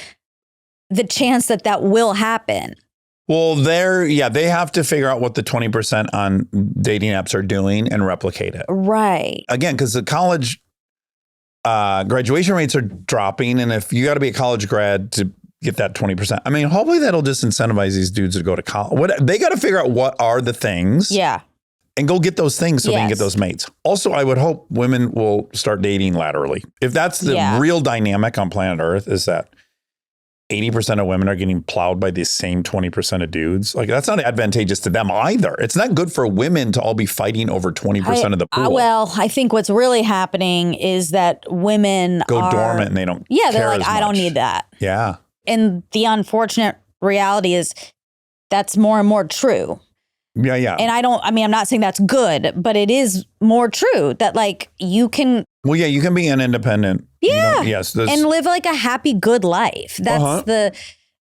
the chance that will happen. Well, they have to figure out what the 20% on dating apps are doing and replicate it. Right. Again, because the college graduation rates are dropping. And if you got to be a college grad to get that 20%, I mean, hopefully that'll just incentivize these dudes to go to college. They got to figure out what are the things. Yeah. And go get those things so they can get those mates. Also, I would hope women will start dating laterally. If that's the real dynamic on planet Earth, is that 80% of women are getting plowed by the same 20% of dudes. Like, that's not advantageous to them either. It's not good for women to all be fighting over 20% of the pool. Well, I think what's really happening is that women go dormant and they don't they're care like, as I don't much. need that. Yeah. And the unfortunate reality is that's more and more true. Yeah. And I'm not saying that's good, but it is more true that like you can. Well, yeah, you can be an independent. Yeah. Yes. And live like a happy, good life. That's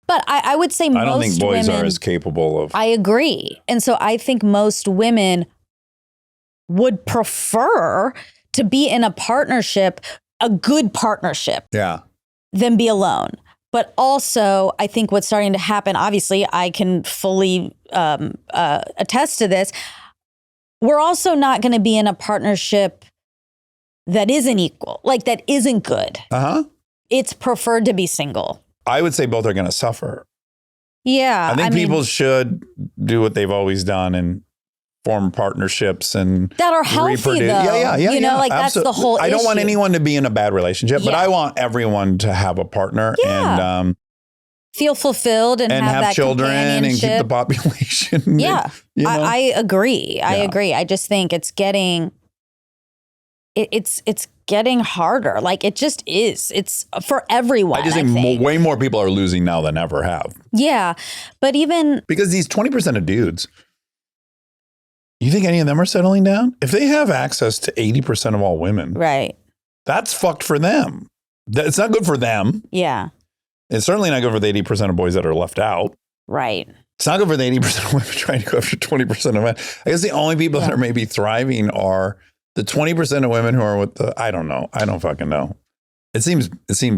but I would say most women. I don't think boys are as capable of. I agree. And so I think most women would prefer to be in a partnership, a good partnership. Yeah. Than be alone. But also, I think what's starting to happen, obviously, I can fully attest to this. We're also not going to be in a partnership that isn't equal, like that isn't good. It's preferred to be single. I would say both are going to suffer. Yeah. I think people should do what they've always done and form partnerships and that are healthy, though. Yeah. You know, like absolutely. That's the whole I don't want anyone to be in a bad relationship, but I want everyone to have a partner and feel fulfilled and have that children and keep the population. Yeah. I agree. I agree. I just think it's getting getting harder. Like it just is. It's for everyone. I just think way more people are losing now than ever have. Yeah. But even because these 20% of dudes, you think any of them are settling down? If they have access to 80% of all women, right? That's fucked for them. It's not good for them. Yeah. It's certainly not good for the 80% of boys that are left out. Right. It's not good for the 80% of women trying to go after 20% of men. I guess the only people that are maybe thriving are the 20% of women who are with I don't know. I don't fucking know. It seems.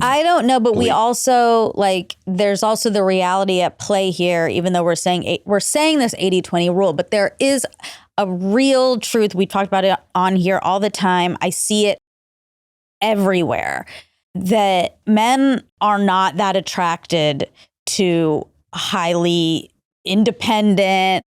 I don't know, but we bleak. also there's also the reality at play here, even though we're saying this 80-20 rule, but there is a real truth. We talked about it on here all the time. I see it everywhere that men are not that attracted to highly independent,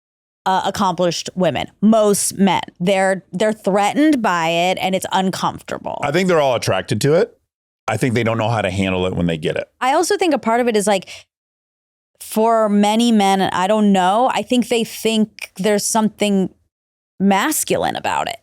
accomplished women. Most men, they're threatened by it and it's uncomfortable. I think they're all attracted to it. I think they don't know how to handle it when they get it. I also think a part of it is for many men, and I don't know, I think they think there's something masculine about it.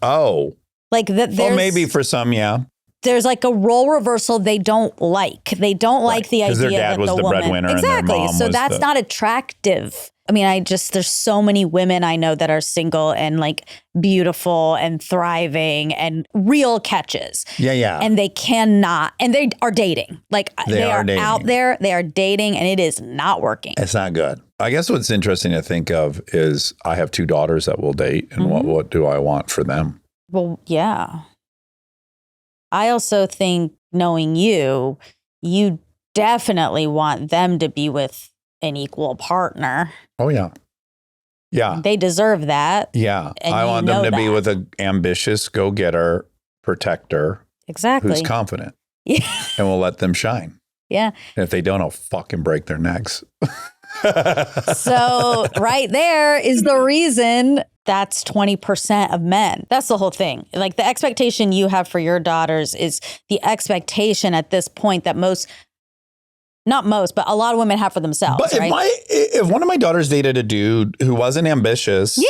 Oh. That Well, maybe for some, yeah. There's a role reversal they don't like. They don't like the idea their dad that was the the woman breadwinner and their exactly. mom So was that's not attractive. I mean, there's so many women I know that are single and beautiful and thriving and real catches. Yeah. And they cannot, and they are dating. They are dating. out there, they are dating, and it is not working. It's not good. I guess what's interesting to think of is I have 2 daughters that will date, and what do I want for them? Well, yeah. I also think, knowing you definitely want them to be with an equal partner. Oh, yeah. Yeah. They deserve that. Yeah. And I you want them know to be that. with an ambitious go-getter, protector, Exactly. who's confident, Yeah. and will let them shine. Yeah. And if they don't, I'll fucking break their necks. So right there is the reason that's 20% of men. That's the whole thing. The expectation you have for your daughters is the expectation at this point that not most, but a lot of women have for themselves. But if one of my daughters dated a dude who wasn't ambitious,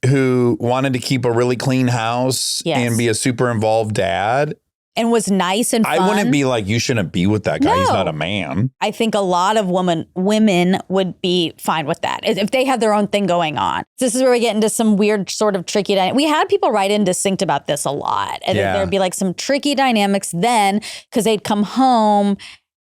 who wanted to keep a really clean house and be a super involved dad, and was nice and fun, I wouldn't be like, you shouldn't be with that guy. He's not a man. I think a lot of women would be fine with that if they have their own thing going on. This is where we get into some weird sort of tricky dynamics. We had people write in Distinct about this a lot. And there'd be some tricky dynamics then because they'd come home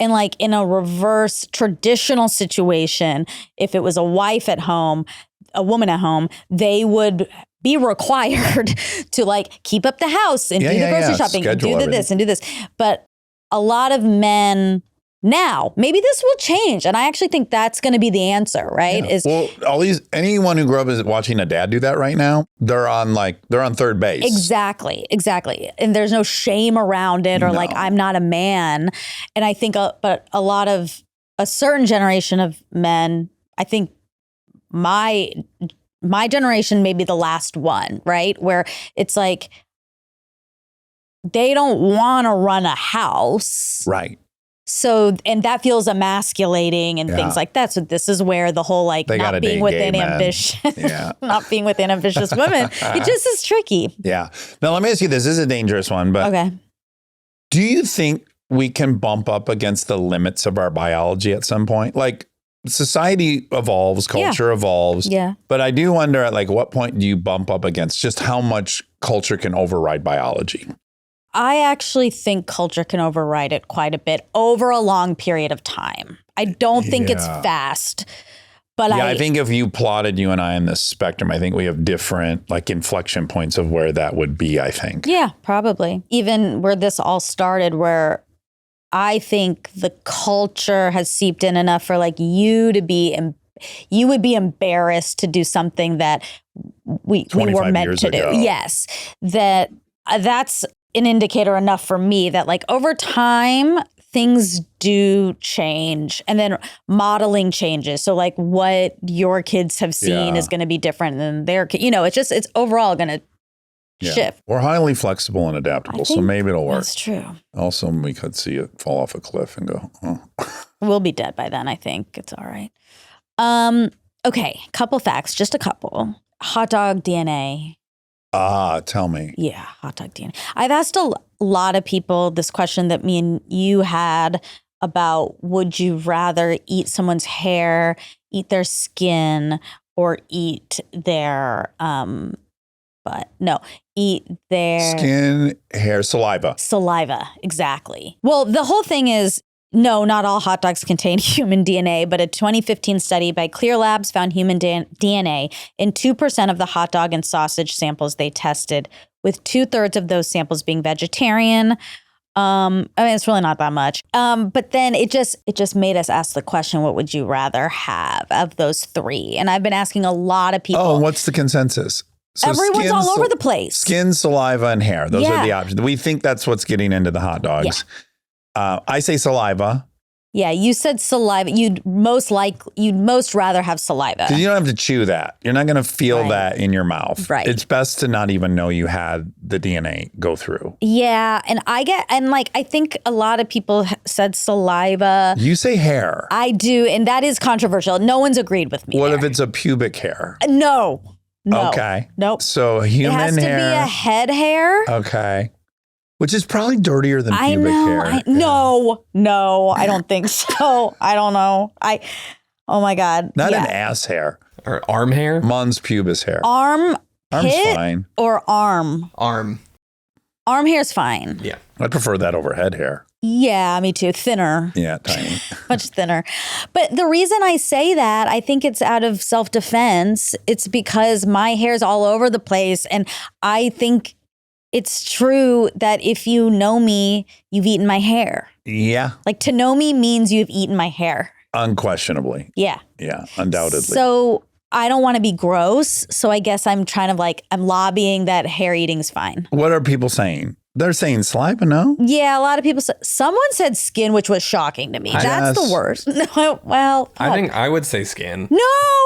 and in a reverse traditional situation, if it was a wife at home, a woman at home, they would be required to keep up the house and do the grocery shopping and do this and do this. But a lot of men now, maybe this will change. And I actually think that's going to be the answer, right? Yeah. Anyone who grew up is watching a dad do that right now, they're on third base. Exactly. And there's no shame around it or I'm not a man. And I think, but a lot of a certain generation of men, I think my generation may be the last one, right? Where it's they don't want to run a house. Right. So, and that feels emasculating and things like that. So this is where the whole not being within ambition, not being within ambitious women, it just is tricky. Yeah. Now let me ask you this. This is a dangerous one, but okay. Do you think we can bump up against the limits of our biology at some point? Society evolves, culture evolves. Yeah. But I do wonder at what point do you bump up against just how much culture can override biology? I actually think culture can override it quite a bit over a long period of time. I don't think it's fast. But I think if you plotted you and I in this spectrum, I think we have different inflection points of where that would be, I think. Yeah, probably. Even where this all started, where I think the culture has seeped in enough for you would be embarrassed to do something that we were meant to do. Yes. That's an indicator enough for me that over time things do change and then modeling changes. So what your kids have seen is going to be different than their kids. It's overall going to shift. We're highly flexible and adaptable, so maybe it'll work. That's true. Also, we could see it fall off a cliff and go, oh. We'll be dead by then, I think. It's all right. Okay, couple facts, just a couple. Hot dog DNA. Tell me. Yeah, hot dog DNA. I've asked a lot of people this question that me and you had about would you rather eat someone's hair, eat their skin, or eat their eat their skin, hair, saliva. Saliva, exactly. Well, the whole thing is, no, not all hot dogs contain human DNA, but a 2015 study by Clear Labs found human DNA in 2% of the hot dog and sausage samples they tested, with 2/3 of those samples being vegetarian. I mean, it's really not that much. But then it just made us ask the question, what would you rather have of those three? And I've been asking a lot of people. Oh, what's the consensus? So everyone's all over the place. Skin, saliva, and hair. Those are the options. We think that's what's getting into the hot dogs. Yeah. I say saliva. Yeah, you said saliva. You'd most rather have saliva. Because you don't have to chew that. You're not going to feel that in your mouth. Right. It's best to not even know you had the DNA go through. Yeah, and I think a lot of people said saliva. You say hair. I do, and that is controversial. No one's agreed with me. What if it's a pubic hair? No. Okay. Nope. So human hair. It has to be a head hair. Okay. Which is probably dirtier than pubic hair. No, I don't think so. I don't know. Oh my God. Not an ass hair. Or arm hair? Mons pubis hair. Arm's fine. Or arm? Arm hair's fine. Yeah. I prefer that over head hair. Yeah, me too. Thinner. Yeah, tiny. Much thinner. But the reason I say that, I think it's out of self-defense. It's because my hair's all over the place. And I think it's true that if you know me, you've eaten my hair. Yeah. Like to know me means you've eaten my hair. Unquestionably. Yeah. Yeah, undoubtedly. So I don't want to be gross. So I guess I'm I'm lobbying that hair eating's fine. What are people saying? They're saying saliva, no? Yeah, a lot of people someone said skin, which was shocking to me. That's the worst. Well, I think I would say skin. No.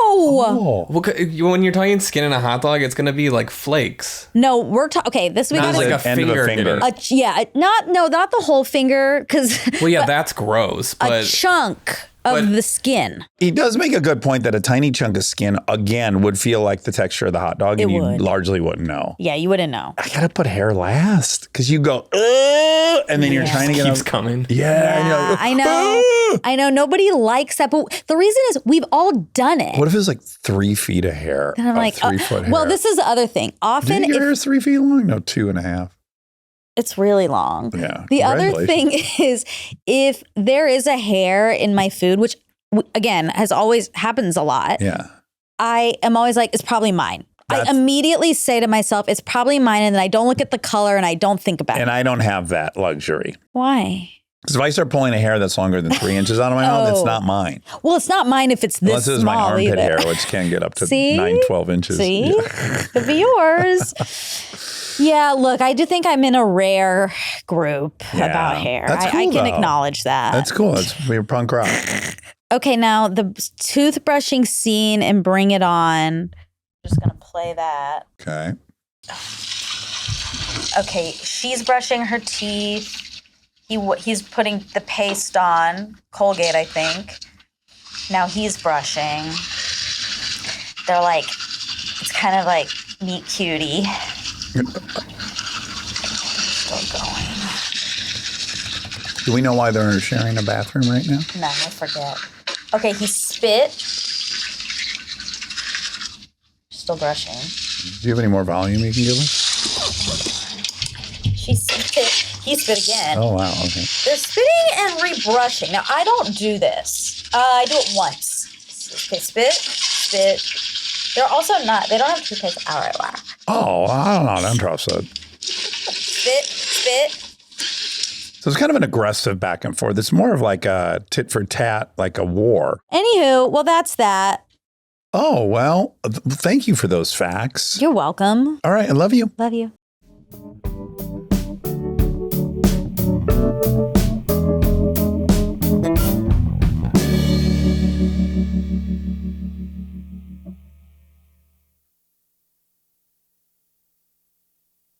Oh. Well, when you're talking skin in a hot dog, it's going to be like flakes. No, we're talking. Okay, this we Not got like a end of a finger. finger. not the whole finger, because Well, yeah, that's gross. a But chunk of the skin. He does make a good point that a tiny chunk of skin, again, would feel like the texture of the hot dog, and you largely wouldn't know. Yeah, you wouldn't know. I got to put hair last because you go, ugh, and then you're trying to get keeps up. coming. Yeah, and you're like, I know. I know. Nobody likes that. But the reason is we've all done it. What if it's like 3 feet of hair? And I'm like, 3 foot hair. well, this is the other thing. Often, Do you think your hair is 3 feet long? No, 2.5. it's really long. Yeah. The other thing is if there is a hair in my food, which again happens a lot. Yeah. I am always like, it's probably mine. I immediately say to myself, it's probably mine. And then I don't look at the color and I don't think about it. And I don't have that luxury. Why? Because if I start pulling a hair that's longer than 3 inches out of my mouth, it's not mine. Well, it's not mine if it's this Unless it was my small armpit either. hair, which can get up to See? 9, 12 inches. See? Yeah. Could be yours. Yeah, look, I do think I'm in a rare group about hair. That's I cool, can though. acknowledge that. That's cool. We're punk rock. Okay, now the toothbrushing scene and Bring It On. I'm just going to play that. Okay. Okay, she's brushing her teeth. He's putting the paste on, Colgate, I think. Now he's brushing. They're like, it's kind of like meet cutie. Still going. Do we know why they're sharing a bathroom right now? No, I forget. Okay, he spit. Still brushing. Do you have any more volume you can give us? She spit. He spit again. Oh, wow. Okay. They're spitting and rebrushing. Now, I don't do this. I do it once. Okay, spit. They're also not, they don't have toothpaste. All right, wow. Oh, I don't know. I don't trust that. Spit. So it's kind of an aggressive back and forth. It's more of like a tit for tat, like a war. Anywho, well, that's that. Oh, well, thank you for those facts. You're welcome. All right. I love you. Love you.